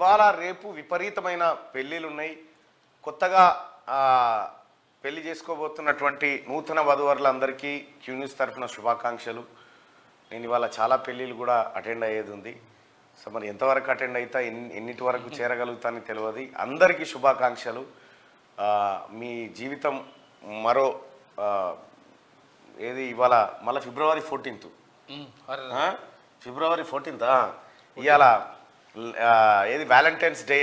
ఇవాళ రేపు విపరీతమైన పెళ్ళిళ్ళు ఉన్నాయి. కొత్తగా పెళ్లి చేసుకోబోతున్నటువంటి నూతన వధూవరులందరికీ క్యూ న్యూస్ తరఫున శుభాకాంక్షలు. నేను ఇవాళ చాలా పెళ్ళిళ్ళు కూడా అటెండ్ అయ్యేది ఉంది. సో మరి ఎంతవరకు అటెండ్ అవుతా ఎన్నిటి వరకు చేరగలుగుతానని తెలియదు. అందరికీ శుభాకాంక్షలు. మీ జీవితం మరో ఏది ఇవాళ మళ్ళీ ఫిబ్రవరి 14th ఫిబ్రవరి 14th ఇవాళ ఏది వ్యాలంటైన్స్ డే.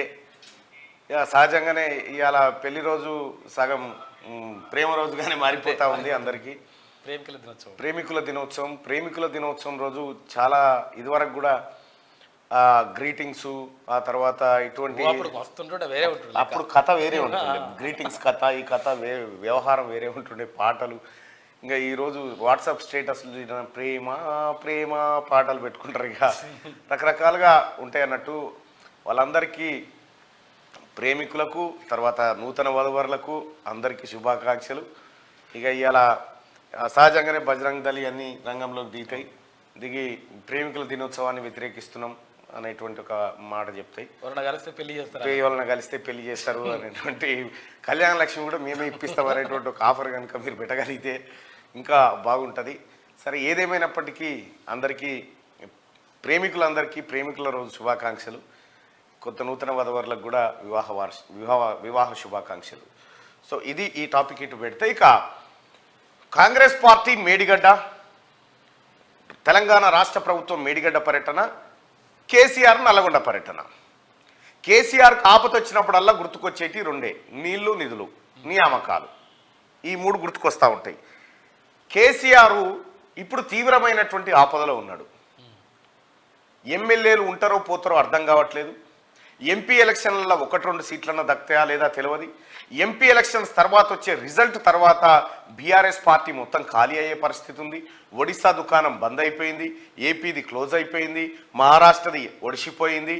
సహజంగానే ఇవాళ పెళ్లి రోజు సగం ప్రేమ రోజుగానే మారిపోతూ ఉంది అందరికీ. ప్రేమికుల దినోత్సవం రోజు చాలా ఇదివరకు కూడా గ్రీటింగ్స్, ఆ తర్వాత ఇటువంటి అప్పుడు కథ వేరే ఉంటుండే, గ్రీటింగ్స్ కథ, ఈ కథ వ్యవహారం వేరే ఉంటుండే, పాటలు. ఇంకా ఈరోజు వాట్సాప్ స్టేటస్లు ప్రేమ ప్రేమ పాటలు పెట్టుకుంటారు. ఇక రకరకాలుగా ఉంటాయి అన్నట్టు. వాళ్ళందరికీ ప్రేమికులకు తర్వాత నూతన వధువరులకు అందరికీ శుభాకాంక్షలు. ఇక ఇవాళ సహజంగానే బజరంగ్ దళి అన్ని రంగంలోకి దిగి ప్రేమికుల దినోత్సవాన్ని వ్యతిరేకిస్తున్నాం అనేటువంటి ఒక మాట చెప్తాయి. వాళ్ళని కలిస్తే పెళ్లి చేస్తారు అనేటువంటి కళ్యాణ లక్ష్మి కూడా మేమే ఇప్పిస్తాం అనేటువంటి ఒక ఆఫర్ కనుక మీరు పెట్టగలిగితే ఇంకా బాగుంటుంది. సరే, ఏదేమైనప్పటికీ అందరికీ ప్రేమికులందరికీ ప్రేమికుల రోజు శుభాకాంక్షలు. కొత్త నూతన వధువరులకు కూడా వివాహ శుభాకాంక్షలు. సో ఇది ఈ టాపిక్ ఇటు పెడితే, ఇక కాంగ్రెస్ పార్టీ మేడిగడ్డ, తెలంగాణ రాష్ట్ర ప్రభుత్వం మేడిగడ్డ పర్యటన, కేసీఆర్ నల్లగొండ పర్యటన. కేసీఆర్కి ఆపత వచ్చినప్పుడల్లా గుర్తుకొచ్చేటి రెండే, నీళ్లు నిధులు నియామకాలు. ఈ మూడు గుర్తుకొస్తూ ఉంటాయి. కేసీఆర్ ఇప్పుడు తీవ్రమైనటువంటి ఆపదలో ఉన్నాడు. ఎమ్మెల్యేలు ఉంటారో పోతారో అర్థం కావట్లేదు. ఎంపీ ఎలక్షన్లలో 1-2 సీట్లన్నా దక్కుతాయా లేదా తెలియదు. ఎంపీ ఎలక్షన్స్ తర్వాత వచ్చే రిజల్ట్ తర్వాత బీఆర్ఎస్ పార్టీ మొత్తం ఖాళీ అయ్యే పరిస్థితి ఉంది. ఒడిశా దుకాణం బంద్ అయిపోయింది, ఏపీది క్లోజ్ అయిపోయింది, మహారాష్ట్రది ఒడిసిపోయింది.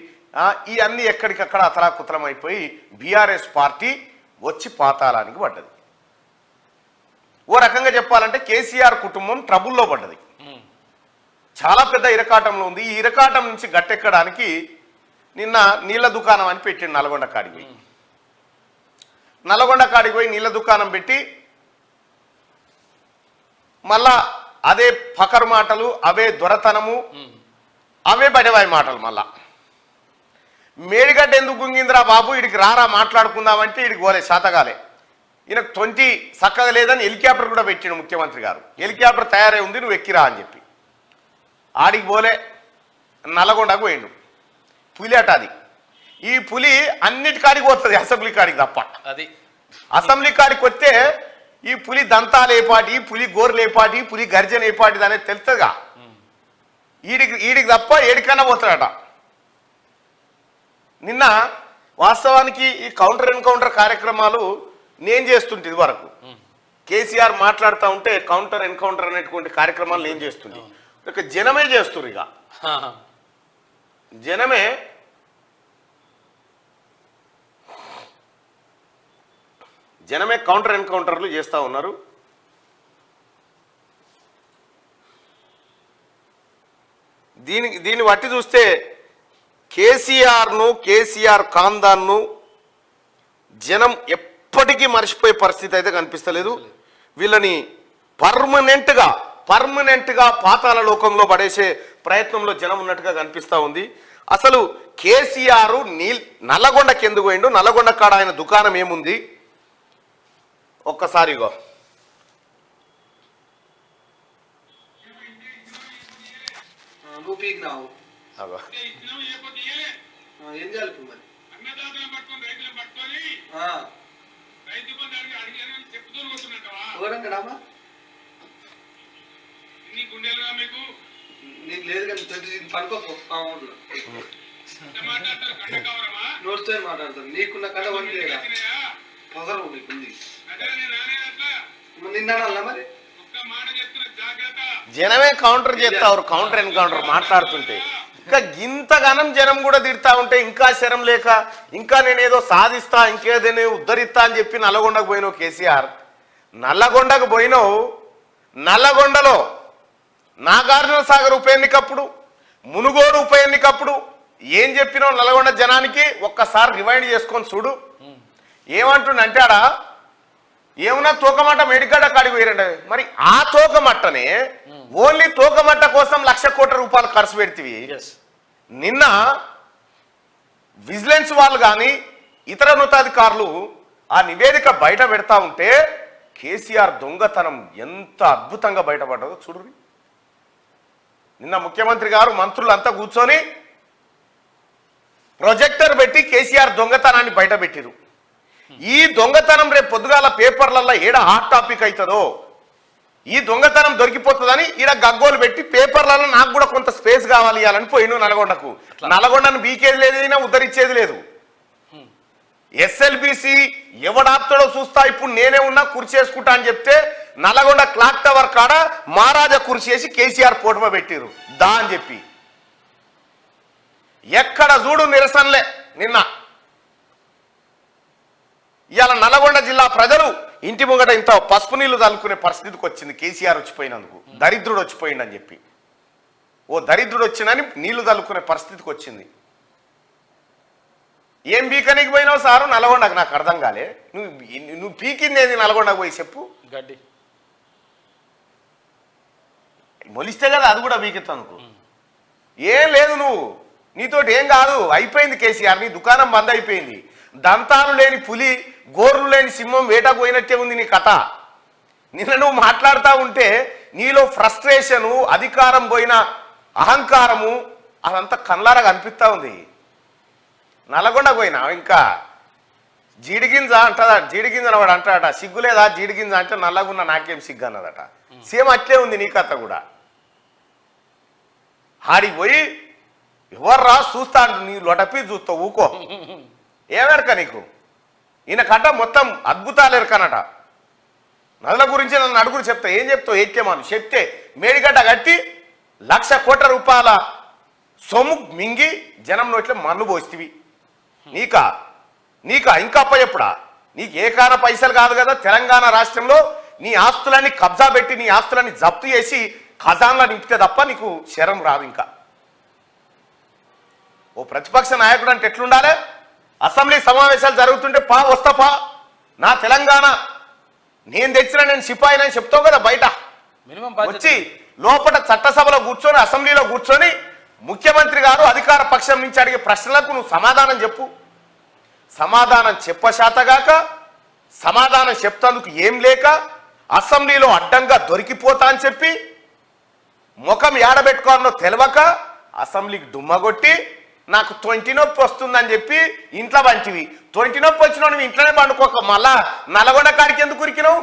ఈ అన్నీ ఎక్కడికక్కడ అతలాకుతలం అయిపోయి బీఆర్ఎస్ పార్టీ వచ్చి పాతాళానికి పడ్డది. ఓ రకంగా చెప్పాలంటే కేసీఆర్ కుటుంబం ట్రబుల్లో పడ్డది, చాలా పెద్ద ఇరకాటంలో ఉంది. ఈ ఇరకాటం నుంచి గట్టెక్కడానికి నిన్న నీళ్ళ దుకాణం అని పెట్టిండు. నల్గొండ కాడికి పోయి నీళ్ళ దుకాణం పెట్టి మళ్ళా అదే ఫకర్ మాటలు, అవే దొరతనము, అవే బడవాయి మాటలు. మళ్ళా మేడిగడ్డ ఎందుకు గుంగిందిరా బాబు, ఇడికి రారా మాట్లాడుకుందామంటే ఇడికి పోలే, శాతగాలే. ఈయనకు 20 చక్కగా లేదని హెలికాప్టర్ కూడా పెట్టిండు ముఖ్యమంత్రి గారు. హెలికాప్టర్ తయారై ఉంది, నువ్వు ఎక్కిరా అని చెప్పి. ఆడికి పోలే, నల్లగొండకు పోయిండు. పులి అట అది. ఈ పులి అన్నిటి కాడికి పోతుంది, అసెంబ్లీ కాడికి తప్ప. అది అసెంబ్లీ కాడికి వస్తే ఈ పులి దంతాలు ఏపాటి, పులి గోర్లు ఏపాటి, పులి గర్జన ఏపాటిది అనేది తెలుస్తుందిగా. ఈడికి తప్ప ఏడికన్నా పోతాడట. నిన్న వాస్తవానికి ఈ కౌంటర్ ఎన్కౌంటర్ కార్యక్రమాలు నేను చేస్తుంటే ఇది వరకు కేసీఆర్ మాట్లాడుతూ ఉంటే కౌంటర్ ఎన్కౌంటర్ అనేటువంటి కార్యక్రమాలు నేను చేస్తుంటే ఇక జనమే చేస్తున్నారు. ఇక జనమే కౌంటర్ ఎన్కౌంటర్లు చేస్తూ ఉన్నారు. దీన్ని బట్టి చూస్తే కేసీఆర్ ఖాందాన్ను జనం ఎప్పటికీ మర్చిపోయే పరిస్థితి అయితే కనిపిస్తలేదు. వీళ్ళని పర్మనెంట్గా పాతాళ లోకంలో పడేసే ప్రయత్నంలో జనం ఉన్నట్టుగా కనిపిస్తూ ఉంది. అసలు కేసీఆర్ నల్లగొండకి ఎందుకు పోయిండు, నల్లగొండ కాడ ఆయన దుకాణం ఏముంది ఒక్కసారిగో. నీకు లేదు కానీ పనుకోపో నోట్తో మాట్లాడతాను. నీకున్న కథ వంటి పొగరు నీకుంది. నిన్నాడల్లా మరి జనమే కౌంటర్ చేస్తారు, కౌంటర్ ఎన్కౌంటర్ మాట్లాడుతుంటే. ఇంకా ఇంతగానం జనం కూడా తిడతా ఉంటే ఇంకా శరం లేక ఇంకా నేనేదో సాధిస్తా, ఇంకేదో ఉద్ధరిస్తా అని చెప్పి నల్లగొండకు పోయినావు కేసీఆర్. నల్లగొండకు పోయినావు, నల్లగొండలో నాగార్జున సాగర్ ఉప ఎన్నికప్పుడు, మునుగోడు ఉప ఎన్నికప్పుడు ఏం చెప్పినావు నల్గొండ జనానికి ఒక్కసారి రివైండ్ చేసుకొని చూడు. ఏమంటుండంటే ఆడ ఏమన్నా తోకమట్ట మేడిగడ్డ కాడికి పోయిరండి. మరి ఆ తోకమట్టనే ఓన్లీ తోకమట్ట కోసం 1,00,000 కోట్ల రూపాయలు ఖర్చు పెడితివి. నిన్న విజిలెన్స్ వాళ్ళు కానీ ఇతర ఉన్నతాధికారులు ఆ నివేదిక బయట పెడతా ఉంటే కేసీఆర్ దొంగతనం ఎంత అద్భుతంగా బయటపడ్డదో చూడు. నిన్న ముఖ్యమంత్రి గారు మంత్రులంతా కూర్చొని ప్రొజెక్టర్ పెట్టి కేసీఆర్ దొంగతనాన్ని బయట పెట్టిరు. ఈ దొంగతనం రేపు పొద్దుగాల పేపర్లలో ఏడ హాట్ టాపిక్ అవుతుందో, ఈ దొంగతనం దొరికిపోతుందని ఈడ గగ్గోలు పెట్టి పేపర్లలో నాకు కూడా కొంత స్పేస్ కావాలి అని పోయిను నల్గొండకు. నల్గొండను బీకేది లేదు, అయినా ఉద్ధరించేది లేదు. ఎస్ఎల్బిసి ఎవడాప్తాడో చూస్తా, ఇప్పుడు నేనే ఉన్నా కుర్చీ చేసుకుంటా అని చెప్తే నల్గొండ క్లాక్ టవర్ కాడ మహారాజా కుర్చీ వేసి కేసీఆర్ ఫోటో పెట్టిరు దా అని చెప్పి. ఎక్కడ చూడు నిరసనలే. నిన్న ఇవాళ నల్గొండ జిల్లా ప్రజలు ఇంటి ముంగట ఇంత పసుపు నీళ్లు తలుకునే పరిస్థితికి వచ్చింది కేసీఆర్ వచ్చిపోయినందుకు. దరిద్రుడు వచ్చిపోయిండని చెప్పి, ఓ దరిద్రుడు వచ్చిందని నీళ్లు తలుకునే పరిస్థితికి వచ్చింది. ఏం పీకనికి పోయినావు సారు నల్గొండకు? నాకు అర్థం కాలే. నువ్వు పీకింది ఏది నల్గొండకు పోయి చెప్పు. గడ్డి మొలిస్తే కదా అది కూడా పీకెత్తానుకో. ఏం లేదు, నువ్వు నీతోటి ఏం కాదు, అయిపోయింది కేసీఆర్. నీ దుకాణం బంద్ అయిపోయింది. దంతాలు లేని పులి, గోర్లు లేని సింహం వేటకు పోయినట్టే ఉంది నీ కథ. నిన్న నువ్వు మాట్లాడుతూ ఉంటే నీలో ఫ్రస్ట్రేషను, అధికారం పోయిన అహంకారము అదంతా కళ్ళారా కనిపిస్తూ ఉంది. నల్గొండ పోయినా ఇంకా జీడిగింజ అంటదా, జీడిగింజ వాడు అంటాడట, సిగ్గులేదా జీడిగింజ అంటే నల్లగున్న నాకేం సిగ్గు అన్నదట. సేమ్ అట్లే ఉంది నీ కథ కూడా. ఆడికి పోయి ఎవర్రా చూస్తా అంటు నీ లొటపి చూస్తావు, ఊకో. ఏమెరక నీకు? ఈయన కథ మొత్తం అద్భుతాలు ఎరకనట. నదుల గురించి నన్ను అడుగురు చెప్తా, ఏం చెప్తావు? ఏక్యమాను చెప్తే మేడిగడ్డ కట్టి 1,00,000 కోట్ల రూపాయల సొమ్ము మింగి జనం నోట్లే మన్ను పోస్తివి. నీకా ఇంకా అప్ప చెప్పుడా? నీకు ఏకాన పైసలు కాదు కదా. తెలంగాణ రాష్ట్రంలో నీ ఆస్తులన్నీ కబ్జా పెట్టి నీ ఆస్తులన్నీ జప్తు చేసి ఖజాన్లో నింపితే తప్ప నీకు శరం రాదు. ఇంకా ఓ ప్రతిపక్ష నాయకుడు అంటే ఎట్లుండాలి? అసెంబ్లీ సమావేశాలు జరుగుతుంటే వస్తా నా తెలంగాణ నేను తెచ్చిన, నేను సిపాయినని చెప్తావు కదా బయట. వచ్చి లోపల చట్టసభలో కూర్చొని, అసెంబ్లీలో కూర్చొని ముఖ్యమంత్రి గారు అధికార పక్షం నుంచి అడిగే ప్రశ్నలకు నువ్వు సమాధానం చెప్పు. సమాధానం చెప్పశాతగాక, సమాధానం చెప్తందుకు ఏం లేక, అసెంబ్లీలో అడ్డంగా దొరికిపోతా అని చెప్పి ముఖం ఏడబెట్టుకోవాలనో తెలియక అసెంబ్లీకి డుమ్మగొట్టి నాకు 20 నొప్పి వస్తుందని చెప్పి ఇంట్లో పంటివి. 20 నొప్పి వచ్చినావు నువ్వు ఇంట్లోనే పండుకోక మళ్ళా నల్గొండ కాడికి ఎందుకు ఉరికినావు?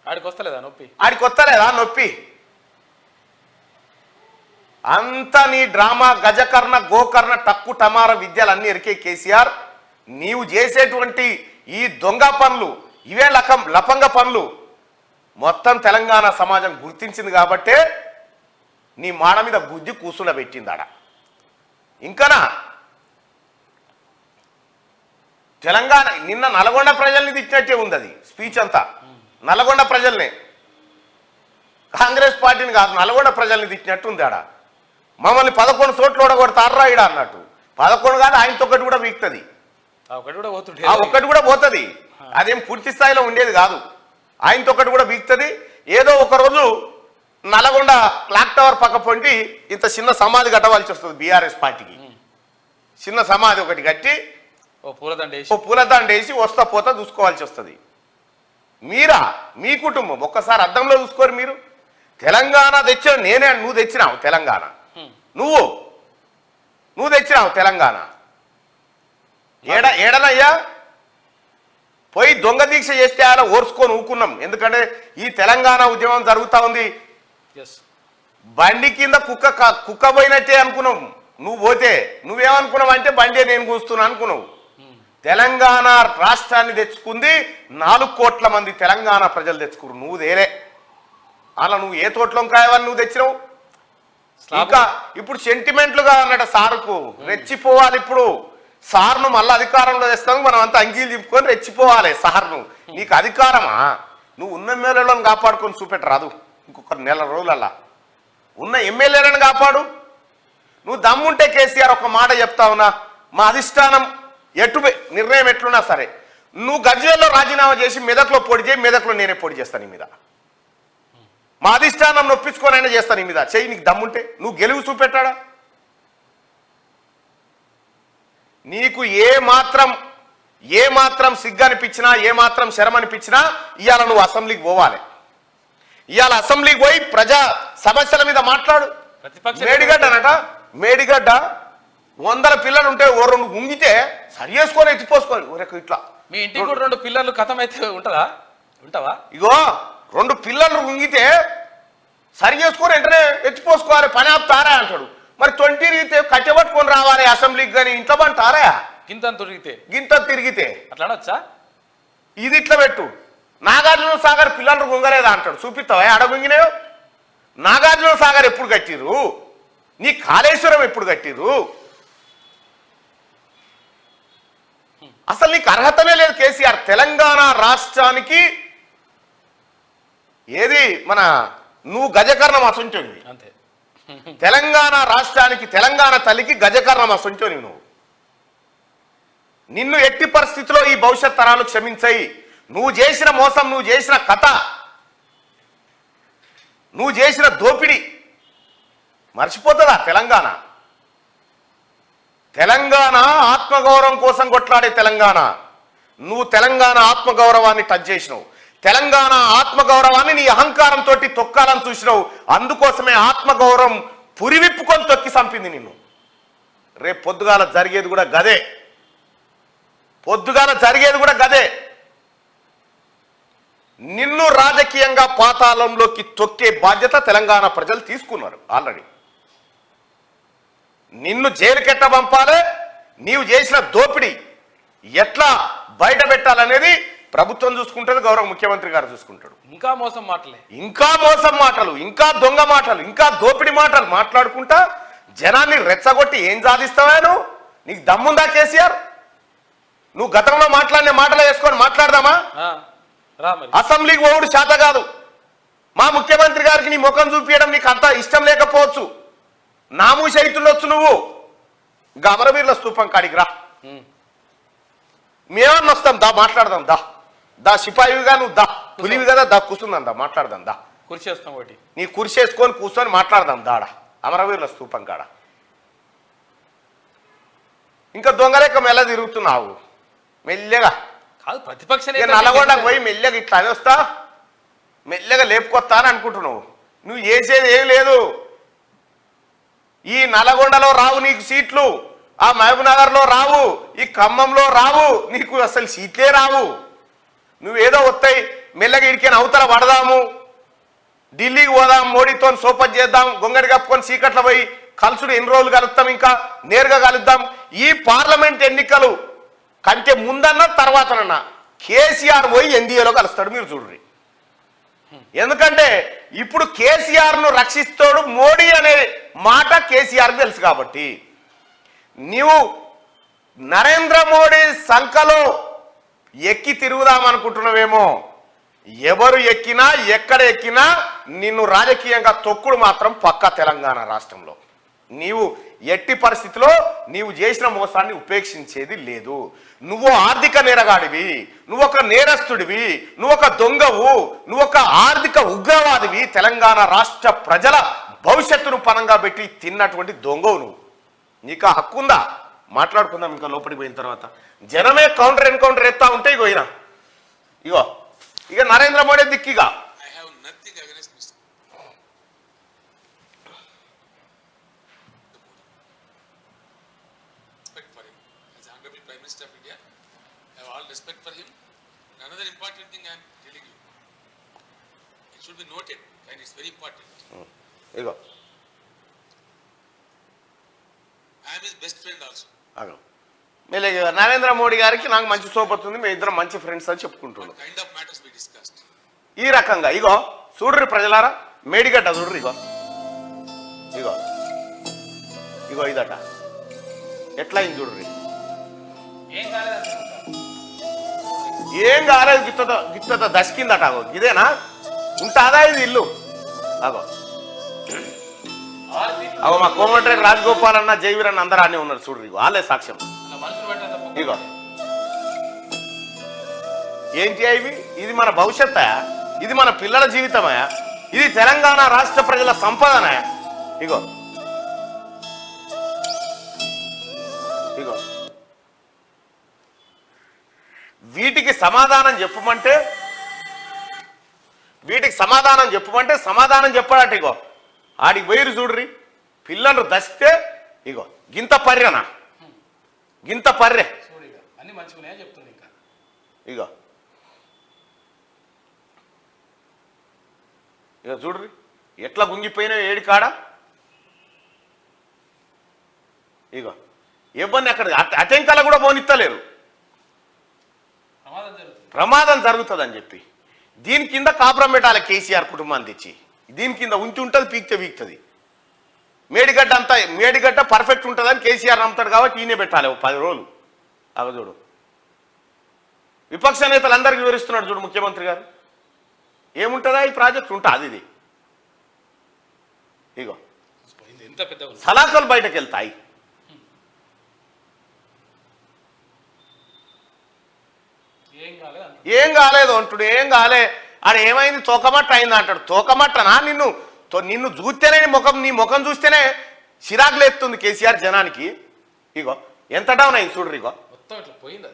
ఆడికి వస్తలేదా నొప్పి? ఆడికి వస్తలేదా నొప్పి? అంతా నీ డ్రామా, గజకర్ణ, గోకర్ణ, టక్కు టమార విద్యలన్నీ ఎరికే కేసీఆర్. నీవు చేసేటువంటి ఈ దొంగ పనులు, ఇవే లపంగ పనులు మొత్తం తెలంగాణ సమాజం గుర్తించింది కాబట్టే నీ మాడ మీద గుద్ది కూసుండబెట్టిందాడ. ఇంకనా తెలంగాణ నిన్న నల్గొండ ప్రజల్ని తిట్టినట్టే ఉంది అది స్పీచ్ అంతా. నల్గొండ ప్రజల్నే, కాంగ్రెస్ పార్టీని కాదు, నల్గొండ ప్రజల్ని తిట్టినట్టు ఉంది ఆడ. మమ్మల్ని 11 చోట్ల ఓడగొడతారా ఇడ అన్నట్టు. 11 కాదు, ఆయనతో ఒకటి కూడా వీక్తుంది. ఒక్కటి కూడా పోతుంది. అదేం పూర్తి స్థాయిలో ఉండేది కాదు. ఆయనతో ఒకటి కూడా వీక్తుంది. ఏదో ఒకరోజు నల్గొండ క్లాక్ టవర్ పక్క పొంటి ఇంత చిన్న సమాధి కట్టవలసి వస్తుంది బీఆర్ఎస్ పార్టీకి. చిన్న సమాధి ఒకటి కట్టి ఓ పూలదండ వేసి వస్తా పోతా చూసుకోవాల్సి వస్తుంది. మీరా, మీ కుటుంబం ఒక్కసారి అద్దంలో చూసుకోరు. మీరు తెలంగాణ తెచ్చిన నేనే, నువ్వు తెచ్చినావు తెలంగాణ, నువ్వు తెచ్చినావు తెలంగాణ. ఏడనయ్యా పోయి దొంగ దీక్ష చేస్తే ఆయన ఓర్చుకొని ఊకున్నాం. ఎందుకంటే ఈ తెలంగాణ ఉద్యమం జరుగుతూ ఉంది. బండి కింద కుక్క పోయినట్టే అనుకున్నావు. నువ్వు పోతే నువ్వేమనుకున్నావు అంటే బండి నేను కూస్తున్నా అనుకున్నావు. తెలంగాణ రాష్ట్రాన్ని తెచ్చుకుంది 4 కోట్ల మంది తెలంగాణ ప్రజలు తెచ్చుకున్నారు. నువ్వు దేరే అలా నువ్వు ఏ తోటలోంకాయవని నువ్వు తెచ్చినావు. ఇంకా ఇప్పుడు సెంటిమెంట్లుగా అన్నట్టు సార్కు రెచ్చిపోవాలి. ఇప్పుడు సార్ను మళ్ళీ అధికారంలో తెస్తాను, మనం అంతా అంగీలు దింపుకొని రెచ్చిపోవాలి సార్ను. నీకు అధికారమా? నువ్వు ఉన్న ఎమ్మెల్యేలను కాపాడుకొని చూపెట్టరాదు. ఇంకొక నెల రోజులల్లా ఉన్న ఎమ్మెల్యేలను కాపాడు. నువ్వు దమ్ముంటే కేసీఆర్ ఒక మాట చెప్తా ఉన్నా, మా అధిష్టానం నిర్ణయం ఎట్లున్నా సరే నువ్వు గజ్వేల్లో రాజీనామా చేసి మెదక్లో పొడి చేయి, మెదక్లో నేనే పొడి చేస్తాను నీ మీద. మా అధిష్టానం నొప్పించుకోనైనా చేస్తాను నీ మీద. చెయ్యి, నీకు దమ్ముంటే. నువ్వు గెలువు చూపెట్టాడా? నీకు ఏ మాత్రం సిగ్గనిపించినా, ఏ మాత్రం శరమనిపించినా ఇవాళ నువ్వు అసెంబ్లీకి పోవాలి. ఇవాళ అసెంబ్లీకి పోయి ప్రజా సమస్యల మీద మాట్లాడు. మేడిగడ్డ 100 పిల్లలు ఉంటే ఓ 2 ఉంగితే సరి చేసుకొని ఎత్తిపోసుకోవాలి. ఊరకు ఇట్లా మీ ఇంటికి కూడా 2 పిల్లలు కథం అయితే ఉంటావా? ఇగో 2 పిల్లలు ఉంగితే సరి చేసుకొని వెంటనే ఎత్తిపోసుకోవాలి. పని ఆపుతారా అంటాడు. మరి 20 తిరిగితే కట్టెబట్టుకొని రావాలి అసెంబ్లీకి, కానీ ఇంట్లో పంటారా? గింత తిరిగితే అట్లా అనొచ్చా? ఇది ఇట్లా పెట్టు. నాగార్జున సాగర్ పిల్లలు గుంగలేదా అంటాడు. చూపిస్తావా ఆడ గుంగినాయో? నాగార్జున సాగర్ ఎప్పుడు కట్టిరు? నీ కాళేశ్వరం ఎప్పుడు కట్టిరు? అసలు నీకు అర్హతనే లేదు కేసీఆర్. తెలంగాణ రాష్ట్రానికి ఏది మన నువ్వు గజకర్ణం అసంటోనివి. అంతే. తెలంగాణ రాష్ట్రానికి, తెలంగాణ తల్లికి గజకర్ణం అసంటోనివి నువ్వు. నిన్ను ఎట్టి పరిస్థితిలో ఈ భవిష్యత్ తరాలు క్షమించాయి. నువ్వు చేసిన మోసం, నువ్వు చేసిన కథ, నువ్వు చేసిన దోపిడీ మర్చిపోతుందా తెలంగాణ? తెలంగాణ ఆత్మగౌరవం కోసం కొట్లాడే తెలంగాణ. నువ్వు తెలంగాణ ఆత్మగౌరవాన్ని టచ్ చేసినావు. తెలంగాణ ఆత్మగౌరవాన్ని నీ అహంకారంతో తొక్కాలని చూసినావు. అందుకోసమే ఆత్మగౌరవం పురివిప్పుకొని తొక్కి చంపింది నిన్ను. రేపు పొద్దుగాల జరిగేది కూడా గదే. నిన్ను రాజకీయంగా పాతాళంలోకి తొక్కే బాధ్యత తెలంగాణ ప్రజలు తీసుకున్నారు ఆల్రెడీ. నిన్ను జైలుకెట్ట పంపాలి, నీవు చేసిన దోపిడీ ఎట్లా బయట పెట్టాలనేది ప్రభుత్వం చూసుకుంటుంది, గౌరవ ముఖ్యమంత్రి గారు చూసుకుంటాడు. ఇంకా మోసం మాటలు, ఇంకా దొంగ మాటలు, ఇంకా దోపిడీ మాటలు మాట్లాడుకుంటా జనాన్ని రెచ్చగొట్టి ఏం సాధిస్తావా నువ్వు? నీకు దమ్ముందా కేసీఆర్? నువ్వు గతంలో మాట్లాడిన మాటలు వేసుకొని మాట్లాడదామా? అసెంబ్లీకి పోవుడు శాత కాదు. మా ముఖ్యమంత్రి గారికి నీ ముఖం చూపించడం నీకు అంత ఇష్టం లేకపోవచ్చు. నామూషైతుండొచ్చు నువ్వు. అమరవీరుల స్తూపం కాడికి రా, మేమన్నా వస్తాం, దా మాట్లాడదాం. దా సిపాయిగా నువ్వు దా, పులివి కదా, దా కూర్చుందాం, దా మాట్లాడదాం. దా కుర్చీ వేస్తాం, ఒకటి నీ కుర్చీ వేసుకొని కూర్చొని మాట్లాడదాం దాడ అమరవీరుల స్తూపం కాడ. ఇంకా దొంగలేక మెల్ల తిరుగుతున్నావు మెల్లగా. కాదు ప్రతిపక్ష నల్లగొండకు పోయి మెల్లగా ఇట్లా అని వస్తా, మెల్లగా లేపుకొస్తా అని అనుకుంటున్నావు. నువ్వు చేసేది ఏం లేదు. ఈ నల్లగొండలో రావు నీకు సీట్లు, ఆ మహబూబ్నగర్లో రావు, ఈ ఖమ్మంలో రావు, నీకు అసలు సీట్లే రావు. నువ్వేదో వస్తాయి మెల్లగా ఇడికైనా అవతల పడదాము, ఢిల్లీకి పోదాం, మోడీతో సోపత్ చేద్దాం, గొంగడి కప్పుకొని చీకట్లో పోయి కలుసుడు ఎన్ని రోజులు కలుద్దాం, ఇంకా నేరుగా కలుద్దాం. ఈ పార్లమెంట్ ఎన్నికలు కంటే ముందన్నా తర్వాతనన్నా కేసీఆర్ పోయి ఎన్డీఏలో కలుస్తాడు, మీరు చూడండి. ఎందుకంటే ఇప్పుడు కేసీఆర్ను రక్షిస్తాడు మోడీ అనే మాట కేసీఆర్కి తెలుసు కాబట్టి. నీవు నరేంద్ర మోడీ సంఖలో ఎక్కి తిరుగుదామనుకుంటున్నావేమో. ఎవరు ఎక్కినా ఎక్కడ ఎక్కినా నిన్ను రాజకీయంగా తొక్కుడు మాత్రం పక్కా తెలంగాణ రాష్ట్రంలో. నీవు ఎట్టి పరిస్థితిలో నీవు చేసిన మోసాన్ని ఉపేక్షించేది లేదు. నువ్వు ఆర్థిక నేరగాడివి, నువ్వు ఒక నేరస్తుడివి, నువ్వు ఒక దొంగవు, నువ్వు ఒక ఆర్థిక ఉగ్రవాదివి. తెలంగాణ రాష్ట్ర ప్రజల భవిష్యత్తును పనంగా పెట్టి తిన్నటువంటి దొంగవు నువ్వు. నీకు హక్కు ఉందా? మాట్లాడుకుందాం ఇంకా లోపలికి పోయిన తర్వాత. జనమే కౌంటర్ ఎన్కౌంటర్ ఎత్తా ఉంటే ఇగో ఇక Narendra Modi దిక్కిగా respect for him. Another important thing I am telling you, it should be noted and it's very important. I am his best friend also. Narendra Modi గారికి నాకు మంచి సోపత్ ఉంది, మేము ఇద్దరం మంచి ఫ్రెండ్స్ అని చెప్పుకుంటున్నాం. Kind of matters we discussed. ఈ రకంగా చూడ్రి ప్రజలారా, మేడిగడ్డ చూడ్రి, ఇదట ఎట్లా అయింది చూడ్రి. ఏం కాలేదు, గిత్తతో దశకిందట. ఇదేనా ఉంటాదా ఇది ఇల్లు? అవ మా కోమటిరెడ్డి రాజగోపాల్ అన్న జైవీర్ అన్న అందరూ అనే ఉన్నారు చూడు ఇగో వాళ్ళే సాక్ష్యం ఇగో ఏంటి ఇవి ఇది మన భవిష్యత్తు ఇది మన పిల్లల జీవితమా ఇది తెలంగాణ రాష్ట్ర ప్రజల సంపదన ఇగో ఇగో వీటికి సమాధానం చెప్పమంటే సమాధానం చెప్పాడట ఇగో ఆడికి పోయిరు చూడ్రి పిల్లలు దస్తే ఇగో గింత పర్రే అన్ని మంచిగా చెప్తుంది ఇంకా ఇగో ఇక చూడ్రి ఎట్లా గుంగిపోయినా ఏడి కాడ ఇగో ఇబ్బంది అక్కడ అటెంకల కూడా పోనిత్తలేరు ప్రమాదం జరుగుతుందని చెప్పి దీని కింద కాపురం పెట్టాలి కేసీఆర్ కుటుంబాన్ని తెచ్చి దీని కింద ఉంచి ఉంటుంది పీక్తుంది మేడిగడ్డ పర్ఫెక్ట్ ఉంటుందని కేసీఆర్ నమ్ముతాడు కాబట్టి ఈయనే పెట్టాలి 10 రోజులు అగ చూడు విపక్ష నేతలు అందరికీ వివరిస్తున్నాడు చూడు ముఖ్యమంత్రి గారు ఏముంటుందా ఈ ప్రాజెక్ట్ ఉంటుంది ఇది ఇగో సలాకలు బయటకు వెళ్తాయి ఏం కాలేదు అంటుడు ఏం కాలే ఆడ ఏమైంది తోకమట్ట అయింది అంటాడు తోకమట్టనా నిన్ను చూస్తేనే నీ ముఖం చూస్తేనే చిరాకులు ఎత్తుంది కేసీఆర్ జనానికి ఇగో ఎంత డౌన్ అయింది చూడ్రి ఇగో మొత్తం ఇట్లా పోయింది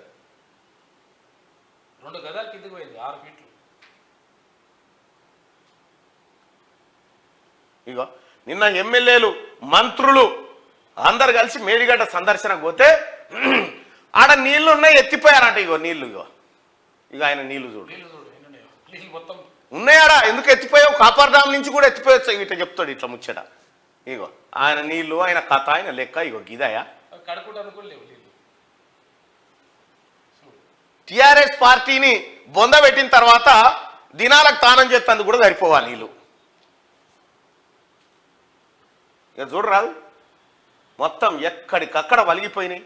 2 గదాల కిందకి పోయింది 6 ఫీట్లు ఇగో నిన్న ఎమ్మెల్యేలు మంత్రులు అందరు కలిసి మేడిగడ్డ సందర్శనకు పోతే ఆడ నీళ్లు ఉన్నాయి ఎత్తిపోయారంట ఇగో నీళ్లు ఇగో ఆయన నీళ్లు చూడు మొత్తం ఉన్నాయాడా ఎందుకు ఎత్తిపోయావు కాపర్ డామ్ నుంచి కూడా ఎత్తిపోయచ్చు ఇట్లా చెప్తాడు ఇట్లా ముచ్చట ఇగో ఆయన నీళ్లు ఆయన కథ ఆయన లెక్క ఇగో గిదాయా టిఆర్ఎస్ పార్టీని బొందబెట్టిన తర్వాత దినాలకు తానం చేస్తుంది కూడా సరిపోవాలి నీళ్ళు ఇక చూడరాదు మొత్తం ఎక్కడికక్కడ వలిగిపోయినాయి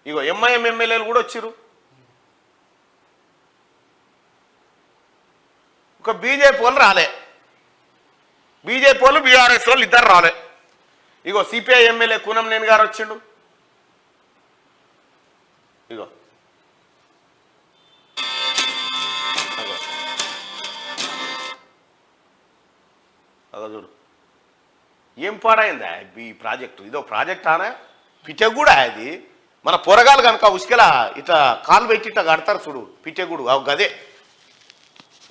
ఇగో ఎంఐఎం ఎమ్మెల్యేలు కూడా వచ్చిరు ఒక బీజేపీ వాళ్ళు రాలే బీజేపీ వాళ్ళు బీఆర్ఎస్ వాళ్ళు ఇద్దరు రాలే ఇగో సిపిఐ ఎమ్మెల్యే కూనంనేని గారు వచ్చిండు ఇగో అదో చూడు ఏం పాడైందా ఈ ప్రాజెక్టు ఇదో ప్రాజెక్ట్ ఆనా పిట్టెగూడ అది మన పొరగాలు కనుక ఉసుకెలా ఇట్లా కాలు పెట్టి ఇట్లా కడతారు చూడు పిట్టెగూడు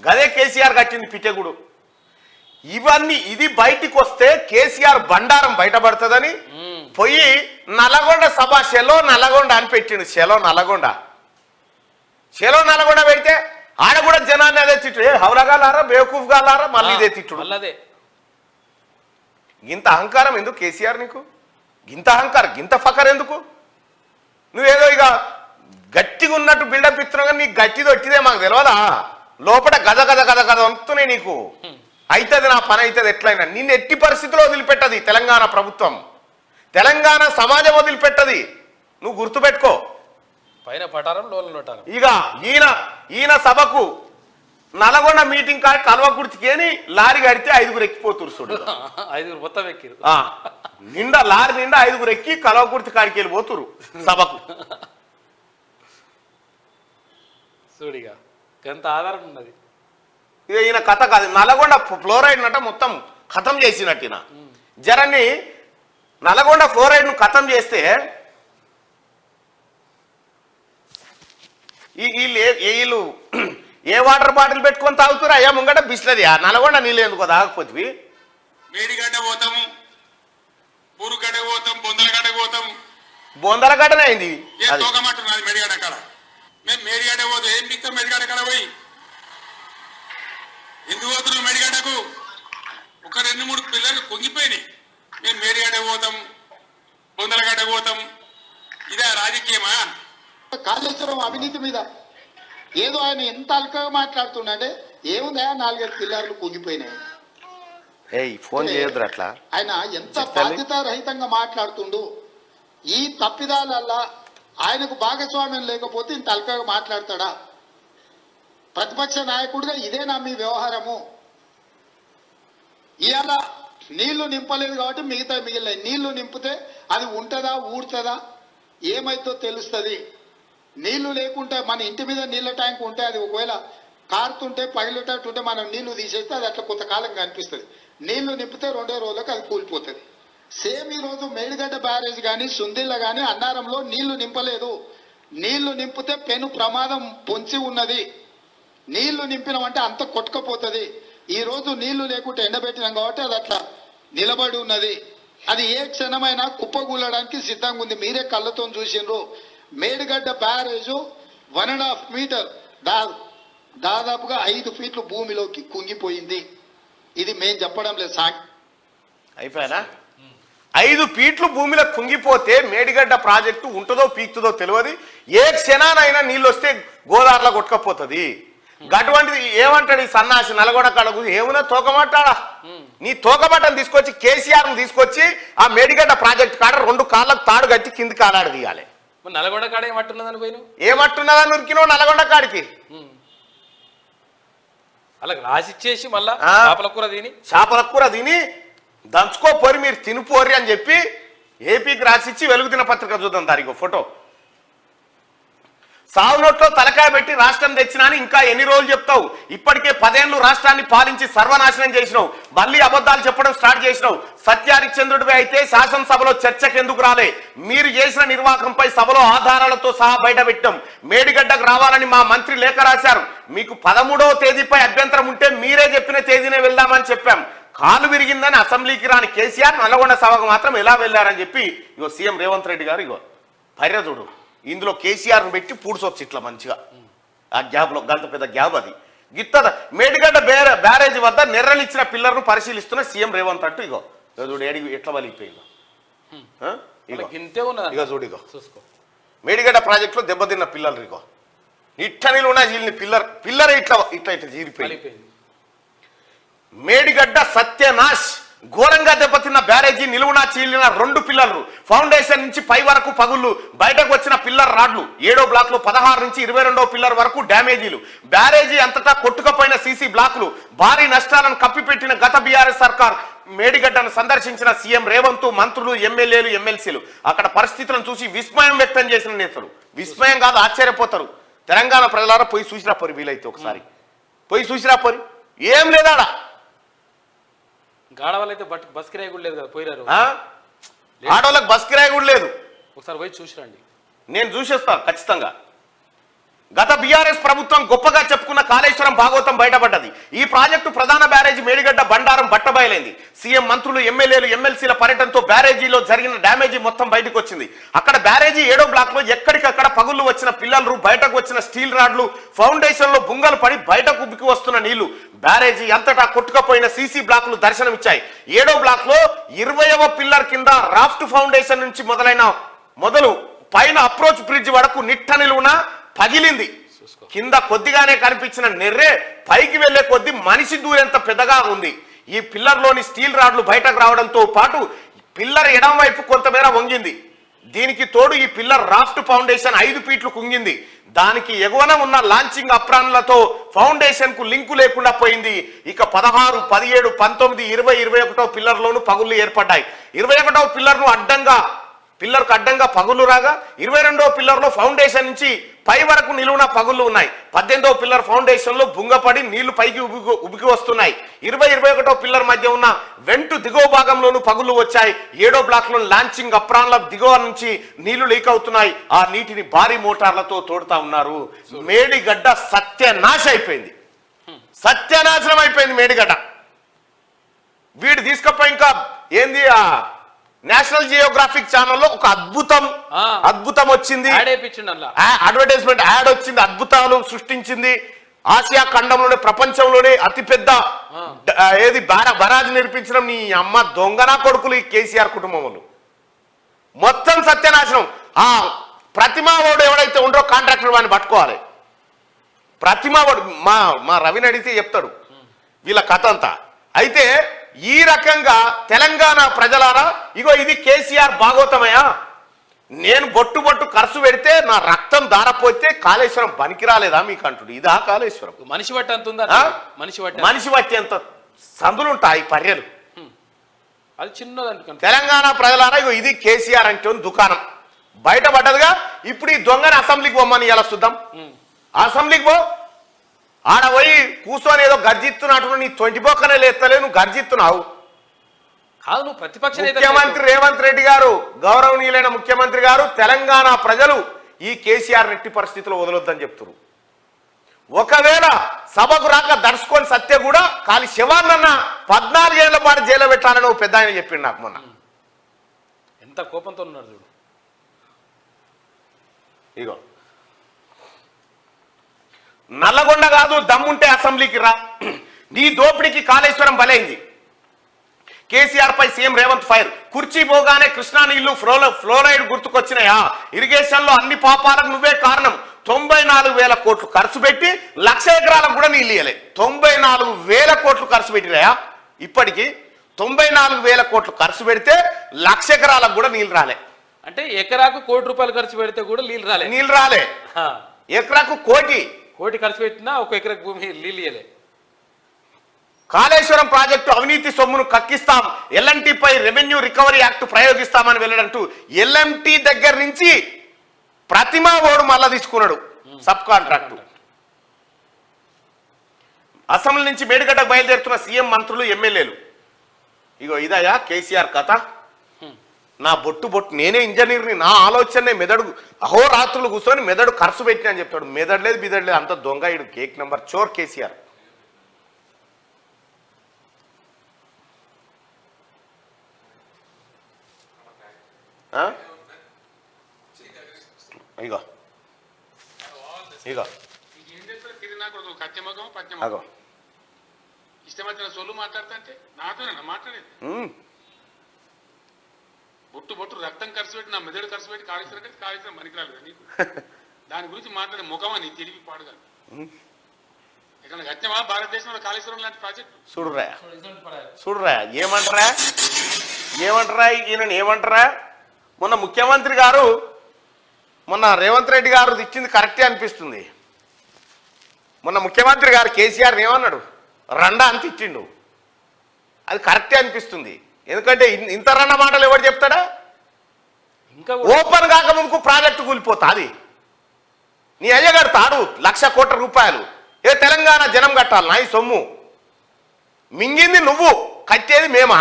గదే కేసీఆర్ కట్టింది పిట్టెగూడు ఇవన్నీ ఇది బయటికి వస్తే కేసీఆర్ బండారం బయటపడుతుందని పోయి నల్లగొండ సభ షెలో నల్లగొండ అని పెట్టిండు షెలో నల్లగొండ పెడితే ఆడ కూడా జనాన్ని అదే తిట్టుడు హౌలగాలారా బేవకూఫ్ గాలారా మళ్ళీ ఇదే తిట్టుడు గింత అహంకారం ఎందుకు కేసీఆర్ నీకు గింత అహంకారం గింత ఫకర్ ఎందుకు నువ్వేదో ఇక గట్టిగా ఉన్నట్టు బిల్డప్ ఇస్తున్నావు కానీ నీకు గట్టిది వచ్చిదే మాకు తెలియదా లోపల గద వస్తున్నాయి నీకు అవుతుంది నా పని అవుతుంది ఎట్లయినా నిన్ను ఎట్టి పరిస్థితిలో వదిలిపెట్టది తెలంగాణ ప్రభుత్వం తెలంగాణ సమాజం వదిలిపెట్టది నువ్వు గుర్తుపెట్టుకో పైన పటారం లోన నోటారం ఇక ఈయన సభకు నల్గొండ మీటింగ్ కాడ కల్వకుర్తికేని లారీ కడితే 5 ఎక్కిపోతురు చూడు 5 మొత్తం ఎక్కిరు లారీ నిండా 5 ఎక్కి కల్వకుర్తి కాడికి వెళ్ళిపోతురు సభకు చూడిగా ఎంత ఆధారం ఉన్నది ఇక ఈయన కథ కాదు నల్గొండ ఫ్లోరైడ్ నట మొత్తం ఖతం చేసినట్టు జరని నల్గొండ ఫ్లోరైడ్ ను ఖతం చేస్తే వీళ్ళు ఏ వాటర్ బాటిల్ పెట్టుకొని తాగుతారు అయ్యా ముంగట బిస్లది నల్గొండ నీళ్ళు ఎందుకో తాగకపోతే మేడిగడ్డ పోతాము ఊరుగడ్డ పోతాం బొందలగడ్డ పోతాం బొందలగడ్డనే అయింది మేడిగడ్డ కాడ మేము మేడిగడ్డ పోతాం ఏం మిక్తాం మేడిగడ్డ కాడ పోయి ఎందుకు పోతున్నాం మేడిగడ్డకు ఒక 2-3 పిల్లలు కుంగిపోయినాయి మేము మేడిగడ్డ పోతాం బొందలగడ్డ పోతాం ఇదే రాజకీయమా కాళేశ్వరం అవినీతి మీద ఏదో ఆయన ఎంత అల్కగా మాట్లాడుతున్నాడే ఏముందా 4-5 పిల్లర్లు కుంగిపోయినాయి ఫోన్ చేయొద్దు అట్లా ఆయన ఎంత బాధ్యత రహితంగా మాట్లాడుతుండు ఈ తప్పిదాలల్లా ఆయనకు భాగస్వామ్యం లేకపోతే ఇంత అల్కగా మాట్లాడతాడా ప్రతిపక్ష నాయకుడిగా ఇదేనా మీ వ్యవహారము? ఇవాళ నీళ్లు నింపలేదు కాబట్టి మిగతా మిగిలినాయి. నీళ్లు నింపితే అది ఉంటుందా ఊడుతుందా ఏమైతో తెలుస్తుంది. నీళ్లు లేకుంటే మన ఇంటి మీద నీళ్ళ ట్యాంక్ ఉంటే అది ఒకవేళ కారుతుంటే పగిలేటట్టుంటే మనం నీళ్లు తీసేస్తే అది అట్లా కొంతకాలం కనిపిస్తుంది. నీళ్లు నింపితే 2 రోజులకు అది కూలిపోతుంది. సేమ్ ఈరోజు మేడిగడ్డ బ్యారేజ్ కానీ సుందిళ్ళ కానీ అన్నారంలో నీళ్లు నింపలేదు. నీళ్లు నింపితే పెను ప్రమాదం పొంచి ఉన్నది. నీళ్లు నింపినామంటే అంత కొట్టుకపోతుంది. ఈరోజు నీళ్లు లేకుంటే ఎండబెట్టినాం కాబట్టి అది అట్లా నిలబడి ఉన్నది. అది ఏ క్షణమైనా కుప్పగూలడానికి సిద్ధంగా ఉంది. మీరే కళ్ళతో చూసిండ్రు. మేడిగడ్డ బ్యారేజు 1.5 మీటర్ దాదాపుగా 5 ఫీట్లు భూమిలోకి కుంగిపోయింది. ఇది మేము చెప్పడం లేదు, అయిపోయానా? 5 ఫీట్లు భూమిలో కుంగిపోతే మేడిగడ్డ ప్రాజెక్టు ఉంటుందో పీక్తుందో తెలియదు. ఏ క్షణానైనా నీళ్ళు వస్తే గోదావరిలో కొట్టుకపోతుంది. అటువంటిది ఏమంటాడు ఈ సన్నాసి నల్గొండ కడకు? ఏమున్నా తోకమట్టాడా? నీ తోకమట్టను తీసుకొచ్చి కేసీఆర్ను తీసుకొచ్చి ఆ మేడిగడ్డ ప్రాజెక్టు కాడ 2 కాళ్ళకు తాడు కట్టి కింది కాలాడు తీయాలి. నల్గొండ కాడ ఏమట్టున్నదని పోయిన ఏమట్టున్నదని ఉరికినావు నల్గొండ కాడికి? అలా రాసిచ్చేసి మళ్ళా చేపల కూర తిని దంచుకోపోరి మీరు తినిపోరి అని చెప్పి ఏపీకి రాసిచ్చి వెలుగు దినపత్రిక చూద్దాం. దానికి ఫోటో. సావునోట్లో తలకాయ పెట్టి రాష్ట్రం తెచ్చినాని ఇంకా ఎన్ని రోజులు చెప్తావు? ఇప్పటికే 10 ఏళ్ళు రాష్ట్రాన్ని పాలించి సర్వనాశనం చేసినావు. మళ్ళీ అబద్ధాలు చెప్పడం స్టార్ట్ చేసినావు. సత్యహరిశ్చంద్రుడివి అయితే శాసనసభలో చర్చకు ఎందుకు రాలే? మీరు చేసిన నిర్వాహకంపై సభలో ఆధారాలతో సహా బయట పెట్టాం. మేడిగడ్డకు రావాలని మా మంత్రి లేఖ రాశారు. మీకు 13వ తేదీపై అభ్యంతరం ఉంటే మీరే చెప్పిన తేదీనే వెళ్దామని చెప్పాం. కాలు విరిగిందని అసెంబ్లీకి రాని కేసీఆర్ నల్గొండ సభకు మాత్రం ఎలా వెళ్లారని చెప్పి ఇగో సీఎం రేవంత్ రెడ్డి గారు ఇగో పర్యదుడు ఇందులో కేసీఆర్ను పెట్టి పూడ్చొచ్చు ఇట్లా మంచిగా. ఆ గ్యాప్లో గంట పెద్ద గ్యాప్ అది గిత్తద. మేడిగడ్డ బ్యారేజ్ వద్ద నెర్రలిచ్చిన పిల్లర్ను పరిశీలిస్తున్న సీఎం రేవంత్ అంటూ ఇగో చూడు ఏడిగి ఎట్లా వలిగిపోయిందో. ఇగో చూడు ఇగో మేడిగడ్డ ప్రాజెక్టులో దెబ్బతిన్న పిల్లలు ఇగో ఇట్టనిలు ఉన్న వీళ్ళని పిల్లర్ ఇట్లా ఇట్లా ఇట్లా జీరిపోయింది. మేడిగడ్డ సత్యనాశ్. ఘోరంగా దెబ్బతిన్న బ్యారేజీ నిలువునా చీలిన 2 పిల్లర్లు. ఫౌండేషన్ నుంచి పై వరకు పగుళ్ళు. బయటకు వచ్చిన పిల్లర్ రాడ్లు. 7వ బ్లాక్ లో 16 నుంచి 22వ పిల్లర్ వరకు డ్యామేజీలు. బ్యారేజీ అంతటా కొట్టుకుపోయిన సీసీ బ్లాకులు. భారీ నష్టాలను కప్పిపెట్టిన గత బీఆర్ఎస్ సర్కార్. మేడిగడ్డను సందర్శించిన సీఎం రేవంత్, మంత్రులు, ఎమ్మెల్యేలు, ఎమ్మెల్సీలు అక్కడ పరిస్థితులను చూసి విస్మయం వ్యక్తం చేసిన నేతలు. విస్మయం కాదు, ఆశ్చర్యపోతారు. తెలంగాణ ప్రజలారా పోయి చూసిరా పోరి, వీలైతే ఒకసారి పోయి చూసిరా పోరి. ఏం లేదాడా గాడవాళ్ళైతే బస్ కిరాయి కూడా లేదు కదా, పోయిరారు. ఆడవాళ్ళకి బస్ కిరాయి కూడా లేదు. ఒకసారి పోయి చూసిరండి. నేను చూసేస్తాను ఖచ్చితంగా. గత బీఆర్ఎస్ ప్రభుత్వం గొప్పగా చెప్పుకున్న కాళేశ్వరం భాగవతం బయటపడ్డది. ఈ ప్రాజెక్టు ప్రధాన బ్యారేజీ మేడిగడ్డ బండారం బట్టబయలైంది. సీఎం, మంత్రులు, ఎమ్మెల్యేలు, ఎమ్మెల్సీల పర్యటనతో బ్యారేజీలో జరిగిన డ్యామేజీ మొత్తం బయటకు వచ్చింది. అక్కడ బ్యారేజీ 7వ బ్లాక్ లో ఎక్కడికక్కడ పగుళ్ళు వచ్చిన పిల్లలు, బయటకు వచ్చిన స్టీల్ రాడ్లు, ఫౌండేషన్ లో బుంగలు పడి బయటకు ఉబ్బికి వస్తున్న నీళ్లు. బ్యారేజీ అంతటా కొట్టుకుపోయిన సీసీ బ్లాకులు దర్శనమిచ్చాయి. 7వ బ్లాక్ లో 20వ పిల్లర్ కింద రాఫ్ట్ ఫౌండేషన్ నుంచి మొదలు పైన అప్రోచ్ బ్రిడ్జ్ వరకు నిట్ట నిలువున పగిలింది. కింద కొద్దిగానే కనిపించిన నెర్రే పైకి వెళ్లే కొద్ది మనిషి దూరెంత పెద్దగా ఉంది. ఈ పిల్లర్లోని స్టీల్ రాడ్లు బయటకు రావడంతో పాటు పిల్లర్ ఎడమ వైపు కొంతమేర వంగింది. దీనికి తోడు ఈ పిల్లర్ రాఫ్ట్ ఫౌండేషన్ 5 ఫీట్లు కుంగింది. దానికి ఎగువన ఉన్న లాంచింగ్ అప్రాన్లతో ఫౌండేషన్ కు లింకు లేకుండా పోయింది. ఇక 16, 17, 19, 20, 21వ పిల్లర్లోను పగుళ్లు ఏర్పడ్డాయి. 21వ పిల్లర్కు అడ్డంగా పగులు రాగా 22వ పిల్లర్లో ఫౌండేషన్ నుంచి పై వరకు నిలువున పగుళ్ళు ఉన్నాయి. 18వ పిల్లర్ ఫౌండేషన్ లో బుంగపడి నీళ్లు పైకి ఉబికి వస్తున్నాయి. 20, 21వ పిల్లర్ మధ్య ఉన్న వెంటు దిగువ భాగంలోనూ పగుళ్ళు వచ్చాయి. 7వ బ్లాక్ లో లాంచింగ్ అప్రాన్ల దిగువ నుంచి నీళ్లు లీక్ అవుతున్నాయి. ఆ నీటిని భారీ మోటార్లతో తోడుతా ఉన్నారు. మేడిగడ్డ సత్యనాశనం అయిపోయింది మేడిగడ్డ. వీడు తీసుకపోయి ఇంకా ఏంది నేషనల్ జియోగ్రాఫిక్ ఛానల్లో ఒక అద్భుతం వచ్చింది. అడ్వర్టైజ్మెంట్ యాడ్ వచ్చింది. అద్భుతాలు సృష్టించింది. ఆసియా ఖండంలోనే ప్రపంచంలోనే అతిపెద్ద బరాజ్ నిర్మించడం నీ అమ్మ దొంగనా కొడుకులు ఈ కేసీఆర్ కుటుంబం వాళ్ళు మొత్తం సత్యనాశనం. ఆ ప్రతిమావాడు ఎవడైతే ఉండో కాంట్రాక్టర్ వాడిని పట్టుకోవాలి. ప్రతిమావాడు మా రవిని అడిగితే చెప్తాడు వీళ్ళ కథ అంతా. అయితే ఈ రకంగా తెలంగాణ ప్రజలారా ఇగో ఇది కేసీఆర్ భాగవతమయ్యా. నేను బొట్టు ఖర్చు పెడితే నా రక్తం దారపోతే కాళేశ్వరం పనికి రాలేదా మీకు అంటుడు? ఇదా కాళేశ్వరం? మనిషి బట్టి అంత ఉందా? మనిషి బట్టి ఎంత సందులుంటాయి పర్యలు. అది చిన్నది. తెలంగాణ ప్రజలారా ఇగో ఇది కేసీఆర్ అంటే దుకాణం బయటపడ్డదిగా. ఇప్పుడు ఈ దొంగని అసెంబ్లీకి పోమ్మని ఇలా చూద్దాం. అసెంబ్లీకి పో, ఆడ పోయి కూర్చొని ఏదో గర్జిస్తున్నట్టు నీ తొంటిపోకనే లేస్తలే, నువ్వు గర్జిస్తున్నావు. కాదు, నువ్వు ప్రతిపక్ష ముఖ్యమంత్రి రేవంత్ రెడ్డి గారు, గౌరవనీయులైన ముఖ్యమంత్రి గారు, తెలంగాణ ప్రజలు ఈ కేసీఆర్ నెట్టి పరిస్థితిలో వదలొద్దని చెప్తున్నారు. ఒకవేళ సభకు రాక దర్శకొని సత్య కూడా కాలి శివాన్నన్న 14 ఏళ్ల పాటు జైలు పెట్టాలని ఒక పెద్ద ఆయన చెప్పిండు నాకు మొన్న. ఎంత కోపంతో ఉన్నాడు చూడు. ఇగో నల్లగొండ కాదు, దమ్ముంటే అసెంబ్లీకి రా, నీ దోపిడీకి కాళేశ్వరం బలైంది. కేసీఆర్ పై సీఎం రేవంత్ ఫైర్. కుర్చీ పోగానే కృష్ణా నీళ్లు ఫ్లోరైడ్ గుర్తుకొచ్చినాయా? ఇరిగేషన్ లో అన్ని పాపాలకు నువ్వే కారణం. 94,000 కోట్లు ఖర్చు పెట్టి 1,00,000 ఎకరాలకు కూడా నీళ్ళు ఇయ్యలే. 94,000 కోట్లు ఖర్చు పెట్టినాయా? ఇప్పటికి 94,000 కోట్లు ఖర్చు పెడితే 1,00,000 ఎకరాలకు కూడా నీళ్ళు రాలే. అంటే ఎకరాకు ₹1,00,00,000 ఖర్చు పెడితే కూడా నీళ్ళు రాలే. ఎకరాకు కోటి ఖర్చు పెట్టినా ఒక ఎకరకు భూమి నీళ్ళు ఇయ్యలే. కాళేశ్వరం ప్రాజెక్టు అవినీతి సొమ్మును కక్కిస్తాం, ఎల్ఎన్టీపై రెవెన్యూ రికవరీ యాక్ట్ ప్రయోగిస్తామని వెళ్ళడంటూ ఎల్ఎంటీ దగ్గర నుంచి ప్రతిమా ఓడు మళ్ళా తీసుకున్నాడు సబ్ కాంట్రాక్టు. అసెంబ్లీ నుంచి మేడిగడ్డకు బయలుదేరుతున్న సీఎం, మంత్రులు, ఎమ్మెల్యేలు. ఇగో ఇదయా కేసీఆర్ కథ. నా బొట్టు నేనే ఇంజనీర్ని, నా ఆలోచనే మెదడు అహోరాత్రులు కూర్చొని మెదడు ఖర్చు పెట్టిన అని చెప్తాడు. మెదడలేదు బిదడలేదు, అంత దొంగ. ఇడు కేక్ నెంబర్ చోర్ కేసీఆర్. ఇగో ఇగో అగో ఇష్టమైన సొల్లు మాట్లాడుతుంటే నాతోనే మాట్లాడేది. బొట్టు రక్తం ఖర్చు పెట్టి నా మెదడు ఖర్చు పెట్టి కాళేశ్వరం పనికిరాలేదు నీకు. దాని గురించి మాట్లాడే ముఖమని తిరిగి పాడుగా ఇక్కడ గత్యమా భారతదేశంలో కాళేశ్వరం లాంటి ప్రాజెక్టు చూడరా ఏమంటారా ఈయన ఏమంటారా? మొన్న ముఖ్యమంత్రి గారు, మొన్న రేవంత్ రెడ్డి గారు ఇచ్చింది కరెక్టే అనిపిస్తుంది. మొన్న ముఖ్యమంత్రి గారు కేసీఆర్ ఏమన్నాడు? రండా అంత ఇచ్చిండు. అది కరెక్టే అనిపిస్తుంది. ఎందుకంటే ఇంత రండ మాటలు ఎవరు చెప్తాడా? ఇంకా ఓపెన్ కాక ముందుకు ప్రాజెక్టు కూలిపోతా. అది నీ అయ్య కడతాడు 1,00,000 కోట్ల రూపాయలు. ఏ తెలంగాణ జనం కట్టాలి నా ఈ సొమ్ము? మింగింది నువ్వు, కట్టేది మేమా?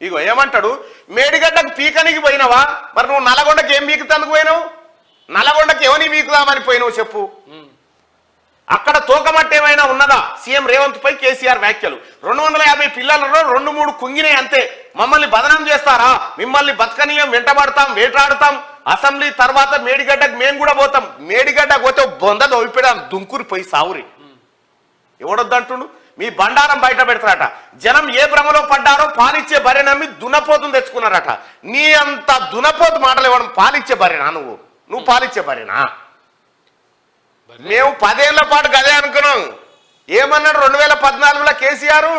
ఇగో ఏమంటాడు? మేడిగడ్డకు పీకనికి పోయినావా? మరి నువ్వు నల్లగొండకి ఏం పీకుతందుకు పోయినావు? నల్లగొండకి ఎవరిని పీకుదామని పోయినావు చెప్పు. అక్కడ తోకమట్ట ఏమైనా ఉన్నదా? సీఎం రేవంత్ పై కేసీఆర్ వ్యాఖ్యలు. 250 పిల్లలలో 2-3 కుంగినాయి అంతే. మమ్మల్ని బదనాం చేస్తారా? మిమ్మల్ని బతకనీయం, వెంటబడతాం, వేటాడుతాం. అసెంబ్లీ తర్వాత మేడిగడ్డకు మేము కూడా పోతాం. మేడిగడ్డకు పోతే బొంద దొవిపెడాం, దుంకురి పోయి సావురి. ఎవడొద్దంటుండు? మీ బండారం బయట పెడతారట. జనం ఏ భ్రమలో పడ్డారో పాలిచ్చే బర్రె నమ్మి దున్నపోతుని తెచ్చుకున్నారట. నీ అంత దున్నపోతు మాటలు ఇవ్వడం పాలిచ్చే బర్రెనా? నువ్వు పాలిచ్చే బర్రెనా? మేము 10 ఏళ్ల పాటు గదే అనుకున్నాం. ఏమన్నాడు 2014లో కేసీఆర్?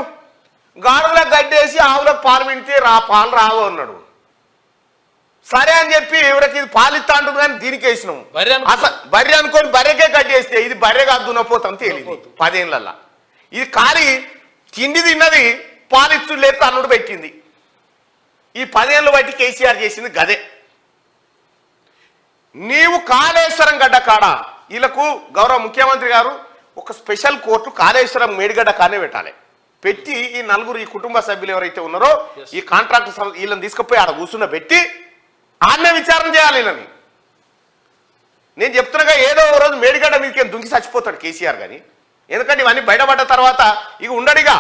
గాడులకు గడ్డేసి ఆవులకు పాలు పిండితే పాలు రావు అన్నాడు. సరే అని చెప్పి ఎవరికి ఇది పాలిస్తా అంటుంది కానీ దీనికి వేసినాం. బర్రె అనుకొని బర్రెకే గడ్డేస్తే ఇది బర్రె కాదు, దున్నపోతాం తేలింది 10 ఏళ్ళల్లో. ఇది ఖాళీ తిండి తిన్నది, పాలిచ్చుడు లేక అన్నుడు పెట్టింది. ఈ 10 ఏళ్ళు బట్టి కేసీఆర్ చేసింది గదే. నీవు కాళేశ్వరం గడ్డ కాడ వీళ్ళకు గౌరవ ముఖ్యమంత్రి గారు ఒక స్పెషల్ కోర్టు కాళేశ్వరం మేడిగడ్డ కానే పెట్టాలి. పెట్టి ఈ నలుగురు, ఈ కుటుంబ సభ్యులు ఎవరైతే ఉన్నారో ఈ కాంట్రాక్ట్ వీళ్ళని తీసుకుపోయి ఆడ కూర్చున్న పెట్టి ఆడనే విచారణ చేయాలి వీళ్ళని. నేను చెప్తున్నాగా ఏదో రోజు మేడిగడ్డ మీదకి దుంకి చచ్చిపోతాడు కేసీఆర్ కానీ. ఎందుకంటే ఇవన్నీ బయటపడ్డ తర్వాత ఇక ఉండడిగా.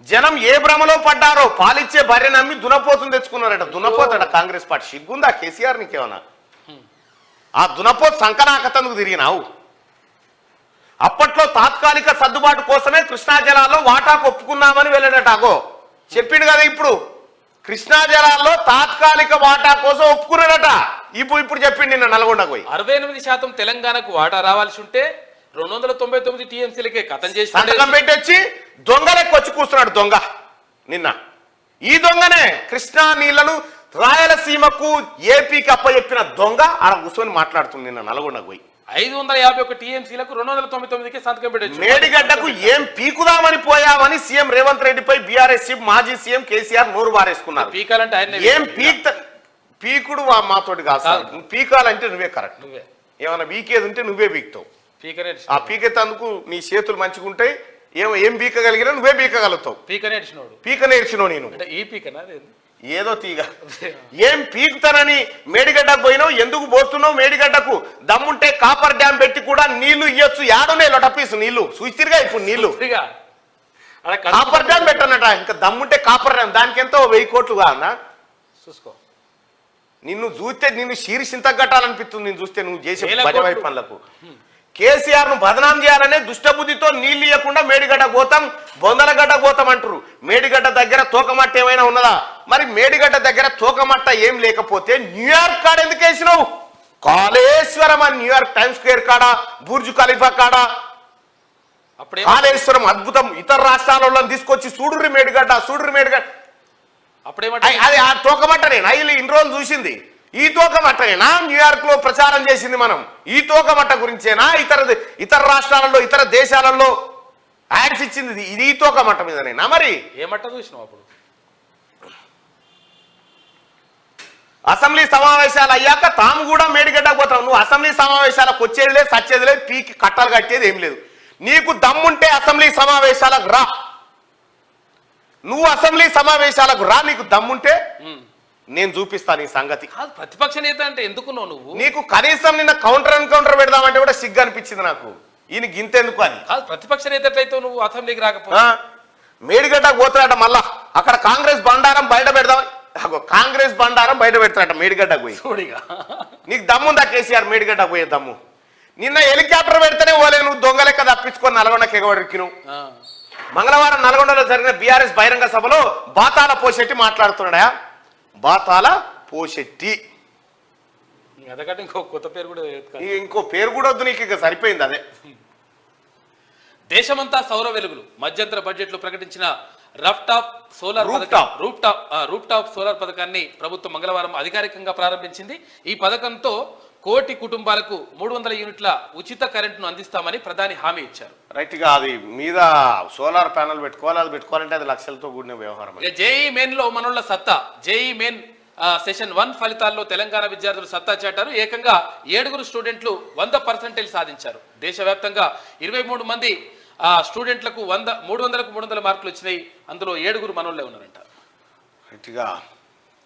జనం ఏ భ్రమలో పడ్డారో పాలిచ్చే బర్రె నమ్మి దునపోతుని తెచ్చుకున్నారట. దునపోతాడ కాంగ్రెస్ పార్టీ? సిగ్గుందా కేసీఆర్ నీకేమన్నా? ఆ దునపోతు సంకనాకతందుకు తిరిగినావు. అప్పట్లో తాత్కాలిక సర్దుబాటు కోసమే కృష్ణా జలాల్లో వాటాకు ఒప్పుకున్నామని వెళ్ళాడట. అగో చెప్పిండు కదా, ఇప్పుడు కృష్ణా జలాల్లో తాత్కాలిక వాటా కోసం ఒప్పుకున్నాడట. ఇప్పుడు చెప్పిండు నిన్న నల్గొండకు పోయి. 68% తెలంగాణకు వాటా రావాల్సి ఉంటే 299 టీఎంసీలకే కథం చేసి సంతకం పెట్టి వచ్చి దొంగలెక్కి వచ్చి కూర్చున్నాడు దొంగ నిన్న. ఈ దొంగనే కృష్ణా నీళ్లను రాయలసీమకు ఏపీకి అప్పచెప్పిన దొంగ ఆడ కూర్చొని మాట్లాడుతుంది నిన్న నల్గొండకు పోయి. 551 టీఎంసీలకు 299కే సంతకం పెట్టచ్చు. మేడిగడ్డకు ఏం పీకుదామని పోయామని సీఎం రేవంత్ రెడ్డిపై బీఆర్ఎస్ చీఫ్ మాజీ సీఎం కేసీఆర్ నోరు బారేసుకున్నారు. పీకాలంటే ఆయన ఏం పీకుడు మాతోటి కాదు, పీకాలంటే నువ్వే కరెక్ట్. నువ్వే ఏమైనా పీకేది ఉంటే నువ్వే పీకుతావు. ఆ పీకేతందుకు నీ చేతులు మంచిగా ఉంటాయి. ఏం పీకగలిగినా నువ్వే పీకగలుగుతావు. పీక నేర్చినో నేను ఈ పీకనా ఏదో తీగ. ఏం పీకుతానని మేడిగడ్డకు పోయినావు, ఎందుకు పోతున్నావు మేడిగడ్డకు? దమ్ముంటే కాపర్ డ్యామ్ పెట్టి కూడా నీళ్లు ఇయ్యొచ్చు. యాడనే లొటపీసు నీళ్లు చూసిరుగా ఇప్పుడు నీళ్లు. కాపర్ డ్యామ్ పెట్టనట. ఇంకా దమ్ముంటే కాపర్ డ్యామ్ దానికి ఎంతో 1000 కోట్లు కాదన్నా. చూసుకో, నిన్ను చూస్తే నిన్ను శీర్షింత కట్టాలనిపిస్తుంది. నేను చూస్తే నువ్వు చేసే బజవాయి పనులకు. కేసీఆర్ ను బదనాం చేయాలనే దుష్టబుద్ధితో నీళ్లు ఇవ్వకుండా మేడిగడ్డ పోతాం, బొందలగడ్డ పోతాం అంటారు. మేడిగడ్డ దగ్గర తోకమట్ట ఏమైనా ఉన్నదా? మరి మేడిగడ్డ దగ్గర తోకమట్ట ఏం లేకపోతే న్యూయార్క్ కాడ ఎందుకు వేసినావు? కాళేశ్వరం అని న్యూయార్క్ టైమ్ స్క్వేర్ కాడ, బుర్జ్ ఖలీఫా కాడ కాళేశ్వరం అద్భుతం. ఇతర రాష్ట్రాలలో తీసుకొచ్చి చూడుర్రి మేడిగడ్డ, చూడుర్రి మేడిగడ్డ. అది ఆ తోకమట్టనేనా ఇన్ని రోజులు చూసింది? ఈ తోకమట్టనేనా న్యూయార్క్ లో ప్రచారం చేసింది? మనం ఈ తోకమట్ట గురించేనా ఇతర రాష్ట్రాలలో ఇతర దేశాలలో యాడ్స్ ఇచ్చింది? ఇది ఈ తోకమట్ట మీదనేనా? మరి ఏమట్ట చూసినావు అప్పుడు? అసెంబ్లీ సమావేశాలు అయ్యాక తాము కూడా మేడిగడ్డ పోతాం. నువ్వు అసెంబ్లీ సమావేశాలకు వచ్చేది లేదు, సచ్చేది లేదు, పీకి కట్టాలు కట్టేది ఏం లేదు. నీకు దమ్ముంటే అసెంబ్లీ సమావేశాలకు రా. నువ్వు అసెంబ్లీ సమావేశాలకు రా, నీకు దమ్ముంటే నేను చూపిస్తాను ఈ సంగతి. ప్రతిపక్ష నేత అంటే ఎందుకున్నావు నువ్వు? నీకు కనీసం నిన్న కౌంటర్ పెడదామంటే కూడా సిగ్గు అనిపించింది నాకు. ఈయన గింతెందుకు అని. ప్రతిపక్ష నేత ఎట్లయితే నువ్వు అసెంబ్లీకి రాకపో. మేడిగడ్డకు పోతాడట. మళ్ళా అక్కడ కాంగ్రెస్ బండారం బయట పెడదాం. కాంగ్రెస్ బండారం బయట పెడతాడట మేడిగడ్డకు పోయి. నీకు దమ్ముందా కేసీఆర్ మేడిగడ్డకు పోయే దమ్ము? నిన్న హెలికాప్టర్ పెడితేనే పోలే, నువ్వు దొంగలెక్క తప్పించుకొని నల్గొండకి ఎగబడికిను. మంగళవారం నల్గొండలో జరిగిన బీఆర్ఎస్ బహిరంగ సభలో బాతాల పోషెట్టి మాట్లాడుతున్నాడా? బాతాల పోషెట్టి ఇంకో పేరు కూడా వద్దు నీకు, ఇక సరిపోయింది అదే. దేశమంతా సౌర వెలుగులు. మధ్యంతర బడ్జెట్ లో ప్రకటించిన రూఫ్ టాప్ సోలార్ పథకాన్ని ప్రభుత్వం మంగళవారం అధికారికంగా ప్రారంభించింది. ఈ పథకంతో 1 కోటి కుటుంబాలకు 300 యూనిట్ల ఉచిత కరెంటును అందిస్తామని ప్రధాని హామీ ఇచ్చారు. రైట్ గా అది మీద సోలార్ ప్యానల్ పెట్టుకోవాలి. అది పెట్టుకోవాలంటే అది లక్షలతో కూడిన వ్యవహారం. జేఈ మెయిన్ లో మనోళ్ళ సత్తా. జేఈ మెయిన్ సెషన్ 1 ఫలితాల్లో తెలంగాణ విద్యార్థులు సత్తా చాటారు. ఏకంగా 7 స్టూడెంట్లు 100% సాధించారు. దేశవ్యాప్తంగా 23 మంది స్టూడెంట్లకు 300కు 300 మార్కులు వచ్చినాయి. అందులో 7 మనోళ్ళే ఉన్నారంట.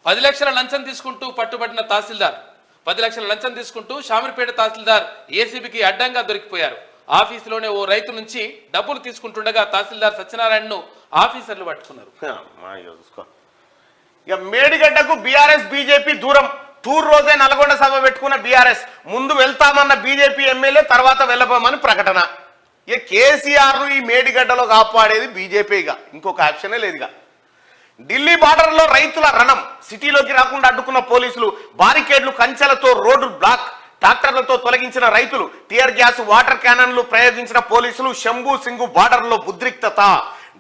10 లక్షల లంచం తీసుకుంటూ పట్టుబడిన తహసీల్దార్. 10 లక్షల లంచం తీసుకుంటూ షామీర్పేట తహసీల్దార్ ఏసీబీకి అడ్డంగా దొరికిపోయారు. ఆఫీసులోనే ఓ రైతు నుంచి డబ్బులు తీసుకుంటుండగా తహసీల్దార్ సత్యనారాయణను ఆఫీసర్లు పట్టుకున్నారు. ఇక మేడిగడ్డకు బీఆర్ఎస్ బీజేపీ దూరం. టూర్ రోజే నల్గొండ సభ పెట్టుకున్న బీఆర్ఎస్ ముందు వెళ్తామన్న బీజేపీ ఎమ్మెల్యే తర్వాత వెళ్ళబోమని ప్రకటన. ఇక కేసీఆర్ ను ఈ మేడిగడ్డలో కాపాడేది బీజేపీగా, ఇంకొక ఆప్షనే లేదుగా. ఢిల్లీ బార్డర్లో రైతుల రణం. సిటీలోకి రాకుండా అడ్డుకున్న పోలీసులు, బారికేడ్లు, కంచెలతో రోడ్డు బ్లాక్, ట్రాక్టర్లతో తొలగించిన రైతులు, టియర్ గ్యాస్, వాటర్ క్యానన్లు ప్రయోగించిన పోలీసులు. శంభు సింగు బార్డర్లో ఉద్రిక్తత.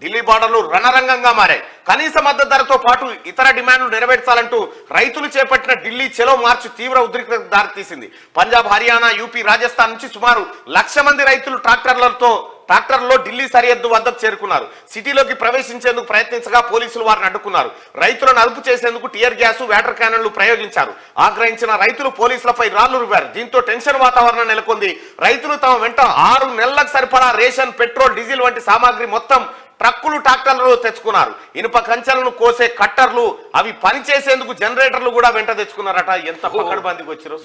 ఢిల్లీ బార్డర్లు రణరంగంగా మారాయి. కనీస మద్దతు ధరతో పాటు ఇతర డిమాండ్లు నెరవేర్చాలంటూ రైతులు చేపట్టిన ఢిల్లీ చలో మార్చ్ తీవ్ర ఉద్రిక్తతకు దారితీసింది. పంజాబ్, హర్యానా, యూపీ, రాజస్థాన్ నుంచి సుమారు 1,00,000 మంది రైతులు ట్రాక్టర్లలో ఢిల్లీ సరిహద్దు వద్దకు చేరుకున్నారు. సిటీలోకి ప్రవేశించేందుకు ప్రయత్నించగా పోలీసులు వారిని అడ్డుకున్నారు. రైతులను అదుపు చేసేందుకు టియర్ గ్యాస్, వాటర్ క్యానన్లు ప్రయోగించారు. ఆగ్రహించిన రైతులు పోలీసులపై రాళ్లు రువ్వారు. దీంతో టెన్షన్ వాతావరణం నెలకొంది. రైతులు తమ వెంట 6 నెలలకు సరిపడా రేషన్, పెట్రోల్, డీజిల్ వంటి సామాగ్రి మొత్తం ట్రక్కులు, ట్రాక్టర్లు తెచ్చుకున్నారు. ఇనుప కంచెలను కోసే కట్టర్లు, అవి పనిచేసేందుకు జనరేటర్లు కూడా వెంట తెచ్చుకున్నారట. ఎంత పకడ్బందీకి వచ్చారో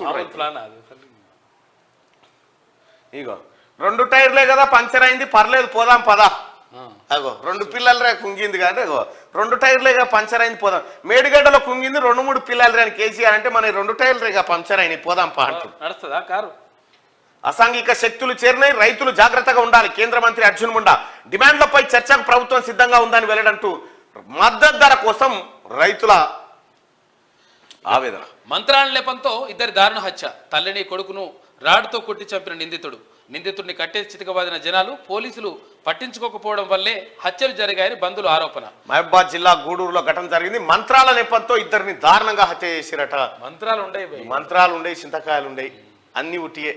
ఇగో 2 టైర్లే కదా పంచర్ అయింది, పర్లేదు పోదాం పదా. అగో 2 పిల్లలరే కుంగింది కానీ అగో 2 టైర్లేగా పంచర్ అయింది పోదాం. మేడిగడ్డలో కుంగింది 2-3 పిల్లలు అని కేసీఆర్ అంటే మన 2 టైర్లేగా పంచర్ అయినాయి పోదాం పా అంటుంది. నడుస్తుందా కారు? అసాంఘిక శక్తులు చేరినాయి, రైతులు జాగ్రత్తగా ఉండాలి. కేంద్ర మంత్రి అర్జున్ ముండా డిమాండ్లపై చర్చకు ప్రభుత్వం సిద్ధంగా ఉందని వెల్లడంటూ మద్దతు ధర కోసం రైతుల ఆవేదన. మంత్రాల నెపంతో 2 దారుణ హత్య. తల్లిని, కొడుకును రాడ్తో కొట్టి చంపిన నిందితుడు. నిందితుడిని కట్టేసి చితకబాదిన జనాలు పోలీసులు పట్టించుకోకపోవడం వల్లే హత్యలు జరిగాయని బంధువుల ఆరోపణ. మహబూబాద్ జిల్లా గూడూరులో ఘటన జరిగింది. మంత్రాల నెపంతో ఇద్దరిని దారుణంగా హత్య చేసిరట. మంత్రాలు ఉండే, చింతకాయలు ఉండే, అన్ని ఉట్టియే.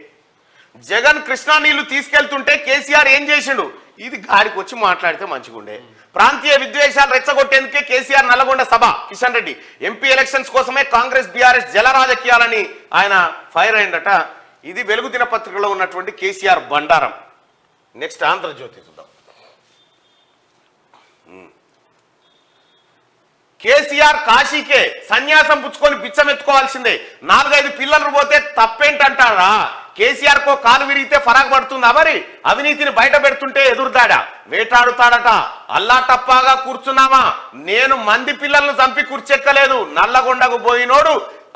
జగన్ కృష్ణా నీళ్లు తీసుకెళ్తుంటే కేసీఆర్ ఏం చేసిండు? ఇది గాడికి వచ్చి మాట్లాడితే మంచిగుండే. ప్రాంతీయ విద్వేషాలు రెచ్చగొట్టేందుకే కేసీఆర్ నల్లగొండ సభ. కిషన్ రెడ్డి ఎంపీ ఎలక్షన్స్ కోసమే కాంగ్రెస్ బీఆర్ఎస్ జల రాజకీయాలని ఆయన ఫైర్ అయిందట. ఇది వెలుగు దినపత్రికలో ఉన్నటువంటి కేసీఆర్ బండారం. నెక్స్ట్ ఆంధ్రజ్యోతి చూద్దాం. కేసీఆర్ కాశీకే సన్యాసం పుచ్చుకొని బిచ్చమెత్తుకోవాల్సిందే. 4-5 పిల్లలు పోతే తప్పేంటంటారా? కేసీఆర్ కో కాలు విరిగితే ఫరాక్ పడుతుందా? మరి అవినీతిని బయట పెడుతుంటే ఎదురుదాడా, వేటాడుతాడట. అల్లా టప్పాగా కూర్చున్నామా? నేను మంది పిల్లలను చంపి కూర్చెక్కలేదు. నల్లగొండకు పోయినోడు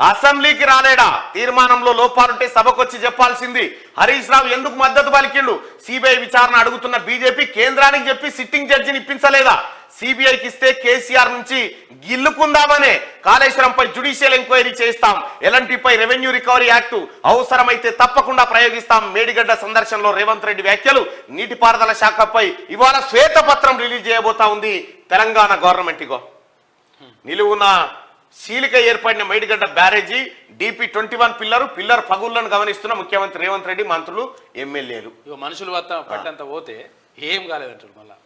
అసెంబ్లీకి రాలేడా? తీర్మానంలో లోపాలుంటే సభకొచ్చి చెప్పాల్సింది. హరీష్ రావు ఎందుకు మద్దతు పలికిండు? సిబిఐ విచారణ అడుగుతున్న బీజేపీ కేంద్రానికి చెప్పి సిట్టింగ్ జడ్జిని ఇప్పించలేదా? సిబిఐకి ఇస్తే కేసీఆర్ నుంచి గిల్లుకుందామనే. కాళేశ్వరంపై జ్యుడిషియల్ ఎంక్వైరీ చేస్తాం. ఎల్ఎన్టీపై రెవెన్యూ రికవరీ యాక్ట్ అవసరమైతే తప్పకుండా ప్రయోగిస్తాం. మేడిగడ్డ సందర్శనలో రేవంత్ రెడ్డి వ్యాఖ్యలు. నీటిపారుదల శాఖపై ఇవాళ శ్వేతపత్రం రిలీజ్ చేయబోతా ఉంది తెలంగాణ గవర్నమెంట్. ఇగో నిలువున శీలిక ఏర్పడిన మేడిగడ్డ బ్యారేజీ DP-21 పిల్లర్ పగుళ్లను గమనిస్తున్న ముఖ్యమంత్రి రేవంత్ రెడ్డి, మంత్రులు, ఎమ్మెల్యేలు. మనుషులు పట్టంత పోతే ఏం కాలేదంటారు. మళ్ళా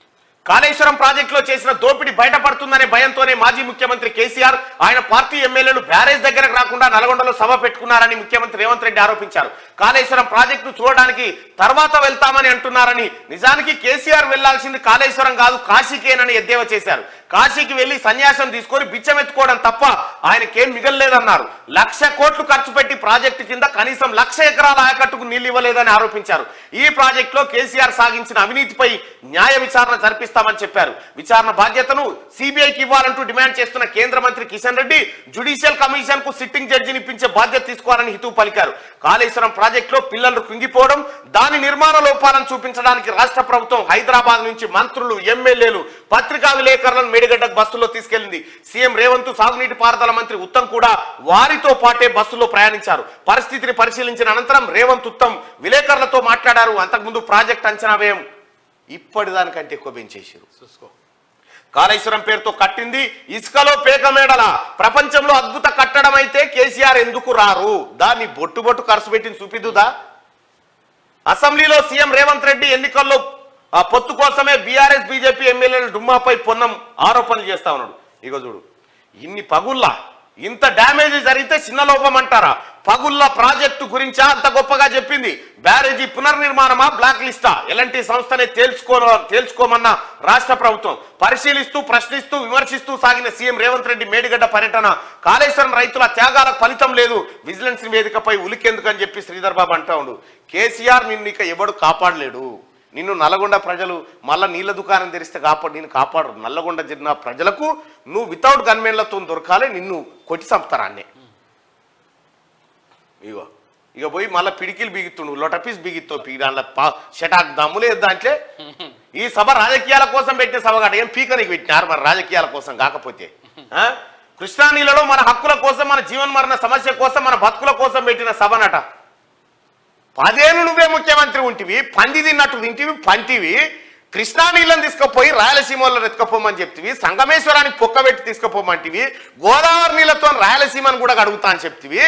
కాళేశ్వరం ప్రాజెక్టులో చేసిన దోపిడీ బయటపడుతుందనే భయంతోనే మాజీ ముఖ్యమంత్రి కేసీఆర్, ఆయన పార్టీ ఎమ్మెల్యేలు బ్యారేజ్ దగ్గరకు రాకుండా నల్గొండలో సభ పెట్టుకున్నారని ముఖ్యమంత్రి రేవంత్ రెడ్డి ఆరోపించారు. కాళేశ్వరం ప్రాజెక్టును చూడడానికి తర్వాత వెళ్తామని అంటున్నారని. నిజానికి కేసీఆర్ వెళ్లాల్సింది కాళేశ్వరం కాదు, కాశీకేనని ఎద్దేవా చేశారు. కాశీకి వెళ్లి సన్యాసం తీసుకొని బిచ్చమెత్తుకోవడం తప్ప ఆయనకేం మిగలలేదన్నారు. 1,00,000 కోట్లు ఖర్చు పెట్టి ప్రాజెక్టు కింద కనీసం 1,00,000 ఎకరాల ఆయకట్టుకు నీళ్లు ఇవ్వలేదని ఆరోపించారు. ఈ ప్రాజెక్టులో కేసీఆర్ సాగించిన అవినీతిపై న్యాయ విచారణ జరిపిస్తామని చెప్పారు. విచారణ బాధ్యతను సిబిఐకి ఇవ్వాలంటూ డిమాండ్ చేస్తున్న కేంద్ర మంత్రి కిషన్ రెడ్డి జ్యుడిషియల్ కమిషన్ కు సిట్టింగ్ జడ్జిని ఇప్పించే బాధ్యత తీసుకోవాలని హితవు పలికారు. కాళేశ్వరం ప్రాజెక్టులో పిల్లలు కుంగిపోవడం, దాని నిర్మాణ లోపాలను చూపించడానికి రాష్ట్ర ప్రభుత్వం హైదరాబాద్ నుంచి మంత్రులు, ఎమ్మెల్యేలు, పత్రికా విలేకరులను మేడిగడ్డకు బస్సులో తీసుకెళ్లింది. సీఎం రేవంత్, సాగునీటి పారుదల మంత్రి ఉత్తమ్ కూడా వారితో పాటే బస్సులో ప్రయాణించారు. పరిస్థితిని పరిశీలించిన అనంతరం రేవంత్, ఉత్తమ్ విలేకరులతో మాట్లాడారు. అంతకుముందు ప్రాజెక్ట్ అంచనా వ్యయం ఇప్పటిదానికంటే ఎక్కువ పెంచేశారు. కాళేశ్వరం పేరుతో కట్టింది ఇసుకలో పేకమేడల. ప్రపంచంలో అద్భుత కట్టడం అయితే కేసీఆర్ ఎందుకు రారు? దాన్ని బొట్టు ఖర్చు పెట్టింది చూపిద్దుదా? అసెంబ్లీలో సీఎం రేవంత్ రెడ్డి ఎన్నికల్లో పొత్తు కోసమే బీఆర్ఎస్ బీజేపీ ఎమ్మెల్యేలు డుమ్మాపై పొన్నం ఆరోపణలు చేస్తా ఉన్నాడు. ఇగో చూడు, ఇన్ని పగుళ్ళ ఇంత డ్యామేజ్ జరిగితే చిన్న లోపం అంటారా? పగుళ్ళ ప్రాజెక్టు గురించా అంత గొప్పగా చెప్పింది? బ్యారేజీ పునర్నిర్మాణమా, బ్లాక్ లిస్టా? ఎలాంటి సంస్థనే తేల్చుకోమన్న రాష్ట్ర ప్రభుత్వం. పరిశీలిస్తూ, ప్రశ్నిస్తూ, విమర్శిస్తూ సాగిన సీఎం రేవంత్ రెడ్డి మేడిగడ్డ పర్యటన కాళేశ్వరం రైతుల త్యాగాలకు ఫలితం లేదు. విజిలెన్స్ వేదికపై ఉలికెందుకని చెప్పి శ్రీధర్ బాబు అంటా ఉండు. కేసీఆర్ నిన్ను ఇక ఎవడు కాపాడలేడు. నిన్ను నల్లగొండ ప్రజలు మళ్ళీ నీళ్ళ దుకాణం తెరిస్తే నేను కాపాడరు. నల్లగొండ జిల్లా ప్రజలకు నువ్వు వితౌట్ గన్మెన్లతో దొరకాలి, నిన్ను కొట్టి చంపుతారాన్నే. ఇక పోయి మళ్ళీ పిడికిలు బిగిస్తుండు, లొటపీస్ బిగితో దాంట్లో షటాక్ దమ్ములేదు దాంట్లో. ఈ సభ రాజకీయాల కోసం పెట్టిన సభ కాదు, ఏం పీకనికి పెట్టినారు మరి రాజకీయాల కోసం కాకపోతే. కృష్ణా నీళ్ళలో మన హక్కుల కోసం, మన జీవన్మరణ సమస్య కోసం, మన బతుకుల కోసం పెట్టిన సభనట. 10 ఏళ్ళు నువ్వే ముఖ్యమంత్రి ఉంటివి, పంది తిన్నట్టు తింటివి, పంటివి. కృష్ణా నీళ్ళని తీసుకుపోయి రాయలసీమలో ఎత్తుకపోమని చెప్తివి, సంగమేశ్వరానికి పొక్కబెట్టి తీసుకుపోమంటివి, గోదావరి నీళ్ళతో రాయలసీమని కూడా అడుగుతా అని చెప్తివి.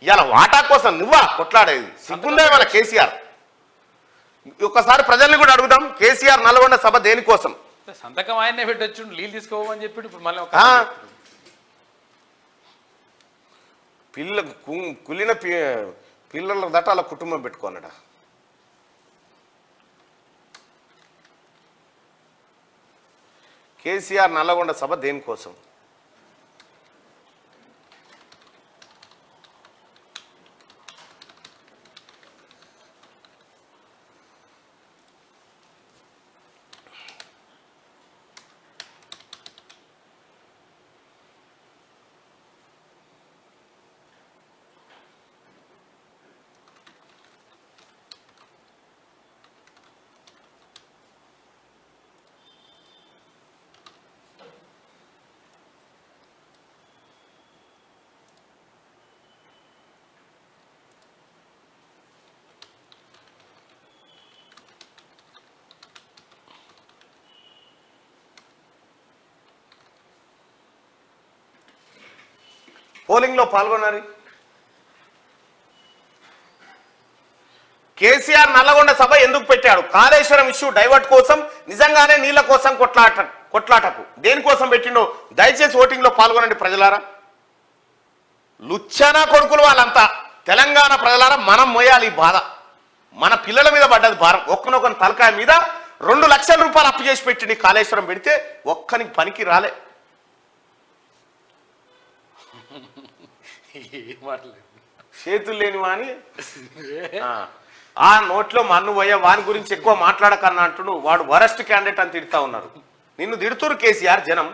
ఇలా వాటా కోసం నువ్వా కొట్లాడేది? సిగ్గుందే మన కేసీఆర్. ఒక్కసారి ప్రజల్ని కూడా అడుగుదాం, కేసీఆర్ నల్గొండ సభ దేనికోసం? సంతకం ఆయనే పెట్టొచ్చు, నీళ్ళు తీసుకోమని చెప్పి ఇప్పుడు మళ్ళీ కులిన పిల్లల దట అలా కుటుంబం పెట్టుకోనడా. కేసీఆర్ నల్లగొండ సభ దేనికోసం? పోలింగ్లో పాల్గొన్నారు. కేసీఆర్ నల్లగొండ సభ ఎందుకు పెట్టాడు? కాళేశ్వరం ఇష్యూ డైవర్ట్ కోసం, నిజంగానే నీళ్ల కోసం కొట్లాటకు దేనికోసం పెట్టిండో దయచేసి ఓటింగ్లో పాల్గొనండి ప్రజలారా. లుచ్చనా కొడుకులు వాళ్ళంతా. తెలంగాణ ప్రజలారా, మనం మోయాలి ఈ బాధ. మన పిల్లల మీద పడ్డది భారం. ఒక్కనొక్కని తలకాయ మీద 2 లక్షల రూపాయలు అప్పు చేసి పెట్టింది. కాళేశ్వరం పెడితే ఒక్కనికి పనికి రాలే. చేతులు లేని వాని ఆ నోట్లో మన్ను పోయే వాని గురించి ఎక్కువ మాట్లాడకన్నా అంటుడు. వాడు వరస్ట్ క్యాండిడేట్ అని తిడతా ఉన్నారు. నిన్ను తిడుతురు కేసీఆర్ జనం.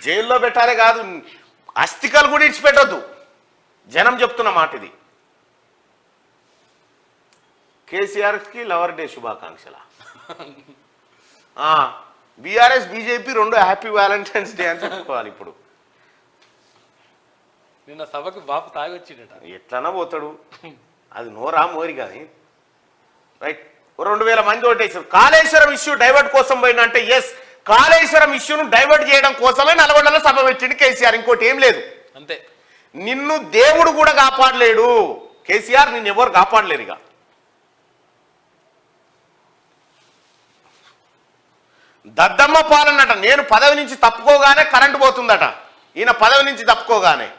జైల్లో పెట్టాలే కాదు, అస్థికలు కూడా ఇడిచిపెట్టొద్దు. జనం చెప్తున్న మాట ఇది. కేసీఆర్కి లవర్ డే శుభాకాంక్షల. BRS BJP 2 happy Valentine's day అని చెప్పుకోవాలి. ఇప్పుడు నిన్న సభకు బాపు తాగొచ్చిండట. ఎట్లన్నా పోతాడు, అది నోరా మోరి కానీ. రైట్, 2000 మంది ఓటేసారు. కాళేశ్వరం ఇష్యూ డైవర్ట్ కోసం పోయిందంటే ఎస్, కాళేశ్వరం ఇష్యూను డైవర్ట్ చేయడం కోసమే నల్గొండలో సభ పెట్టింది కేసీఆర్. ఇంకోటి ఏం లేదు అంతే. నిన్ను దేవుడు కూడా కాపాడలేడు కేసీఆర్, నిన్ను ఎవరు కాపాడలేరు. ఇక దద్దమ్మ పాలనట. నేను పదవి నుంచి తప్పుకోగానే కరెంటు పోతుందట. ఈయన పదవి నుంచి తప్పుకోగానే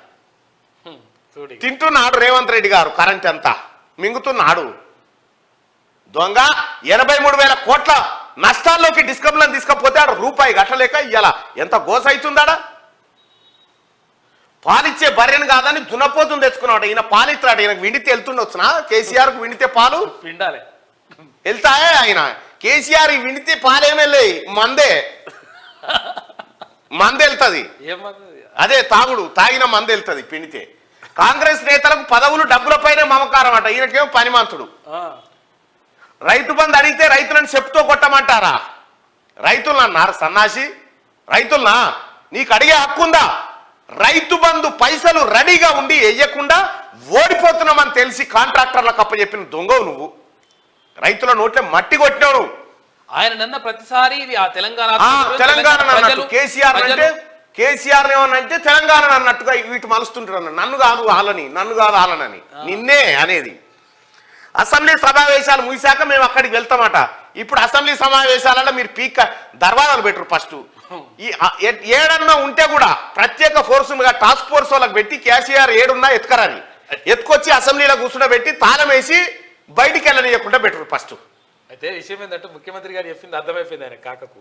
తింటున్నాడు రేవంత్ రెడ్డి గారు. కరెంట్ ఎంత మింగుతున్నాడు. దొంగ 83,000 కోట్ల నష్టాల్లోకి డిస్కంలను తీసుకపోతే ఆడు రూపాయి గట్టలేక ఇయ్యాల ఎంత గోస అవుతుందాడా. పాలిచ్చే బర్రెను కాదని దున్నపోతుంది తెచ్చుకున్నాడు. ఈయన పాలిస్తాడు. ఈయనకు విండితే వెళ్తుండొచ్చునా? కేసీఆర్కు విండితే పాలు పిండాలి వెళ్తాయే. ఆయన కేసీఆర్ విండితే పాలేమెళ్ళి మందే వెళ్తుంది. అదే తాగుడు, తాగిన మంది వెళ్తుంది పిండితే. కాంగ్రెస్ నేతలకు పదవులు డబ్బులపైనే మమకారం అట. ఈయనకేమో పనిమంతుడు. రైతు బంధు అడిగితే రైతులను చెప్పుతో కొట్టమంటారా? రైతులను అన్నారు సన్నాసి. రైతులనా? నీకు అడిగే హక్కుందా? రైతు బంధు పైసలు రెడీగా ఉండి వెయ్యకుండా ఓడిపోతున్నామని తెలిసి కాంట్రాక్టర్లకు అప్పచెప్పిన దొంగవు నువ్వు. రైతుల నోట్లే మట్టి కొట్టినావు నువ్వు. ఆయన నన్న ప్రతిసారి ఇది ఆ తెలంగాణ అన్నట్టు కేసీఆర్ అంటే, కేసీఆర్ ఏమన్నంటే తెలంగాణ అన్నట్టుగా వీటి మలుస్తుంటారు. నన్ను కాదు వాళ్ళని నిన్నే అనేది. అసెంబ్లీ సమావేశాలు ముగిశాక మేము అక్కడికి వెళ్తామట. ఇప్పుడు అసెంబ్లీ సమావేశాలలో మీరు పీక్ దర్వాజాలు పెట్టరు. ఫస్ట్ ఈ ఏడన్నా ఉంటే కూడా ప్రత్యేక ఫోర్సుగా టాస్క్ ఫోర్స్ వాళ్ళకి పెట్టి కేసీఆర్ ఏడున్నా ఎత్తుకరాని ఎత్తుకొచ్చి అసెంబ్లీలో కూర్చుండబెట్టి తాళం వేసి బయటికి వెళ్ళనియకుండా పెట్టరు ఫస్ట్. అయితే విషయం ఏంటంటే ముఖ్యమంత్రి గారు చెప్పింది అర్థమైపోయింది. ఆయన కాకకు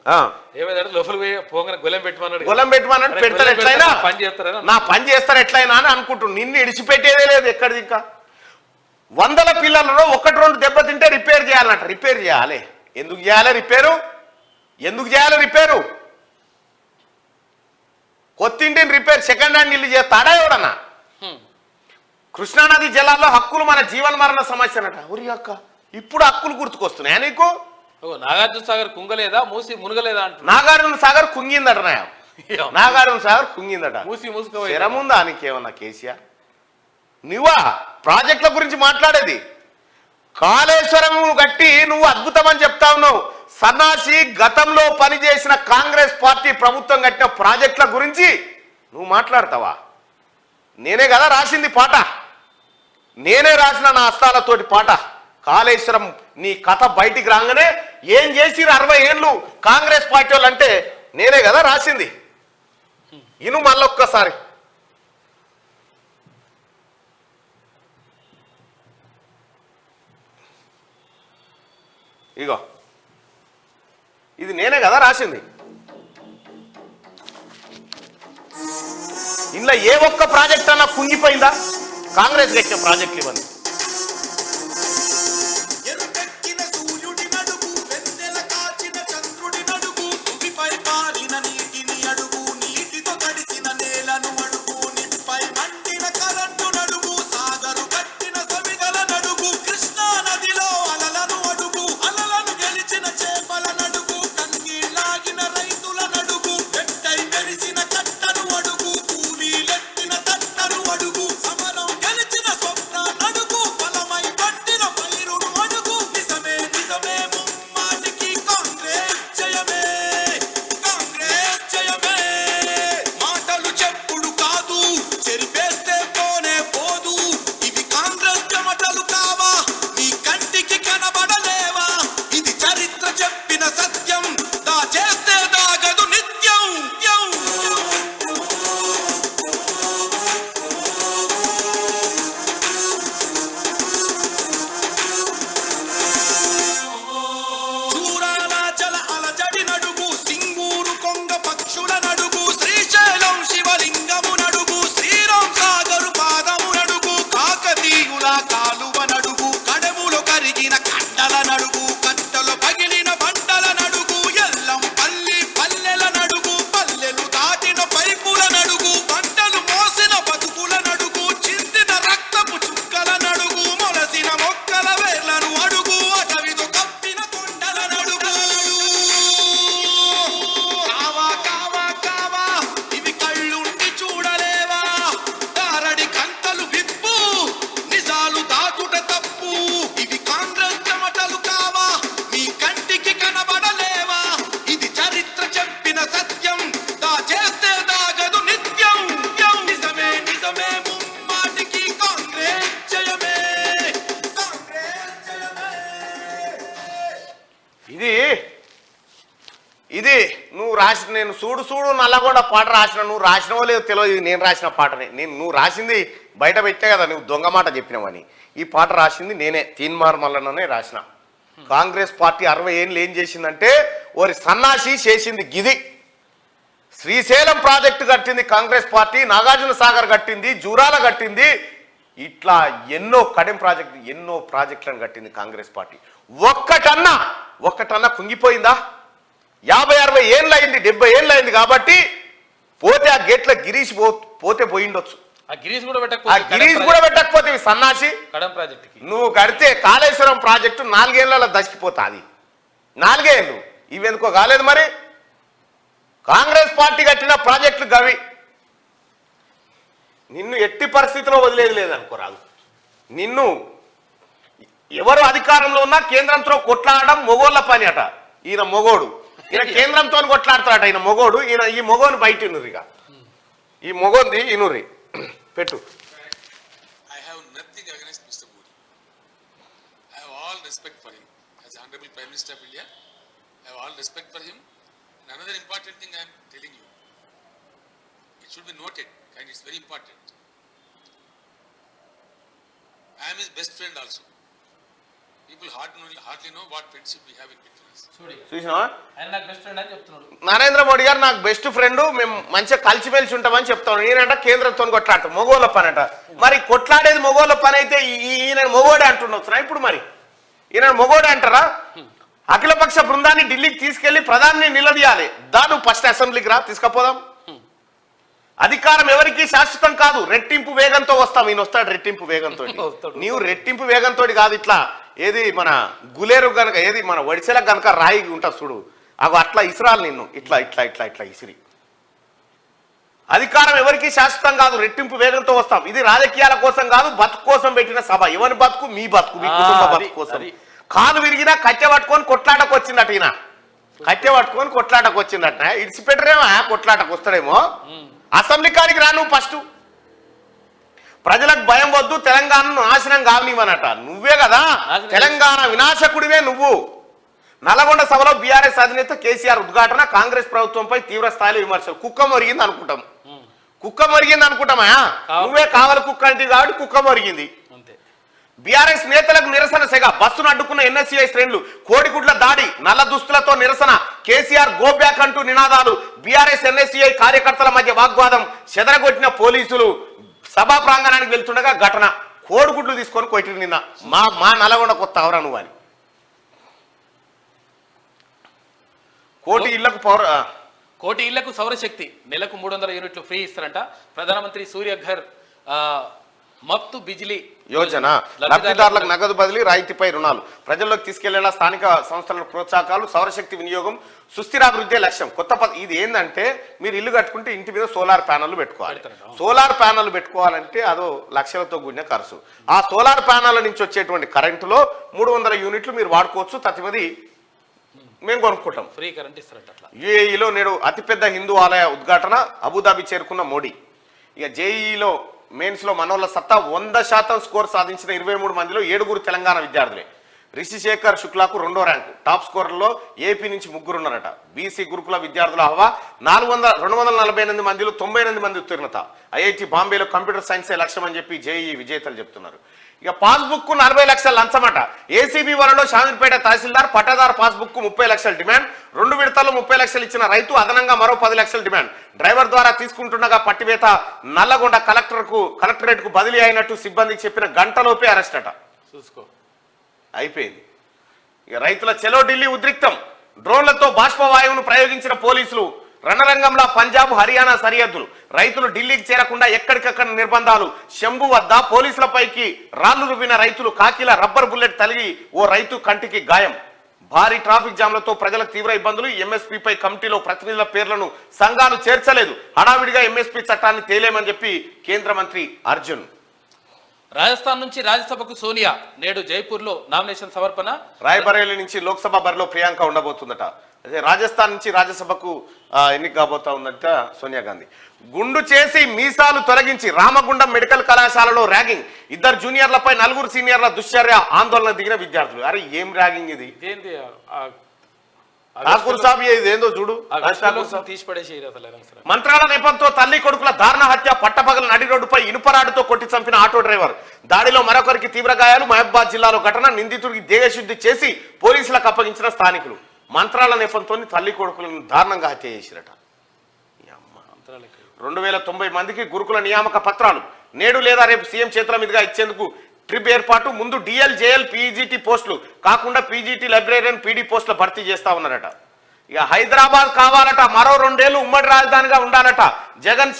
ఏమైందంటే లోపల పోగానే గొలం పెట్టమన్నాడు. పెడతారు ఎట్లయినా పని చేస్తారని, నా పని చేస్తారు ఎట్లయినా అని అనుకుంటున్నాను. నిన్ను ఇడిచిపెట్టేదే లేదు ఎక్కడిది. ఇంకా 100 పిల్లలలో 1-2 దెబ్బతింటే రిపేర్ చేయాలన్నట్టు. రిపేర్ చేయాలి. ఎందుకు చేయాలి రిపేరు? కొత్తింటిని రిపేర్ సెకండ్ హ్యాండ్ ఇల్లు చేస్తాడా ఎవడన్నా? కృష్ణానది జలాల్లో హక్కులు మన జీవన మరణ సమస్య అన్నట. ఉరి అక్క ఇప్పుడు హక్కులు గుర్తుకొస్తున్నాయా నీకు? నాగార్జున సాగర్ కుంగలేదా, మూసి మునగలేదా అంట. నాగార్జున సాగర్ కుంగిందట. నాగార్జున సాగర్ కుంగిందట. మూసి నీకేమన్నా కేసీఆర్? నువ్వా ప్రాజెక్టుల గురించి మాట్లాడేది? కాళేశ్వరం కట్టి నువ్వు అద్భుతం అని చెప్తా ఉన్నావు. సన్నాసి, గతంలో పనిచేసిన కాంగ్రెస్ పార్టీ ప్రభుత్వం కట్టిన ప్రాజెక్టుల గురించి నువ్వు మాట్లాడతావా? నేనే కదా రాసింది పాట. నేనే రాసిన నా హస్తాలతోటి పాట. కాళేశ్వరం నీ కథ బయటికి రాగానే ఏం చేసిరు 60 ఏళ్ళు కాంగ్రెస్ పార్టీ వాళ్ళు అంటే నేనే కదా రాసింది. ఇను మళ్ళొక్కసారి. ఇగో ఇది నేనే కదా రాసింది. ఇందులో ఏ ఒక్క ప్రాజెక్ట్ అన్నా కుంగిపోయిందా? కాంగ్రెస్ కట్టిన ప్రాజెక్టులు ఇవన్నీ. అడుగు సమరం గెలిచిన స్వప్న నడుగు ఇది నువ్వు రాసిన నేను చూడు నల్లగొండ పాట రాసిన నువ్వు రాసినవో లేదో తెలియదు. ఇది నేను రాసిన పాటనే. నువ్వు రాసింది బయట పెట్టే కదా నువ్వు దొంగ మాట చెప్పినావని. ఈ పాట రాసింది నేనే, తీన్మార్ మల్లన్ననే రాసిన. కాంగ్రెస్ పార్టీ 60 ఏళ్ళు ఏం చేసిందంటే ఓరి సన్నాసి చేసింది గిది. శ్రీశైలం ప్రాజెక్టు కట్టింది కాంగ్రెస్ పార్టీ, నాగార్జున సాగర్ కట్టింది, జూరాల కట్టింది, ఇట్లా ఎన్నో కడెం ప్రాజెక్టు ఎన్నో ప్రాజెక్టులను కట్టింది కాంగ్రెస్ పార్టీ. ఒక్కటన్నా కుంగిపోయిందా? 50-60 ఏళ్ళు అయింది, 70 ఏళ్ళు అయింది కాబట్టి పోతే ఆ గేట్ల గిరీష్ పోతే పోయిండొచ్చు. ఆ గిరీష్ కూడా పెట్టకపోతే సన్నాసి కడెం ప్రాజెక్టుకి నువ్వు కడితే కాళేశ్వరం ప్రాజెక్టు 4 ఏళ్లలో దశకిపోతుంది. 4 ఏళ్ళు ఇవెందుకో కాలేదు. మరి కాంగ్రెస్ పార్టీ కట్టిన ప్రాజెక్టులు గవి. నిన్ను ఎట్టి పరిస్థితిలో వదిలేదు లేదనుకోరాదు. నిన్ను ఎవరు అధికారంలో ఉన్నా కేంద్రంతో కొట్లాడడం మొగోళ్ళ పని అట. ఈయన మొగోడు, ఈయన కేంద్రంతో కొట్లాడతాడట. ఈయన మొగోడు, ఈయన ఈ మొగోని బయట ఇనురిగా, ఈ మొగోంది ఇనురి పెట్టు. I have nothing against Mr. Modi. I have all respect for him as Honorable Prime Minister of India. I have all respect for him. And another important thing I am telling you, it should be noted, and it's very important. I am his best friend also. People hardly know what friendship we have in between us. చూసినావా? ఆయన నాకు best friend అని చెప్తున్నాడు. నరేంద్ర మోడీ గారు నాకు best friend, మేము మంచిగా కలిసిమెలిసి ఉంటామని చెప్తాను. ఈయనంట కేంద్రంతో కొట్లాడతాం, మొగోళ్ళ పని అంట. మరి కొట్లాడేది మొగోళ్ళ పని అయితే ఈయన మొగోడే అంటుండొచ్చునా ఇప్పుడు? మరి ఈయన మొగోడే అంటారా? అఖిలపక్ష బృందాన్ని ఢిల్లీకి తీసుకెళ్లి ప్రధాని నిలదీయాలి. దాని ఫస్ట్ అసెంబ్లీకి రా, తీసుకపోదాం. అధికారం ఎవరికి శాశ్వతం కాదు, రెట్టింపు వేగంతో వస్తాం. ఈయన వస్తాడు రెట్టింపు వేగంతో. నీవు రెట్టింపు వేగంతో కాదు, ఇట్లా ఏది మన గులేరు గనక ఏది మన ఒడిసెలకు గనక రాయి ఉంటుంది చూడు, అవి అట్లా ఇసురాలు నిన్ను ఇట్లా ఇట్లా ఇట్లా ఇట్లా ఇసిరి. అధికారం ఎవరికి శాశ్వతం కాదు, రెట్టింపు వేగంతో వస్తాం. ఇది రాజకీయాల కోసం కాదు, బతుకు కోసం పెట్టిన సభ. ఎవరి బతుకు? మీ బతుకు, మీ కుటుంబ బతుకు కోసం. కాలు విరిగినా కట్టె పట్టుకొని కొట్లాటకు వచ్చిందట. ఈయన కట్టె పట్టుకొని కొట్లాటకు వచ్చిందట. ఇడిచిపెట్టరేమో కొట్లాటకు వస్తాడేమో. అసెంబ్లీ కాడికి రా నువ్వు ఫస్ట్. ప్రజలకు భయం వద్దు, తెలంగాణను నాశనం కావనివనట. నువ్వే కదా తెలంగాణ వినాశకుడివే నువ్వు. నల్లగొండ సభలో బీఆర్ఎస్ అధినేత కేసీఆర్ ఉద్ఘాటన, కాంగ్రెస్ ప్రభుత్వంపై తీవ్ర స్థాయిలో విమర్శలు. కుక్క మొరిగింది అనుకుంటామా? నువ్వే కావాలి కుక్క అంటే కాబట్టి కుక్క మొరిగింది. బీఆర్ఎస్ నేతలకు నిరసన సెగ, బస్సును అడ్డుకున్న ఎన్ఎస్సీఐ శ్రేణులు. కోడిగుడ్ల దాడి, నల్ల దుస్తులతో నిరసన, కేసీఆర్ గో బ్యాక్ అంటూ నినాదాలు. బీఆర్ఎస్ ఎన్ఎస్సీఐ కార్యకర్తల మధ్య వాగ్వాదం, చెదరగొట్టిన పోలీసులు. సభా ప్రాంగణానికి వెళ్తుండగా ఘటన, కోడిగుడ్లు తీసుకొని కొట్టిరు నిన్న. మా నల్లగొండ కొత్త అవరా నువ్వు అని. కోటి ఇళ్లకు సౌరశక్తి, నెలకు 300 యూనిట్లు ఫ్రీ ఇస్తారంట. ప్రధానమంత్రి సూర్యఘర్ మత్తు బిజిలీ యోజన, లబ్ధిదారులకు నగదు బదిలీ, రాయితీపై రుణాలు. ప్రజల్లోకి తీసుకెళ్లేలా స్థానిక సంస్థల ప్రోత్సాహకాలు, సౌరశక్తి వినియోగం, సుస్థిరాభివృద్ధి లక్ష్యం. ఇది ఏంటంటే మీరు ఇల్లు కట్టుకుంటే ఇంటి మీద సోలార్ ప్యానెల్ పెట్టుకోవాలి. సోలార్ ప్యానెల్ పెట్టుకోవాలంటే అదో లక్షలతో కూడిన ఖర్చు. ఆ సోలార్ ప్యానెల్ నుంచి వచ్చేటువంటి కరెంటులో 300 యూనిట్లు మీరు వాడుకోవచ్చు. తతిమది మేము కొనుక్కుంటాం. ఫ్రీ కరెంట్ ఇస్తారంట. యుఏఈలో నేడు అతిపెద్ద హిందూ ఆలయ ఉద్ఘాటన, అబుదాబి చేరుకున్న మోడీ. ఇక జేఈలో మెయిన్స్లో మనోళ్ళ సత్తా 100% స్కోర్ సాధించిన 23 మందిలో 7 తెలంగాణ విద్యార్థులే. రిషిశేఖర్ శుక్లాకు 2వ ర్యాంకు. టాప్ స్కోర్లో ఏపీ నుంచి 3 ఉన్నారట. బీసీ గురుకుల విద్యార్థుల హవా. 248 మందిలో 98 మంది ఉత్తీర్ణత. ఐఐటి బాంబేలో కంప్యూటర్ సైన్సే లక్ష్యం అని చెప్పి జేఈ విజేతలు చెప్తున్నారు. ఇక పాస్బుక్ 40 లక్షల లంచమట. ఏసీబీ వలలో షామీర్పేట తహసీల్దార్ పట్టాదారు పాస్బుక్ 30 లక్షల డిమాండ్. 2 విడతల్లో 30 లక్షలు ఇచ్చిన రైతు, అదనంగా మరో 10 లక్షల డిమాండ్. డ్రైవర్ ద్వారా తీసుకుంటుండగా పట్టివేత. నల్లగొండ కలెక్టరేట్ కు బదిలీ అయినట్టు సిబ్బందికి చెప్పిన గంటలోపే అరెస్ట్ అట. చూసుకో అయిపోయింది. ఇక రైతుల చెలో ఢిల్లీ ఉద్రిక్తం. డ్రోన్లతో బాష్పవాయువును ప్రయోగించిన పోలీసులు. రణరంగంలో పంజాబ్ హర్యానా సరిహద్దులు. రైతులు ఢిల్లీకి చేరకుండా ఎక్కడికక్కడ నిర్బంధాలు. శంభు వద్ద పోలీసులపైకి రాళ్లు రువ్విన రైతులు. కాకిల రబ్బర్ బుల్లెట్ తగిలి ఓ రైతు కంటికి గాయం. భారీ ట్రాఫిక్ జామ్లతో ప్రజలకు తీవ్ర ఇబ్బందులు. ఎంఎస్పీపై కమిటీలో ప్రతినిధుల పేర్లను సంఘాలు చేర్చలేదు. హడావిడిగా ఎంఎస్పీ చట్టాన్ని తేలేమని చెప్పి కేంద్ర మంత్రి అర్జున్. రాజస్థాన్ నుంచి రాజ్యసభకు సోనియా. నేడు జైపూర్లో నామినేషన్ సమర్పణ. రాయ్బరేలీ నుంచి లోక్సభ బరిలో ప్రియాంక ఉండబోతుందట. అదే రాజస్థాన్ నుంచి రాజ్యసభకు ఎన్నిక కాబోతా ఉందంట సోనియా గాంధీ. గుండు చేసి మీసాలు తొలగించి రామగుండం మెడికల్ కళాశాలలో ర్యాగింగ్. 2 జూనియర్లపై 4 సీనియర్ల దుశ్చర్య. ఆందోళన దిగిన విద్యార్థులు. అరే ఏం ర్యాగింగ్ ఇది? ఠాకూర్ సాబ్ ఇదేందో చూడు. తీసి పడేసి మంత్రాల నెపంతో తల్లి కొడుకుల దారుణ హత్య, పట్టపగల నడి రోడ్డుపై ఇనుపరాడుతో కొట్టి చంపిన ఆటో డ్రైవర్. దాడిలో మరొకరికి తీవ్ర గాయాలు. మహబూబాద్ జిల్లాలో ఘటన. నిందితుడికి దేహశుద్ధి చేసి పోలీసులకు అప్పగించిన స్థానికులు. మంత్రాల నెపంతో తల్లి కొడుకులను దారుణంగా హత్య చేసిరట. 2090 మందికి గురుకుల నియామక పత్రాలు నేడు లేదా రేపు సీఎం చేతుల మీదుగా ఇచ్చేందుకు ట్రిప్ ఏర్పాటు. ముందు డిఎల్, జేఎల్, పీజీటీ పోస్టులు కాకుండా పీజీటీ, లైబ్రేరియన్, పీడీ పోస్టుల భర్తీ చేస్తా ఉన్నారట. ఇక హైదరాబాద్ కావాలట, మరో 2 ఏళ్లు ఉమ్మడి రాజధానిగా ఉండాలట. జగన్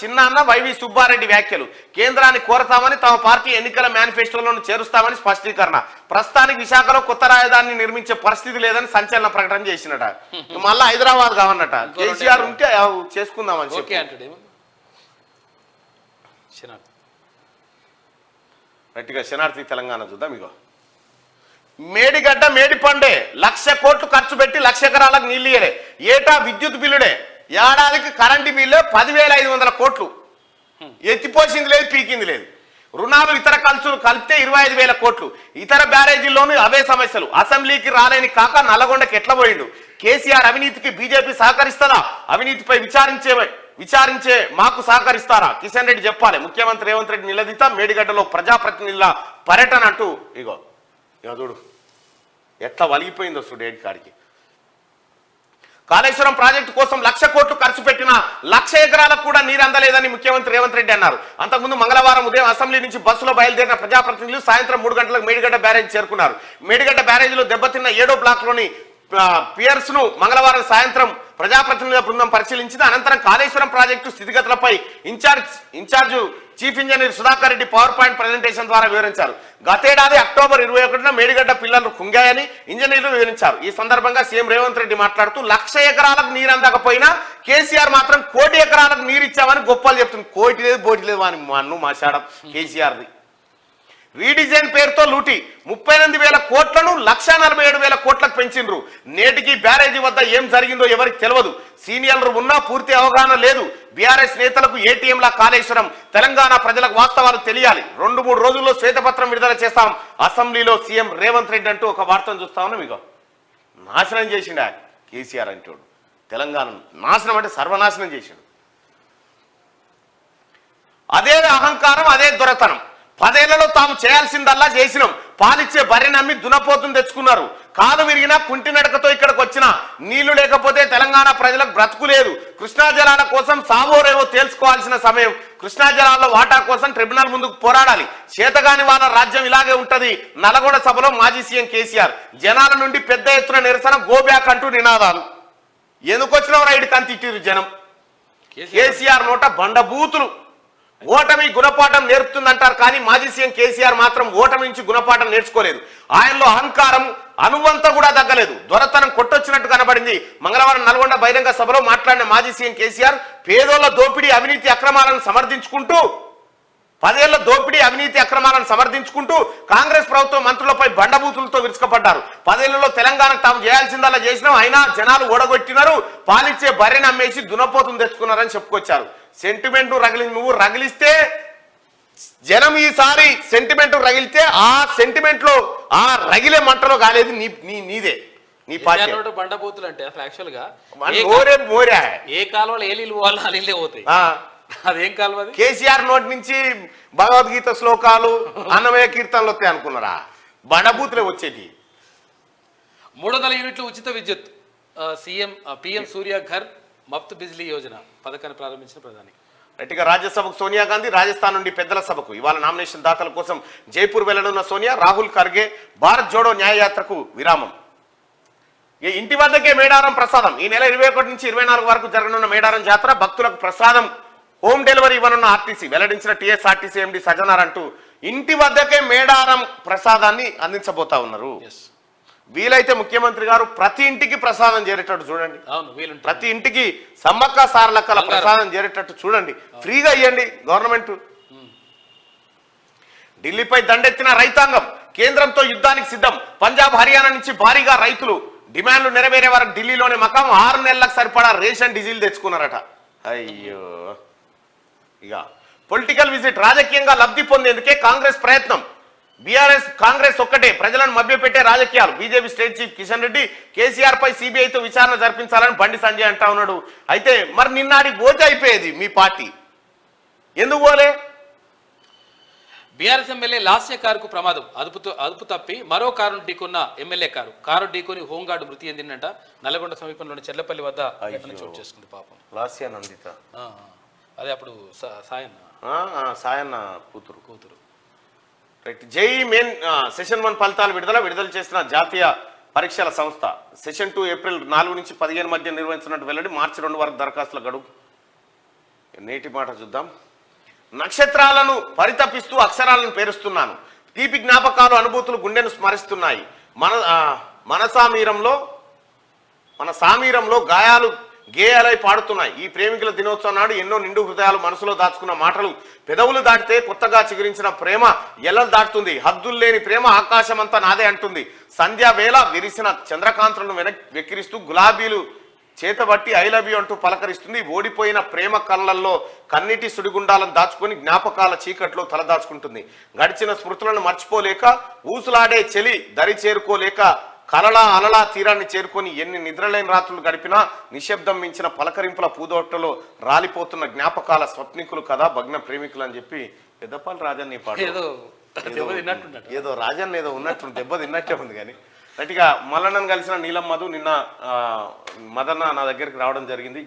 చిన్నాన్న వైవి సుబ్బారెడ్డి వ్యాఖ్యలు. కేంద్రాన్ని కోరతామని, తమ పార్టీ ఎన్నికల మేనిఫెస్టోలను చేరుస్తామని స్పష్టీకరణ. ప్రస్తుతానికి విశాఖలో కొత్త రాజధానిని నిర్మించే పరిస్థితి లేదని సంచలన ప్రకటన చేసినట. మళ్ళా హైదరాబాద్ కావన్నట. కేసీఆర్ ఉంటే చేసుకుందామని చెప్పి గట్టిగా శనార్థి తెలంగాణ చూద్దాం. ఇగో మేడిగడ్డ మేడిపండే 1,00,000 కోట్లు ఖర్చు పెట్టి 1,00,000 ఎకరాలకు నీళ్ళు ఇయ్యలే. ఏటా విద్యుత్ బిల్లుడే. ఏడాదికి కరెంటు బిల్లు 10,500 కోట్లు. ఎత్తిపోసింది లేదు, పీకింది లేదు. రుణాలు ఇతర ఖర్చులు కలిపితే 25,000 కోట్లు. ఇతర బ్యారేజీల్లోనూ అవే సమస్యలు. అసెంబ్లీకి రాలేని కాక నల్లగొండకి ఎట్లా పోయిండు? కేసీఆర్ అవినీతికి బీజేపీ సహకరిస్తుందా? అవినీతిపై విచారించే మాకు సహకరిస్తారా? కిషన్ రెడ్డి చెప్పాలి. ముఖ్యమంత్రి రేవంత్ రెడ్డి నిలదీత. మేడిగడ్డలో ప్రజాప్రతినిధుల పర్యటన అంటూ ఇగో చూడు ఎట్లా వలిగిపోయిందో స్టూడెంట్ కాడికి. కాళేశ్వరం ప్రాజెక్టు కోసం 1,00,000 కోట్లు ఖర్చు పెట్టిన 1,00,000 ఎకరాలకు కూడా నీరు అందలేదని ముఖ్యమంత్రి రేవంత్ రెడ్డి అన్నారు. అంతకుముందు మంగళవారం ఉదయం అసెంబ్లీ నుంచి బస్సులో బయలుదేరిన ప్రజాప్రతినిధులు సాయంత్రం 3 గంటలకు మేడిగడ్డ బ్యారేజ్ చేరుకున్నారు. మేడిగడ్డ బ్యారేజీలో దెబ్బతిన్న 7వ బ్లాక్లోని పియర్స్ ను మంగళవారం సాయంత్రం ప్రజాప్రతినిధుల బృందం పరిశీలించింది. అనంతరం కాళేశ్వరం ప్రాజెక్టు స్థితిగతులపై in charge chief engineer Sudhakar Reddy PowerPoint presentation ద్వారా వివరించారు. గతేడాది అక్టోబర్ 21న మేడిగడ్డ పిల్లలు కుంగాయని ఇంజనీర్లు వివరించారు. ఈ సందర్భంగా సీఎం రేవంత్ రెడ్డి మాట్లాడుతూ 1,00,000 ఎకరాలకు నీరు అందకపోయినా కేసీఆర్ మాత్రం 1,00,00,000 ఎకరాలకు నీరు ఇచ్చామని గొప్పలు చెప్తుంది. కోటి లేదు, బోటి లేదు అని మన్ను మాట్లాడడం కేసీఆర్ది. రీడిజైన్ పేరుతో లూటి 38,000 కోట్లను 1,47,000 కోట్లకు పెంచిండ్రు. నేటికి బ్యారేజీ వద్ద ఏం జరిగిందో ఎవరికి తెలియదు. సీనియర్లు ఉన్నా పూర్తి అవగాహన లేదు. బీఆర్ఎస్ నేతలకు ఏటీఎంల కాళేశ్వరం. తెలంగాణ ప్రజలకు వాస్తవాలు తెలియాలి. 2-3 రోజుల్లో శ్వేతపత్రం విడుదల చేస్తాం. అసెంబ్లీలో సీఎం రేవంత్ రెడ్డి అంటూ ఒక వార్తను చూస్తా ఉన్నాం. ఇక నాశనం చేసిండు ఆయన కేసీఆర్ అంటోడు. తెలంగాణ నాశనం అంటే సర్వనాశనం చేసిండు. అదే అహంకారం, అదే దొరతనం. 10 ఏళ్లలో తాము చేయాల్సిందల్లా చేసినాం. పాలిచ్చే బర్రె నమ్మి దునపోతుని తెచ్చుకున్నారు. కాలు విరిగినా కుంటి నడకతో ఇక్కడికి వచ్చిన నీళ్లు లేకపోతే తెలంగాణ ప్రజలకు బ్రతుకు లేదు. కృష్ణా జలాల కోసం సావోరేవో తేల్చుకోవాల్సిన సమయం. కృష్ణా జలాల వాటా కోసం ట్రిబ్యునల్ ముందుకు పోరాడాలి. చేతగాని వాళ్ళ రాజ్యం ఇలాగే ఉంటది. నల్గొండ సభలో మాజీ సీఎం కేసీఆర్. జనాల నుండి పెద్ద ఎత్తున నిరసన, గోబ్యాక్ అంటూ నినాదాలు. ఎందుకు వచ్చినావు రైడ్ కంతిట్టిరు జనం. కేసీఆర్ నోట బండబూతులు. ఓటమి గుణపాఠం నేర్పుతుందంటారు, కానీ మాజీ సీఎం కేసీఆర్ మాత్రం ఓటమి నుంచి గుణపాఠం నేర్చుకోలేదు. ఆయనలో అహంకారం అనువంత కూడా తగ్గలేదు. దొరతనం కొట్టొచ్చినట్టు కనబడింది. మంగళవారం నల్గొండ బహిరంగ సభలో మాట్లాడిన మాజీ సీఎం కేసీఆర్ పేదోళ్ల దోపిడీ, అవినీతి అక్రమాలను సమర్థించుకుంటూ 10 ఏళ్ల దోపిడీ, అవినీతి అక్రమాలను సమర్థించుకుంటూ కాంగ్రెస్ ప్రభుత్వం మంత్రులపై బండబూతులతో విరుచుకుపడ్డారు. 10 ఏళ్లలో తెలంగాణకు తాము చేయాల్సిందల్లా చేసినాం, అయినా జనాలు ఓడగొట్టినారు. పాలిచ్చే బర్రెని అమ్మేసి దునపోతును తెచ్చుకున్నారని చెప్పుకొచ్చారు. సెంటిమెంట్ నువ్వు రగిలిస్తే జనం ఈసారి సెంటిమెంట్ రగిలితే ఆ సెంటిమెంట్ లో ఆ రగిలే మంటలో కాలేదు నీదే, నీ పార్టీ. బండబూతులు అంటే అసలు యాక్చువల్ గా ఏ కాలువలో ఏ నీళ్ళు పోవాలో ఆ నీళ్ళే పోతాయి. అదేం కాలువ? కేసీఆర్ నోటి నుంచి భగవద్గీత శ్లోకాలు, అన్నమయ్య కీర్తనలు వస్తాయి అనుకున్నారా? బండబూతులే వచ్చేటి. 300 యూనిట్లు ఉచిత విద్యుత్. పిఎం సూర్య ఘర్ మఫ్త్ బిజ్లీ యోజన పథకాన్ని ప్రారంభించిన ప్రధాని. గట్టిగా రాజ్యసభకు సోనియా గాంధీ. రాజస్థాన్ నుండి పెద్దల సభకు ఇవాళ నామినేషన్ దాఖలు కోసం జైపూర్ వెళ్లనున్న సోనియా. రాహుల్ ఖర్గే భారత్ జోడో న్యాయయాత్రకు విరామం. ఇంటి వద్దకే మేడారం ప్రసాదం. ఈ నెల 21 నుంచి 24 వరకు జరగనున్న మేడారం జాతర భక్తులకు ప్రసాదం హోమ్ డెలివరీ ఇవ్వనున్న ఆర్టీసీ. వెల్లడించిన టీఎస్ఆర్టీసీ ఎండీ సజ్జనార్ అంటూ ఇంటి వద్దకే మేడారం ప్రసాదాన్ని అందించబోతా ఉన్నారు. వీలైతే ముఖ్యమంత్రి గారు ప్రతి ఇంటికి ప్రసాదం చేరేటట్టు చూడండి. ప్రతి ఇంటికి సమ్మక్క సారలక్కల ప్రసాదం చేరేటట్టు చూడండి. ఫ్రీగా ఇవ్వండి గవర్నమెంట్. ఢిల్లీపై దండెత్తిన రైతాంగం. కేంద్రంతో యుద్ధానికి సిద్ధం. పంజాబ్, హర్యానా నుంచి భారీగా రైతులు డిమాండ్లు నెరవేరే వరకు ఢిల్లీలోని మకాం 6 నెలలకు సరిపడా రేషన్ డీజిల్ తెచ్చుకున్నారట. అయ్యో. ఇక పొలిటికల్ విజిట్. రాజకీయంగా లబ్ధి పొందేందుకే కాంగ్రెస్ ప్రయత్నం. బీఆర్ఎస్ కాంగ్రెస్ ఒక్కటే ప్రజలను మభ్యపెట్టే రాజకీయాలు. BJP state chief Kishan Reddy KCR పై సిబిఐతో విచారణ జరిపించాలని బండి సంజయ్ అంటా ఉన్నాడు. అయితే మరి నిన్నాడి పోతే అయిపోయేది మీ పార్టీ, ఎందుకు పోలే? బీఆర్ఎస్ ఎమ్మెల్యే లాస్య కారుకు ప్రమాదం. అదుపు తప్పి మరో కారును ఢీకొన్న ఎమ్మెల్యే కారు ఢీకొని హోంగార్డు మృతి చెందిందంట. నల్లగొండ సమీపంలోని చెర్లపల్లి వద్ద చోటు చేసుకుంది పాపం. లాస్య నందిత అదే అప్పుడు సాయన్న కూతురు. రైట్. జేఈ మెయిన్ సెషన్ 1 ఫలితాలు విడుదల చేసిన జాతీయ పరీక్షల సంస్థ సెషన్ 2 ఏప్రిల్ 4 నుంచి 15 మధ్య నిర్వహించినట్టు వెల్లడి. మార్చి 2 వరకు దరఖాస్తుల గడువు. నేటి మాట చూద్దాం. నక్షత్రాలను పరితపిస్తూ అక్షరాలను పేరుస్తున్నాను. తీపి జ్ఞాపకాలు అనుభూతులు గుండెను స్మరిస్తున్నాయి. మన సామీరంలో గేయాలై పాడుతున్నాయి. ఈ ప్రేమికుల దినోత్సవం నాడు ఎన్నో నిండు హృదయాలు మనసులో దాచుకున్న మాటలు పెదవులు దాటితే కొత్తగా చిగురించిన ప్రేమ ఎల్లలు దాటుతుంది. హద్దుల్లేని ప్రేమ ఆకాశమంతా నాదే అంటుంది. సంధ్యా వేళ విరిసిన చంద్రకాంతులను వెక్కిరిస్తూ గులాబీలు చేతబట్టి ఐ లవ్ యూ అంటూ పలకరిస్తుంది. ఓడిపోయిన ప్రేమ కళ్ళల్లో కన్నిటి సుడిగుండాలను దాచుకొని జ్ఞాపకాల చీకట్లో తలదాచుకుంటుంది. గడిచిన స్మృతులను మర్చిపోలేక ఊసులాడే చెలి దరి చేరుకోలేక అలలా తీరాన్ని చేరుకొని ఎన్ని నిద్రలేని రాత్రులు గడిపినా నిశ్శబ్దం మించిన పలకరింపుల పూదోటలో రాలిపోతున్న జ్ఞాపకాల స్వప్నికులు కదా భగ్న ప్రేమికులు అని చెప్పి పెద్దపాలి రాజన్న పాట ఏదో రాజన్న ఏదో ఉన్నట్టు దెబ్బ తిన్నట్టే ఉంది. కానీ గట్టిగా మల్లన్నను కలిసిన నీలం మధు నిన్న మదన్న నా దగ్గరికి రావడం జరిగింది.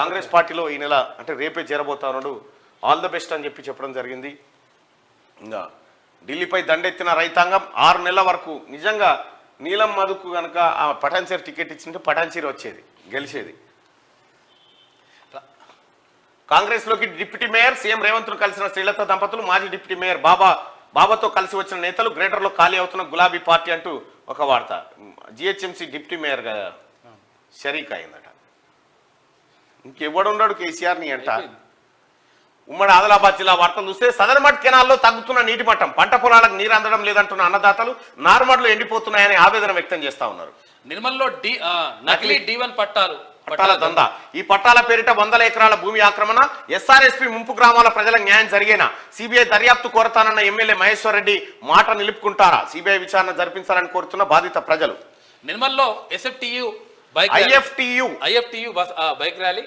కాంగ్రెస్ పార్టీలో ఈ నెల అంటే రేపే చేరబోతా ఉన్నాడు. ఆల్ ద బెస్ట్ అని చెప్పడం జరిగింది. ఇంకా ఢిల్లీపై దండెత్తిన రైతాంగం 6 నెలల వరకు నిజంగా నీలం మధుకు కనుక ఆ పటాన్చేరు టికెట్ ఇచ్చింటే పటాన్చేరు వచ్చేది, గెలిచేది. కాంగ్రెస్లోకి డిప్యూటీ మేయర్ సీఎం రేవంత్ను కలిసిన శ్రీలత దంపతులు. మాజీ డిప్యూటీ మేయర్ బాబాతో కలిసి వచ్చిన నేతలు. గ్రేటర్లో ఖాళీ అవుతున్న గులాబీ పార్టీ అంటూ ఒక వార్త. జిహెచ్ఎంసీ డిప్యూటీ మేయర్గా షరీక్ అయిందట. ఇంకెవడున్నాడు కేసీఆర్ని అంట. ఉమ్మడి ఆదిలాబాద్ జిల్లా వార్తలు చూస్తే సదర్మట్ కెనాల్లో తగ్గుతున్న నీటి మట్టం, పంట పొలాలకు నీరు అందడం లేదంటున్న అన్నదాతలు నార్మడ్లు ఎండిపోతున్నాయని ఆవేదన వ్యక్తం చేస్తా ఉన్నారు. నిర్మల్లో నకిలీ D1 పట్టాల దందా. ఈ పట్టాల పేరిట 100 ఎకరాల భూమి ఆక్రమణ. ఎస్ఆర్ఎస్పీ ముంపు గ్రామాల ప్రజల న్యాయం జరిగేనా? సిబిఐ దర్యాప్తు కోరతానన్న ఎమ్మెల్యే మహేశ్వర్ రెడ్డి మాట నిలుపుకుంటారా? సిబిఐ విచారణ జరిపించాలని కోరుతున్న బాధిత ప్రజలు. నిర్మల్లో IFTU బైక్ ర్యాలీ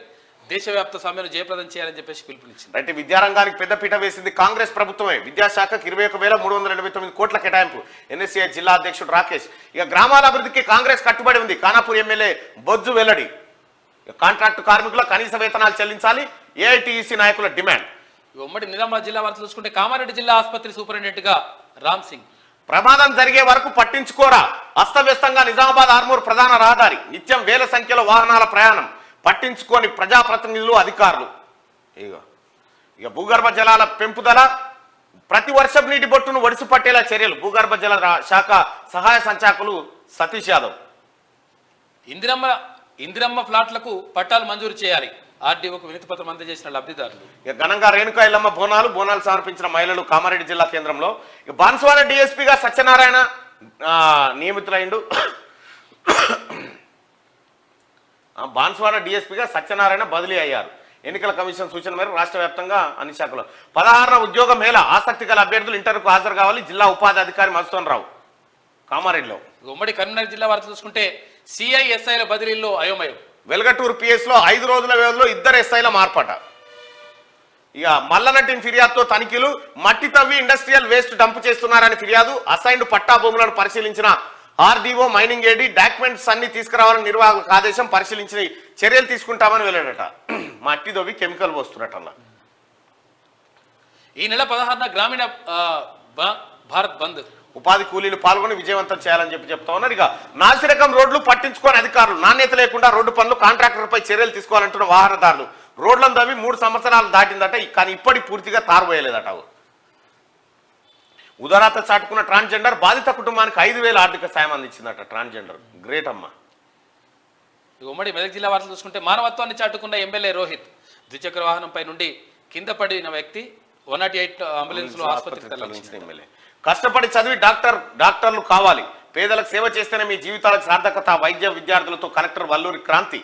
దేశవ్యాప్త సమ్మెను జయప్రదం చేయాలని చెప్పేసి పిలుపునిచ్చింది. అంటే విద్యారంగానికి పెద్దపీట వేసింది కాంగ్రెస్ ప్రభుత్వమే. విద్యాశాఖకు 21,389 కోట్ల కేటాయింపు. ఎన్ఎస్సీఐ జిల్లా అధ్యక్షుడు రాకేష్. ఇక గ్రామాల అభివృద్ధికి కాంగ్రెస్ కట్టుబడి ఉంది. ఖానాపూర్ ఎమ్మెల్యే బొజ్జు వెల్లడి. కాంట్రాక్టు కార్మికుల కనీస వేతనాలు చెల్లించాలి ఏఐటీయూసీ నాయకుల డిమాండ్. ఉమ్మడి నిజామాబాద్ జిల్లా వార్తలు చూసుకుంటే కామారెడ్డి జిల్లా ఆసుపత్రి సూపరింటెండెంట్ గా రామ్ సింగ్. ప్రమాదం జరిగే వరకు పట్టించుకోరా. అస్తవ్యస్తంగా నిజామాబాద్ ఆర్మూర్ ప్రధాన రహదారి. నిత్యం వేల సంఖ్యలో వాహనాల ప్రయాణం. పట్టించుకొని ప్రజాప్రతినిధులు అధికారులు. ఇక భూగర్భ జలాల పెంపుదల. ప్రతి వర్షపు నీటి బొట్టును ఒడిసి పట్టేలా చర్యలు. భూగర్భ జల శాఖ సహాయ సంచాలకులు సతీష్ యాదవ్. ఇందిరమ్మ ఫ్లాట్లకు పట్టాలు మంజూరు చేయాలి. ఆర్డీఓకు వినతి పత్రం అందజేసిన లబ్ధిదారులు. ఇక ఘనంగా రేణుకా ఎల్లమ్మ బోనాలు సమర్పించిన మహిళలు. కామారెడ్డి జిల్లా కేంద్రంలో ఇక బాన్స్వాడ డిఎస్పీగా సత్యనారాయణ నియమితులైండు. బాన్స్వాడ డిఎస్పీగా సత్యనారాయణ బదిలీ అయ్యారు. ఎన్నికల కమిషన్ సూచన మేరకు రాష్ట్ర వ్యాప్తంగా అన్ని శాఖలో 16వ ఉద్యోగ మేళ. ఆసక్తి గల అభ్యర్థులు ఇంటర్కు హాజరు కావాలి. జిల్లా ఉపాధి అధికారి మధుసూదన్ రావు కామారెడ్డిలో. ఉమ్మడి కరీంనగర్ జిల్లా వార్త చూసుకుంటే సిఐఎస్ఐల బదిలీల్లో అయోమయం. వెల్గటూరు పిఎస్ లో 5 రోజుల వ్యవధిలో 2 ఎస్ఐల మార్పట. ఇక మల్లనటిన్ ఫిర్యాదుతో తనిఖీలు. మట్టి తవ్వి ఇండస్ట్రియల్ వేస్ట్ డంప్ చేస్తున్నారని ఫిర్యాదు. అసైన్డ్ పట్టా భూములను పరిశీలించిన ఆర్డీఓ మైనింగ్ ఏడీ. డాక్యుమెంట్స్ అన్ని తీసుకురావాలని నిర్వాహకులకు ఆదేశం. పరిశీలించిన చర్యలు తీసుకుంటామని వెళ్ళాడట. మట్టి తవ్వి కెమికల్ పోస్తున్నట్టు. ఈ నెల 16న గ్రామీణ భారత్ బంద్. ఉపాధి కూలీలు పాల్గొని విజయవంతం చేయాలని చెప్తా ఉన్నారు. ఇక నాసిరకం రోడ్లు పట్టించుకోని అధికారులు. నాణ్యత లేకుండా రోడ్డు పనులు. కాంట్రాక్టర్పై చర్యలు తీసుకోవాలంటున్న వాహనదారులు. రోడ్లను తవ్వి 3 సంవత్సరాలు దాటిందట. కానీ ఇప్పటికి పూర్తిగా తారుపోయలేదట. ఉదారత చాటుకున్న ట్రాన్స్జెండర్. బాధిత కుటుంబానికి 5,000 ఆర్థిక సాయం అందించిందట. ట్రాన్స్జెండర్ గ్రేట్ అమ్మ. ఉమ్మడి మెదక్ జిల్లా వార్తలు చూసుకుంటే మానవత్వాన్ని చాటుకున్న ఎమ్మెల్యే రోహిత్. ద్విచక్ర వాహనంపై నుండి కింద పడిన వ్యక్తి 108 అంబులెన్స్ లో ఆసుపత్రికి తరలించిన ఎమ్మెల్యే. కష్టపడి చదివి డాక్టర్లు కావాలి. పేదలకు సేవ చేస్తేనే మీ జీవితాలకు సార్థకత. వైద్య విద్యార్థులతో కలెక్టర్ వల్లూరి క్రాంతి.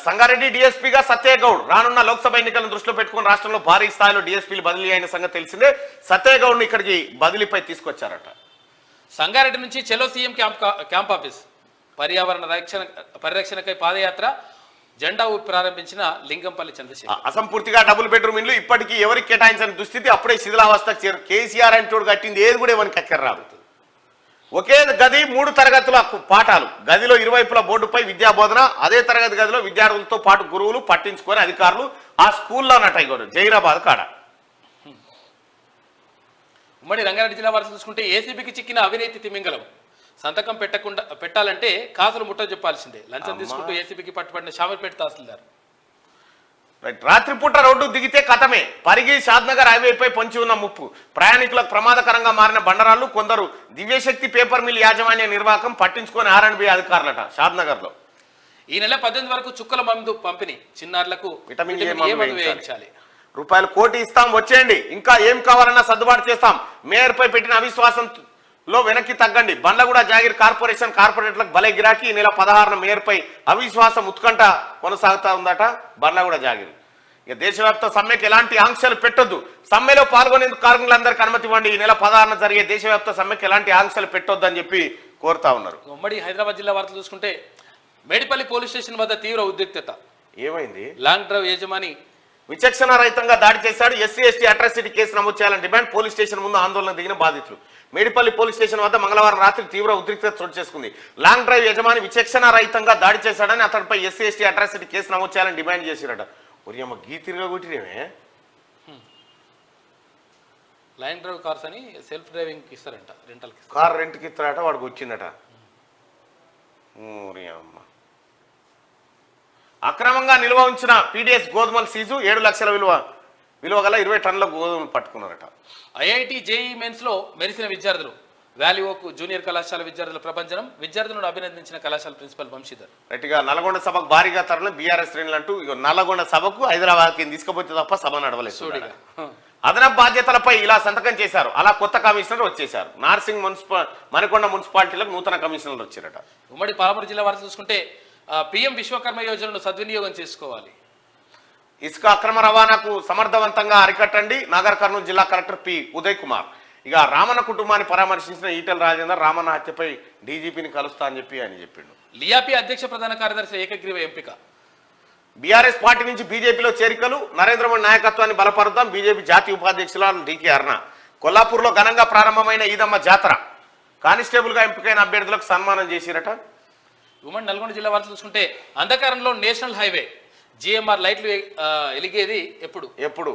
సంగారెడ్డి డిఎస్పీగా సత్యగౌడ్ రానున్న లోక్సభ ఎన్నికలను దృష్టిలో పెట్టుకుని రాష్ట్రంలో భారీ స్థాయిలో డిఎస్పీలు బదిలీ అయిన సంగతి తెలిసిందే. సత్యగౌడ్ని ఇక్కడికి బదిలీపై తీసుకొచ్చారట. సంగారెడ్డి నుంచి చెలో సీఎం క్యాంప్ ఆఫీస్ పర్యావరణ పరిరక్షణకై పాదయాత్ర జెండా ఊపి ప్రారంభించిన లింగంపల్లి చంద్రశేఖర్. అసంపూర్తిగా డబుల్ బెడ్రూమ్ ఇల్లు ఇప్పటికీ ఎవరికి కేటాయించని దుస్థితి, అప్పుడే శిథిలావస్థకు చేరు. కేసీఆర్ అంటోడు కట్టింది ఏది కూడా ఎవరికి అక్కర రాదు. ఒకే గది 3 తరగతుల పాఠాలు, గదిలో ఇరువైపుల బోర్డుపై విద్యా బోధన, అదే తరగతి గదిలో విద్యార్థులతో పాటు గురువులు పట్టించుకొని అధికారులు ఆ స్కూల్లో నటైగోరు జైరాబాద్ కాడ. ఉమ్మడి రంగారెడ్డి జిల్లా వార్తలు చూసుకుంటే ఏసీబీకి చిక్కిన అవినీతి తిమింగలం సంతకం పెట్టాలంటే కాసులు ముట్ట చెప్పాల్సిందే. లంచం తీసుకుంటూ ఏసీబీకి పట్టుబడిన షామర్పేట తహసీల్దార్. రాత్రిపూట రోడ్డు దిగితే కథమే. పరిగి షాద్నగర్ హైవేపై పొంచి ఉన్న ముప్పు, ప్రయాణికులకు ప్రమాదకరంగా మారిన బండరాళ్లు, కొందరు దివ్యశక్తి పేపర్ మిల్ యాజమాన్య నిర్వాహకం పట్టించుకొని R&B అధికారులట. షాద్నగర్ లో ఈ నెల 18 వరకు చుక్కల మందు పంపిణీ, చిన్నారులకు విటమిన్ ఏ మందు వేయించాలి. రూపాయలు 1 కోటి ఇస్తాం, వచ్చేయండి, ఇంకా ఏం కావాలన్నా సర్దుబాటు చేస్తాం. మేయర్పై పెట్టిన అవిశ్వాసంలో వెనక్కి తగ్గండి. బండ్లగూడ జాగీర్ కార్పొరేషన్ కార్పొరేట్లకు భలే గిరాకీ. ఈ నెల 16న మేయర్పై అవిశ్వాసం ఉత్కంఠ కొనసాగుతా ఉందట. బండ్లగూడ జాగీర్ ఇక దేశవ్యాప్త సమ్మెకి ఎలాంటి ఆంక్షలు పెట్టొద్దు, సమ్మెలో పాల్గొనేందుకు కార్మికులందరికీ అనుమతి ఇవ్వండి. ఈ నెల 16న జరిగే దేశవ్యాప్త సమ్మెకి ఎలాంటి ఆంక్షలు పెట్టొద్దు అని చెప్పి కోరుతా ఉన్నారు. ఉమ్మడి హైదరాబాద్ జిల్లా వార్తలు చూసుకుంటే మేడిపల్లి పోలీస్ స్టేషన్ వద్ద తీవ్ర ఉద్రిక్తత. ఏమైంది? లాంగ్ డ్రైవ్ యజమాని విచక్షణ రహితంగా దాడి చేశాడు. SC/ST అట్రాసిటీ కేసు నమోదు చేయాలని డిమాండ్. పోలీస్ స్టేషన్ ముందు ఆందోళన దిగిన బాధితులు. మేడిపల్లి పోలీస్ స్టేషన్ వద్ద మంగళవారం రాత్రి తీవ్ర ఉద్రిక్తత చోటు చేసుకుంది. లాంగ్ డ్రైవ్ యజమాని విచక్షణ రహితంగా దాడి చేశాడని అతడిపై SC/ST అట్రాసిటీ కేసు నమోదు చేయాలని డిమాండ్ చేశారట. ఒరియమ్మ గీ తిరిగా కొట్టిరేమే. లైన్ డ్రైవ్ కార్స్ అని సెల్ఫ్ డ్రైవింగ్ ఇస్తారంట, రెంటల్ కార్ రెంట్కి ఇస్తారట, వాడికి వచ్చిందట. అక్రమంగా నిల్వ ఉంచిన PDS గోధుమల సీజు, 7 లక్షల విలువ గల 20 టన్నుల గోధుమలు పట్టుకున్నారట. IIT JEE మెయిన్స్ లో మెరిసిన విద్యార్థులు. వ్యాలీ ఓక్ జూనియర్ కళాశాల విద్యార్థుల ప్రపంచనం. విద్యార్థులను అభినందించిన కళాశాల ప్రిన్సిపల్ వంశీధర్. రైట్గా నల్గొండ సభకు భారీగా తరలి BRS శ్రేణులు అంటూ నల్లగొండ సభకు హైదరాబాద్కి తీసుకుపోతే తప్ప సభ నడవలేదు. అదనపు బాధ్యతలపై ఇలా సంతకం చేశారు. అలా కొత్త కమిషనర్ వచ్చేశారు. నార్సింగ్ మణికొండ మున్సిపాలిటీలకు నూతన కమిషనర్లు వచ్చారట. ఉమ్మడి పాలమూరు జిల్లా వార్త చూసుకుంటే PM విశ్వకర్మ యోజనను సద్వినియోగం చేసుకోవాలి. ఇసుక అక్రమ రవాణాకు సమర్థవంతంగా అరికట్టండి. నాగర్ కర్నూలు జిల్లా కలెక్టర్ P. ఉదయ్ కుమార్. ఇక రామన్న కుటుంబాన్ని పరామర్శించిన ఈటెల రాజేందర్ రామన్న హత్యపై DGPని కలుస్తా అని చెప్పి ఆయన చెప్పిండు. లియాపి అధ్యక్ష ప్రధాన కార్యదర్శి ఏకగ్రీవ ఎంపిక. BRS పార్టీ నుంచి BJPలో చేరికలు. నరేంద్ర మోడీ నాయకత్వాన్ని బలపరుద్దాం. BJP జాతీయ ఉపాధ్యక్షురాలు DK అరుణ. కొల్లాపూర్లో ఘనంగా ప్రారంభమైన ఈదమ్మ జాతర. కానిస్టేబుల్గా ఎంపికైన అభ్యర్థులకు సన్మానం చేసిరట. ఉమ్మడి నల్గొండ జిల్లా వార్తలు చూసుకుంటే అంధకారంలో నేషనల్ హైవే. GMR లైట్లు ఎలిగేది ఎప్పుడు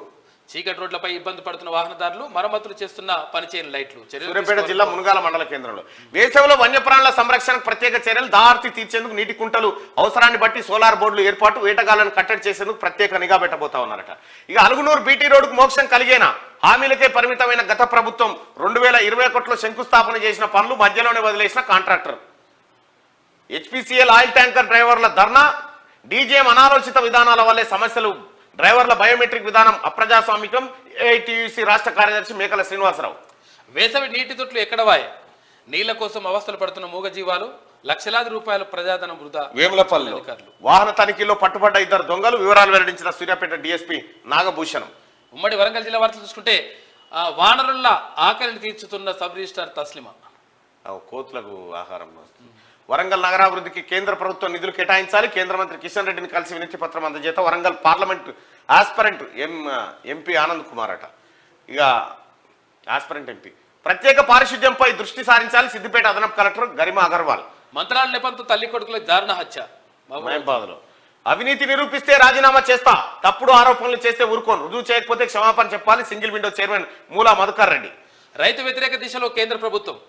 చీకటి రోడ్లపై ఇబ్బంది పడుతున్న వాహనదారులు, మరమ్మతులు చేస్తున్న పనిచేయని లైట్లు. సూర్యాపేట జిల్లా మునుగాల మండల కేంద్రంలో వేసవిలో వన్యప్రాణుల సంరక్షణకు ప్రత్యేక చర్యలు. దాహార్తి తీర్చేందుకు నీటి కుంటలు, అవసరాన్ని బట్టి సోలార్ బోర్డులు ఏర్పాటు. వేటగాళ్లను కట్టడి చేసేందుకు ప్రత్యేక నిఘా పెట్టబోతా ఉన్నారట. ఇక అలుగునూరు BT రోడ్డుకు మోక్షం కలిగేనా? హామీలకే పరిమితమైన గత ప్రభుత్వం 2021లో శంకుస్థాపన చేసిన పనులు మధ్యలోనే వదిలేసిన కాంట్రాక్టర్. HPCL ఆయిల్ ట్యాంకర్ డ్రైవర్ల ధర్నా. DGM అనాలోచిత విధానాల వల్లే సమస్యలు. డ్రైవర్ల బయోమెట్రిక్ విధానం అప్రజాస్వామికం. AITUC రాష్ట్ర కార్యదర్శి మేకల శ్రీనివాసరావు. వేసవి నీటి తొట్లు ఎక్కడవాయే? నీళ్ల కోసం అవస్థలు పడుతున్న మూగజీవాలు. లక్షలాది రూపాయల ప్రజాధనం వృధా. వేములపల్లిలో వాహన తనిఖీలో పట్టుబడ్డ 2 దొంగలు. వివరాలు వెల్లడించిన సూర్యాపేట DSP నాగభూషణం. ఉమ్మడి వరంగల్ జిల్లా వార్తలు చూసుకుంటే వానరుల ఆకలిని తీర్చుతున్న సబ్ రిజిస్ట్రార్ తస్లిమా. కోతులకు ఆహారం. వరంగల్ నగరాభివృద్ధికి కేంద్ర ప్రభుత్వం నిధులు కేటాయించాలి. కేంద్ర మంత్రి కిషన్ రెడ్డిని కలిసి వినతి పత్రం అందజేత. Warangal parliament aspirant MP Anand Kumar అట. ఇక ఆస్పరెంట్ MP ప్రత్యేక పారిశుద్ధ్యంపై దృష్టి సారించాలి. సిద్దిపేట అదనపు కలెక్టర్ గరిమా అగర్వాల్. మంత్రాల నెపంతో తల్లి కొడుకుల దారుణ హత్య. మహబూబాబాద్లో అవినీతి నిరూపిస్తే రాజీనామా చేస్తా, తప్పుడు ఆరోపణలు చేస్తే ఊరుకోను, రుజువు చేయకపోతే క్షమాపణ చెప్పాలి. సింగిల్ విండో చైర్మన్ మూలా మధుకర్ రెడ్డి. రైతు వ్యతిరేక దిశలో కేంద్ర ప్రభుత్వం.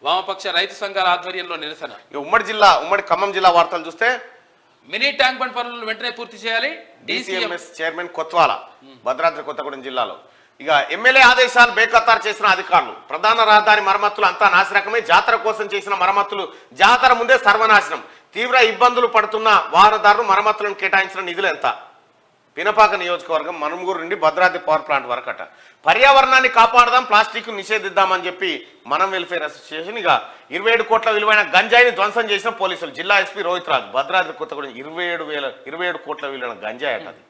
వామపక్ష రైతు సంఘాల ఆధ్వర్యంలో నిరసన. ఉమ్మడి ఖమ్మం జిల్లా వార్తలు చూస్తే మినీ ట్యాంక్ బండ్ పనులను వెంటనే పూర్తి చేయాలి. DCMS chairman Kotwala. భద్రాద్రి కొత్తగూడెం జిల్లాలో ఇక ఎమ్మెల్యే ఆదేశాలు బేఖతారు చేసిన అధికారులు. ప్రధాన రహదారి మరమ్మతులు అంతా నాశనకమే. జాతర కోసం చేసిన మరమ్మతులు జాతర ముందే సర్వనాశనం. తీవ్ర ఇబ్బందులు పడుతున్న వాహనదారులు మరమ్మతులను కేటాయించిన నిధులు ఎంత? పినపాక నియోజకవర్గం మనుమూరు నుండి భద్రాద్రి పవర్ ప్లాంట్ వరకు అట. పర్యావరణాన్ని కాపాడదాం, ప్లాస్టిక్ నిషేధిద్దామని చెప్పి మనం వెల్ఫేర్ అసోసియేషన్ ఇక 27 కోట్ల విలువైన గంజాయిని ధ్వంసం చేసిన పోలీసులు. జిల్లా ఎస్పీ రోహిత్ రాజ్ భద్రాద్రి కొత్తగూడెం 27 కోట్ల విలువైన గంజాయి అట. అది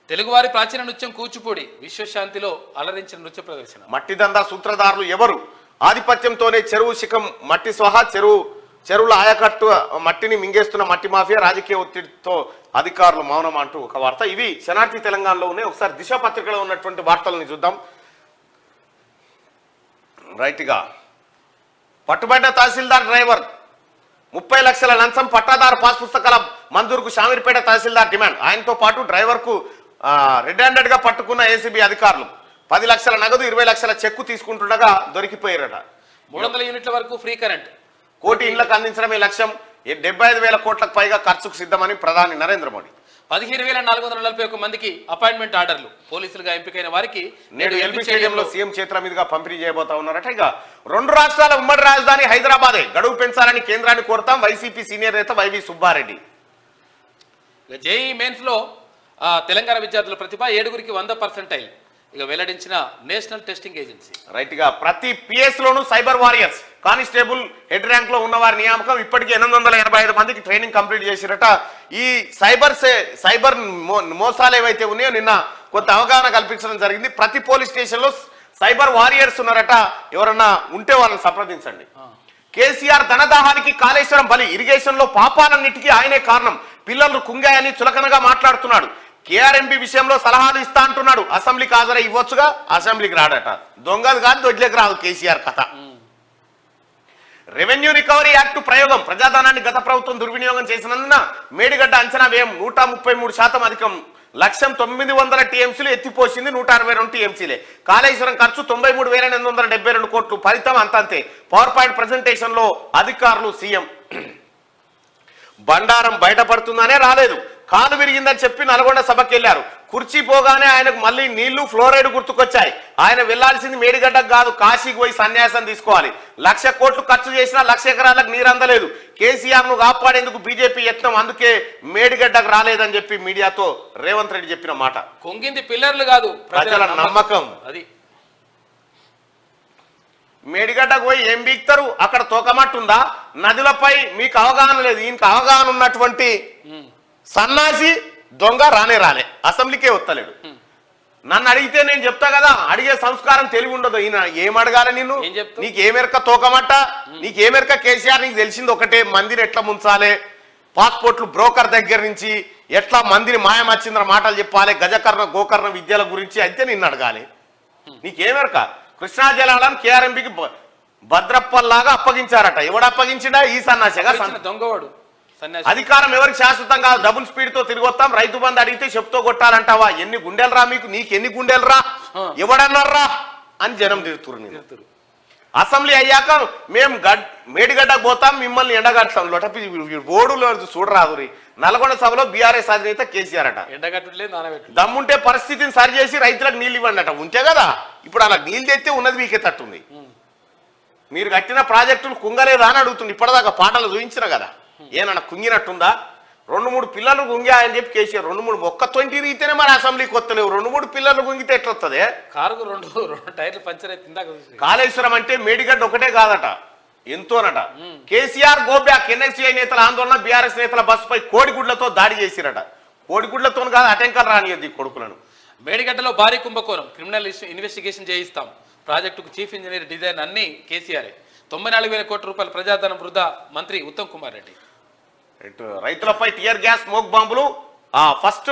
తెలుగువారి ప్రాచీన నృత్యం కూచిపూడి విశ్వశాంతిలో అలరించిన నృత్య ప్రదర్శన. మట్టి దందా సూత్రధారులు ఎవరు? ఆధిపత్యంతోనే చెరువు శిఖం మట్టి స్వహా చెరువుల ఆయకట్టు మట్టిని మింగేస్తున్న మట్టి మాఫియా, రాజకీయ ఒత్తిడితో అధికారులు మౌనం అంటూ ఒక వార్త. ఇవి శనార్థి తెలంగాణలో ఉన్నాయి. ఒకసారి దిశ పత్రికలో ఉన్నటువంటి వార్తలను చూద్దాం. రైట్గా పట్టుబడ్డ తహసీల్దార్ డ్రైవర్ 30 లక్షల లంచం, పట్టాదారు పాస్ పుస్తకాల మంజూరుకు షామీర్పేట తహసీల్దార్ డిమాండ్. ఆయనతో పాటు డ్రైవర్కు రెడ్ హ్యాండెడ్ గా పట్టుకున్న ఏసీబీ అధికారులు 10 లక్షల నగదు 20 లక్షల చెక్కు తీసుకుంటుండగా దొరికిపోయారట. 300 యూనిట్ల వరకు ఫ్రీ కరెంట్, 1 కోటి ఇళ్లకు అందించడమే లక్ష్యం, 75,000 కోట్లకు పైగా ఖర్చుకు సిద్ధమని ప్రధాని నరేంద్ర మోడీ. 15,441 మందికి అపాయింట్మెంట్ ఆర్డర్లు, పోలీసులుగా ఎంపికైన వారికి నేడు ఎల్బీ స్టేడియంలో సీఎం చేతుల మీదుగా పంపిణీ చేయబోతా ఉన్నారట. ఇక 2 రాష్ట్రాల ఉమ్మడి రాజధాని హైదరాబాదే, గడువు పెంచాలని కేంద్రాన్ని కోరుతాం, వైసీపీ సీనియర్ నేత వైవి సుబ్బారెడ్డి. జేఈ మెయిన్స్ లో తెలంగాణ విద్యార్థుల ప్రతిభ 7గురికి 100% ఇక వెల్లడించిన నేషనల్ టెస్టింగ్ ఏజెన్సీ. రైట్ గా ప్రతి పిఎస్ లోను cyber warriors, constable head rank లో ఉన్న వారి నియామకం. ఇప్పటికీ 885 మందికి ట్రైనింగ్ కంప్లీట్ చేసిరట. ఈ సైబర్ మోసాలు ఏవైతే ఉన్నాయో నిన్న కొంత అవగాహన కల్పించడం జరిగింది. ప్రతి పోలీస్ స్టేషన్ లో సైబర్ వారియర్స్ ఉన్నారట. ఎవరన్నా ఉంటే వాళ్ళని సంప్రదించండి. కేసీఆర్ ధనదాహానికి కాళేశ్వరం బలి, ఇరిగేషన్ లో పాపాలన్నిటికీ ఆయనే కారణం, పిల్లలు కుంగాయని చులకనగా మాట్లాడుతున్నాడు. కేఆర్ఎంబి విషయంలో సలహాలు ఇస్తా అంటున్నాడు. అసెంబ్లీకి హాజరై ఇవ్వచ్చుగా, అసెంబ్లీకి రాడట. దొంగలు కాదు, దొడ్లేకి రాదు కేసీఆర్ కథ. రెవెన్యూ రికవరీ యాక్ట్ ప్రయోగం, ప్రజాధనాన్ని గత ప్రభుత్వం దుర్వినియోగం చేసినందున మేడిగడ్డ అంచనా వ్యయం 133% అధికం, లక్ష్యం 900 టీఎంసీలు, ఎత్తిపోసింది 162 టీఎంసీలే. కాళేశ్వరం ఖర్చు 93,872 కోట్లు, ఫలితం అంతంతే. పవర్ పాయింట్ ప్రెజెంటేషన్ లో అధికారులు సీఎం. బండారం బయటపడుతుందనే రాలేదు, కాలు విరిగిందని చెప్పి నల్గొండ సభకి వెళ్లారు. కుర్చీ పోగానే ఆయనకు మళ్ళీ నీళ్లు ఫ్లోరైడ్ గుర్తుకొచ్చాయి. ఆయన వెళ్లాల్సింది మేడిగడ్డకు కాదు, కాశీకి పోయి సన్యాసం తీసుకోవాలి. 1,00,000 కోట్లు ఖర్చు చేసినా 1,00,000 ఎకరాలకు నీరు అందలేదు. కేసీఆర్ ను కాపాడేందుకు బీజేపీ యత్నం, అందుకే మేడిగడ్డకు రాలేదని చెప్పి మీడియాతో రేవంత్ రెడ్డి చెప్పిన మాట. కొంగింది పిల్లర్లు కాదు, ప్రజల నమ్మకం. అది మేడిగడ్డకు పోయి ఏం బీక్తారు? అక్కడ తోకమట్టుందా? నదులపై మీకు అవగాహన లేదు. ఈయనకు అవగాహన ఉన్నటువంటి సన్నాసి దొంగ రాలే, అసెంబ్లీకే వస్తలేడు. నన్ను అడిగితే నేను చెప్తా కదా, అడిగే సంస్కారం తెలివి ఉండదు. ఈయన ఏం అడగాలి? నిన్ను నీకేమెరక తోకమట్ట, నీకేమెరక కేసీఆర్? నీకు తెలిసింది ఒకటే, మందిని ఎట్లా ముంచాలి, పాస్పోర్ట్లు బ్రోకర్ దగ్గర నుంచి ఎట్లా మందిని మాయమచ్చింద్ర మాటలు చెప్పాలి, గజకర్ణ గోకర్ణ విద్యల గురించి అయితే నిన్ను అడగాలి. నీకేమెరక? కృష్ణా జలాలను కేఆర్ఎంబికి భద్రప్పల్లాగా అప్పగించారట. ఎవడు అప్పగించిండా? ఈ సన్నాసిగా దొంగవాడు. అధికారం ఎవరికి శాశ్వతం కాదు, డబుల్ స్పీడ్ తో తిరిగి వస్తాం. రైతు బంధు అడిగితే చెప్తో కొట్టాలంటావా? ఎన్ని గుండెలు రా మీకు, నీకెన్ని గుండెలు రా, ఎవడన్నారా అని జనం తిరుగుతున్నారు. అసెంబ్లీ అయ్యాక మేము మేడిగడ్డకు పోతాం, మిమ్మల్ని ఎండగడతాం. లొటపి ఓడులో చూడరాదు. నల్గొండ సభలో బీఆర్ఎస్ అధినేత కేసీఆర్ అట. దమ్ముంటే పరిస్థితిని సరి చేసి రైతులకు నీళ్ళు ఇవ్వండి అట. ఉంటే కదా, ఇప్పుడు అలా నీళ్ళు తెస్తే ఉన్నది మీకే తట్టుంది. మీరు కట్టిన ప్రాజెక్టులు కుంగలేదా అని అడుగుతుంది. ఇప్పటిదాకా పాటలు చూపించిన కదా, ఏనన్నా కుంగినట్టుందా? 2-3 పిల్లలు గుంగా అని చెప్పి కేసీఆర్ 2-3 ఒక్క 20 తిరిగితేనే మరి అసెంబ్లీకి వస్తలేవు. 2-3 పిల్లలు గుంగితే ఎట్లా వస్తుంది? కారుకు 2 టైర్లు పంచర్ అయితే. కాళేశ్వరం అంటే మేడిగడ్డ ఒకటే కాదట, ఎంతోనట. కేసీఆర్ గోబ్యాక్, ఎన్ఎస్సీఐ నేతల ఆందోళన, బీఆర్ఎస్ నేతల బస్సుపై కోడిగుడ్లతో దాడి చేసిరట. కోడిగుడ్లతో కాదు, అటెంకర్ రానియద్ది కొడుకులను. మేడిగడ్డలో భారీ కుంభకోణం, క్రిమినల్ ఇన్వెస్టిగేషన్ చేయిస్తాం. ప్రాజెక్టుకు చీఫ్ ఇంజనీర్, డిజైన్ అన్ని కేసీఆర్. 94,000 కోట్ల రూపాయల ప్రజాధనం వృధా, మంత్రి ఉత్తమ్ కుమార్ రెడ్డి. రైతులపై టియర్ గ్యాస్, స్మోక్ బాంబులు, ఫస్ట్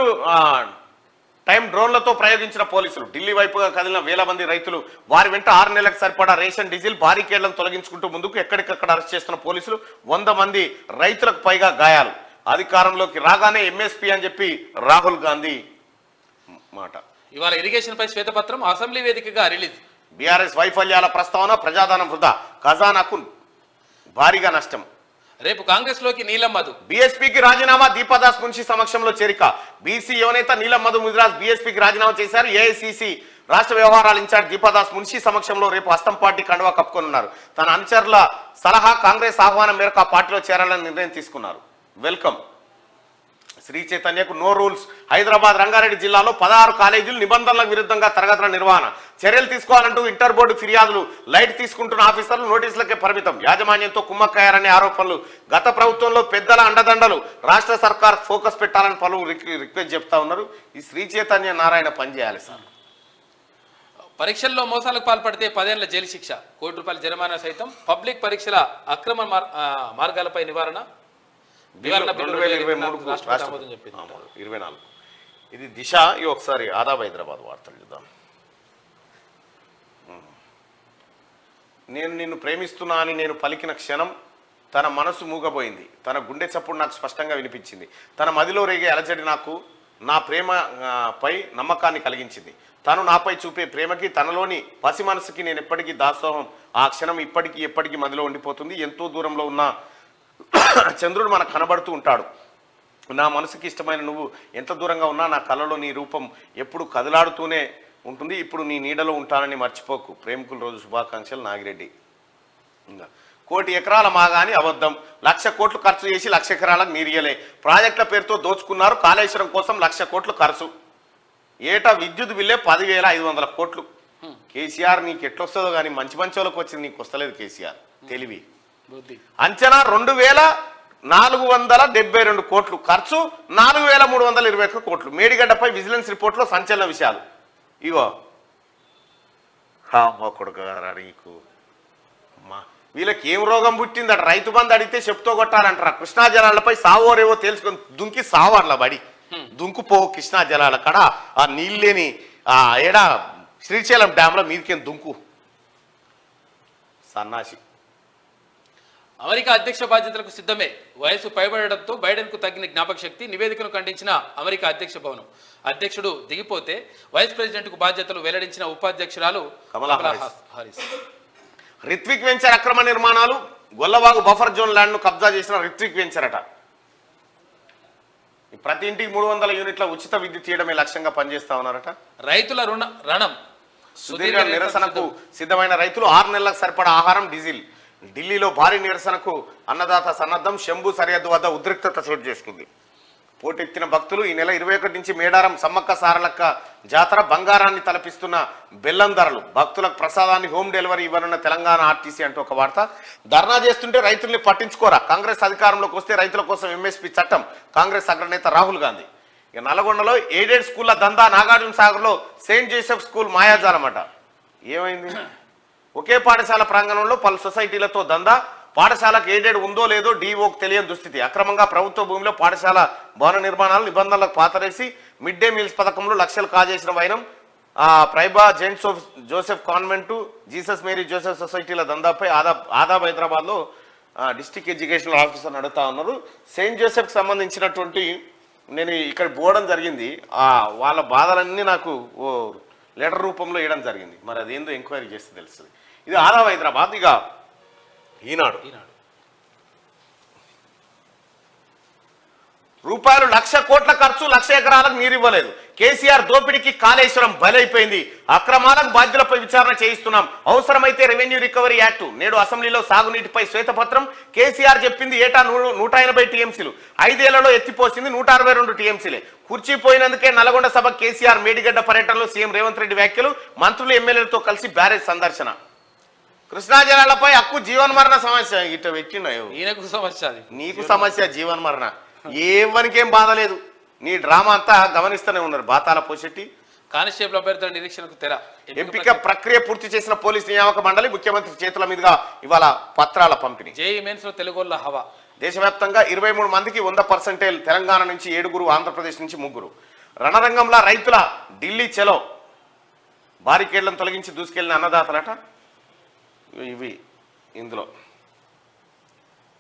టైం డ్రోన్లతో ప్రయోగించిన పోలీసులు. ఢిల్లీ వైపుగా కదిలిన వేల మంది రైతులు, వారి వెంట 6 నెలలకు సరిపడా రేషన్, డీజిల్, బారికేడ్లను తొలగించుకుంటూ ముందుకు ఎక్కడికక్కడ అరెస్ట్ చేస్తున్న పోలీసులు. 100 మంది రైతులకు పైగా గాయాలు. అధికారంలోకి రాగానే ఎంఎస్పీ అని చెప్పి రాహుల్ గాంధీ మాట. ఇవాళ ఇరిగేషన్ పై శ్వేతపత్రం అసెంబ్లీ వేదికగా రిలీజ్. బీఆర్ఎస్ వైఫల్యాల ప్రస్తావన, ప్రజాధనం వృధా, ఖజానాకు భారీగా నష్టం. రేపు కాంగ్రెస్ లోకి నీలం మధు. బీఎస్పీకి రాజీనామా, దీపాదాస్ మున్షి సమక్షంలో చేరిక. బీసీ యువనేత నీలం మధు ముదిరాజ్ బీఎస్పీకి రాజీనామా చేశారు. ఏఐసీసీ రాష్ట్ర వ్యవహారాల ఇన్ఛార్జ్ దీపాదాస్ మున్షి సమక్షంలో రేపు హస్తం పార్టీ కండువా కప్పుకొనున్నారు. తన అనుచరుల సలహా, కాంగ్రెస్ ఆహ్వానం మేరకు ఆ పార్టీలో చేరాలని నిర్ణయం తీసుకున్నారు. వెల్కమ్. శ్రీ చైతన్యకు నో రూల్స్. హైదరాబాద్ రంగారెడ్డి జిల్లాలో 16 కాలేజీలు నిబంధనలకు విరుద్ధంగా తరగతుల నిర్వహణ చర్యలు తీసుకోవాలంటూ ఇంటర్ బోర్డు ఫిర్యాదులు. లైట్ తీసుకుంటున్న ఆఫీసర్లు నోటీసులకే పరిమితం. యాజమాన్యంతో కుమ్మక్కయ్యారనే ఆరోపణలు. గత ప్రభుత్వంలో పెద్దల అండదండలు. రాష్ట్ర సర్కార్ ఫోకస్ పెట్టాలని పలువురు రిక్వెస్ట్ చెప్తా ఉన్నారు. ఈ శ్రీ చైతన్య నారాయణ పనిచేయాలి సార్. పరీక్షల్లో మోసాలకు పాల్పడితే 10 ఏళ్ల జైలు శిక్ష, ₹1 జరిమానా సైతం. పబ్లిక్ పరీక్షల అక్రమ మార్గాలపై నివారణ 2023 రాష్ట్రపతి ఆమోదం చెప్పింది. 24. ఇది దిశ. ఇవి ఒకసారి ఆదాబ్ హైదరాబాద్ వార్తలు చూద్దాం. నేను నిన్ను ప్రేమిస్తున్నా అని నేను పలికిన క్షణం తన మనసు మూగబోయింది. తన గుండె చప్పుడు నాకు స్పష్టంగా వినిపించింది. తన మదిలో రేగే అలజడి నాకు నా ప్రేమపై నమ్మకాన్ని కలిగించింది. తను నాపై చూపే ప్రేమకి, తనలోని పసి మనసుకి నేను ఎప్పటికీ దాసోహం. ఆ క్షణం ఇప్పటికీ ఎప్పటికీ మదిలో ఉండిపోతుంది. ఎంతో దూరంలో ఉన్న చంద్రుడు మనకు కనబడుతూ ఉంటాడు. నా మనసుకి ఇష్టమైన నువ్వు ఎంత దూరంగా ఉన్నా నా కళ్ళలో నీ రూపం ఎప్పుడు కదలాడుతూనే ఉంటుంది. ఇప్పుడు నీ నీడలో ఉంటానని మర్చిపోకు. ప్రేమికుల రోజు శుభాకాంక్షలు, నాగిరెడ్డి. ఇంకా 1 కోటి ఎకరాల మాగాని అబద్ధం. 1,00,000 కోట్లు ఖర్చు చేసి 1,00,000 ఎకరాలకు నీరియలే. ప్రాజెక్టుల పేరుతో దోచుకున్నారు. కాళేశ్వరం కోసం 1,00,000 కోట్లు ఖర్చు. ఏటా విద్యుత్ బిల్లే 10,500 కోట్లు. కేసీఆర్ నీకు ఎట్లొస్తుందో కానీ మంచి వాళ్ళకి వచ్చింది, నీకు వస్తలేదు కేసీఆర్ తెలివి. అంచనా 2,472 కోట్లు ఖర్చు, 4,321 కోట్లు. మేడిగడ్డపై విజిలెన్స్ రిపోర్ట్లో సంచలన విషయాలు. ఇగో కొడుకురా నీకు అమ్మా, వీళ్ళకి ఏం రోగం పుట్టిందట. రైతు బంధు అడిగితే చెప్తూ కొట్టారంటారా. కృష్ణా జలాలపై సావోరేవో తెలుసుకొని దుంకి సావర్ల బడి దుంకుపో. కృష్ణా జలాల కాడ ఆ నీళ్ళు లేని ఏడా శ్రీశైలం డ్యాంలో మీదికేం దుంకు సన్నాసి. అమెరికా అధ్యక్ష బాధ్యతలకు సిద్ధమే. వయసు పైబడడంతో బైడెన్ కు తగ్గిన జ్ఞాపక శక్తి. నివేదికను ఖండించిన అమెరికా అధ్యక్ష భవనం. అధ్యక్షుడు దిగిపోతే వైస్ ప్రెసిడెంట్ కు బాధ్యతలు వెల్లడించిన ఉపాధ్యక్షురాలు కమలా హారిస్. రిత్విక్ వెంచర్ అక్రమ నిర్మాణాలు. గొల్లవాగు బఫర్ జోన్ ల్యాండ్ ను కబ్జా చేసిన రిత్విక్ వెంచర్ అట. ప్రతి ఇంటికి 300 యూనిట్ల ఉచిత విద్యుత్ తీయడమే లక్ష్యంగా పనిచేస్తా ఉన్నారట. రైతుల రణం. సుదీర్ఘ నిరసనకు సిద్ధమైన రైతులు 6 నెలలకు సరిపడా ఆహారం, డీజిల్. ఢిల్లీలో భారీ నిరసనకు అన్నదాత సన్నద్ధం. శంభు సరిహద్దు వద్ద ఉద్రిక్తత చోటు చేసుకుంది. పోటెత్తిన భక్తులు. ఈ నెల 21 నుంచి మేడారం సమ్మక్క సారలక్క జాతర. బంగారాన్ని తలపిస్తున్న బెల్లం ధరలు. భక్తులకు ప్రసాదాన్ని హోమ్ డెలివరీ ఇవ్వనున్న తెలంగాణ ఆర్టీసీ అంటూ ఒక వార్త. ధర్నా చేస్తుంటే రైతుల్ని పట్టించుకోరా. కాంగ్రెస్ అధికారంలోకి వస్తే రైతుల కోసం ఎంఎస్పీ చట్టం. కాంగ్రెస్ అగ్రనేత రాహుల్ గాంధీ. ఇక నల్గొండలో ఎయిడెడ్ స్కూళ్ల దందా. నాగార్జున సాగర్లో సెయింట్ జోసెఫ్ స్కూల్ మాయాజాలమట. ఏమైంది? ఒకే పాఠశాల ప్రాంగణంలో పలు సొసైటీలతో దందా. పాఠశాలకు ఎయిడెడ్ ఉందో లేదో డీఓకు తెలియని దుస్థితి. అక్రమంగా ప్రభుత్వ భూమిలో పాఠశాల భవన నిర్మాణాలు నిబంధనలకు పాతరేసి మిడ్ డే మీల్స్ పథకంలో లక్షలు కాజేసిన వైనం. ప్రైబా Saint Joseph convent, Jesus Mary Joseph సొసైటీల దందాపై ఆదాబ్ హైదరాబాద్లో డిస్ట్రిక్ట్ ఎడ్యుకేషనల్ ఆఫీసర్ అడుగుతా ఉన్నారు. సెయింట్ జోసెఫ్కి సంబంధించినటువంటి నేను ఇక్కడ పోవడం జరిగింది. వాళ్ళ బాధలన్నీ నాకు ఓ లెటర్ రూపంలో ఇవ్వడం జరిగింది. మరి అదేందో ఎంక్వైరీ చేస్తే తెలుస్తుంది. ఇది ఆదాబ్ హైదరాబాద్. ఇక ఈనాడు. ₹1,00,000 కోట్ల ఖర్చు, 1,00,000 ఎకరాలకు నీరు ఇవ్వలేదు. కేసీఆర్ దోపిడీకి కాళేశ్వరం బలైపోయింది. అక్రమాలకు బాధ్యులపై విచారణ చేయిస్తున్నాం. అవసరమైతే రెవెన్యూ రికవరీ యాక్టు. నేడు అసెంబ్లీలో సాగునీటిపై శ్వేతపత్రం. కేసీఆర్ చెప్పింది ఏటా 180 టీఎంసీలు. 5 ఏళ్లలో ఎత్తిపోసింది 162 టీఎంసీలే. కుర్చీపోయినందుకే నల్గొండ సభ. కేసీఆర్ మేడిగడ్డ పర్యటనలో సీఎం రేవంత్ రెడ్డి వ్యాఖ్యలు. మంత్రులు, ఎమ్మెల్యేలతో కలిసి బ్యారేజ్ సందర్శన. కృష్ణా జలాలపై హక్కు జీవన్మరణ సమస్య. ఇట పెట్టినాయో ఈయనకు సమస్య, అది నీకు సమస్య. జీవన్మరణ ఏవనికేం బాధ లేదు. నీ డ్రామా అంతా గమనిస్తూనే ఉన్నారు. బాతాల పోషెట్టి. కానిస్టేబుల్ అభ్యర్థుల నిరీక్షణకు తెర. ఎంపిక ప్రక్రియ పూర్తి చేసిన పోలీస్ నియామక మండలి. ముఖ్యమంత్రి చేతుల మీదుగా ఇవాళ పత్రాల పంపిణీ. జేఈ మెయిన్స్ లో తెలుగోళ్ల హవా. దేశవ్యాప్తంగా 23 మందికి 100%. తెలంగాణ నుంచి 7, ఆంధ్రప్రదేశ్ నుంచి 3. రణరంగంలో రైతుల ఢిల్లీ చెలో. బారికేళ్లను తొలగించి దూసుకెళ్లిన అన్నదాతలట. ఇవి ఇందులో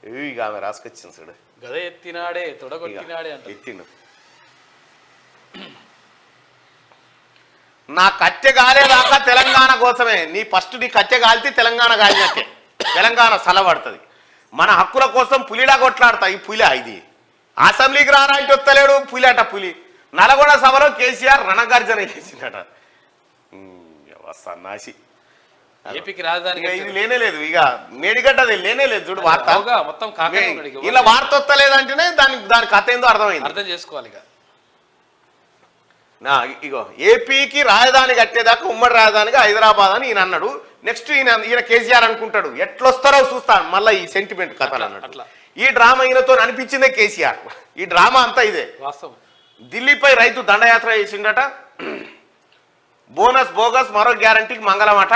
ఇవి ఆమె రాసుకొచ్చింది చూడు. గద ఎత్తినాడే తొడగొట్టినాడే అంటే ఎత్తిండు. నా కట్టె గాలేదాకా తెలంగాణ కోసమే. నీ ఫస్ట్ నీ కట్టె గాలితే తెలంగాణ గాలినట్టే. తెలంగాణ సలబడుతుంది. మన హక్కుల కోసం పులిలా కొట్లాడతా. ఈ పులి ఇది అసెంబ్లీకి రానా అంటే వస్తలేడు. పులి అట పులి. నల్గొండ సభలో కేసీఆర్ రణగర్జన చేసిందట. సన్నాసి. ఏపీకి రాజధాని ఇక ఇది లేనే లేదు, ఇక మేడిగడ్డది లేనే లేదు చూడు వార్త. అవుగా, మొత్తం కాకనే ఉన్నాడు ఇక. ఇలా వార్త వస్తలేదంటేనే దాని కథ ఏందో అర్థమైంది. అర్థం చేసుకోవాలి ఇక. ఇగో ఏపీకి రాజధాని కట్టేదాకా ఉమ్మడి రాజధానిగా హైదరాబాద్ అని ఈయన అన్నాడు. నెక్స్ట్ ఈయన కేసీఆర్ అనుకుంటాడు ఎట్లొస్తారో చూస్తాను మళ్ళీ ఈ సెంటిమెంట్ కథలు అన్నట్టు. అట్లా ఈ డ్రామా ఈయనతో అనిపించిందే కేసీఆర్. ఈ డ్రామా అంతా ఇదే. వాస్తవం. ఢిల్లీపై రైతు దండయాత్ర చేసిండట. బోనస్ బోగస్ మరో గ్యారంటీకి మంగళమట.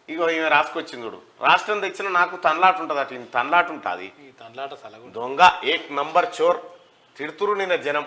ఇగో ఈమె రాసుకొచ్చింది చూడు. రాష్ట్రం తెచ్చిన నాకు తన్లాట ఉంటుంది అటు తన్లాట ఉంటుంది. ఈ తండ్లాట సలగు దొంగ ఏక్ నంబర్ చోర్ తిడుతురు నిన్న జనం.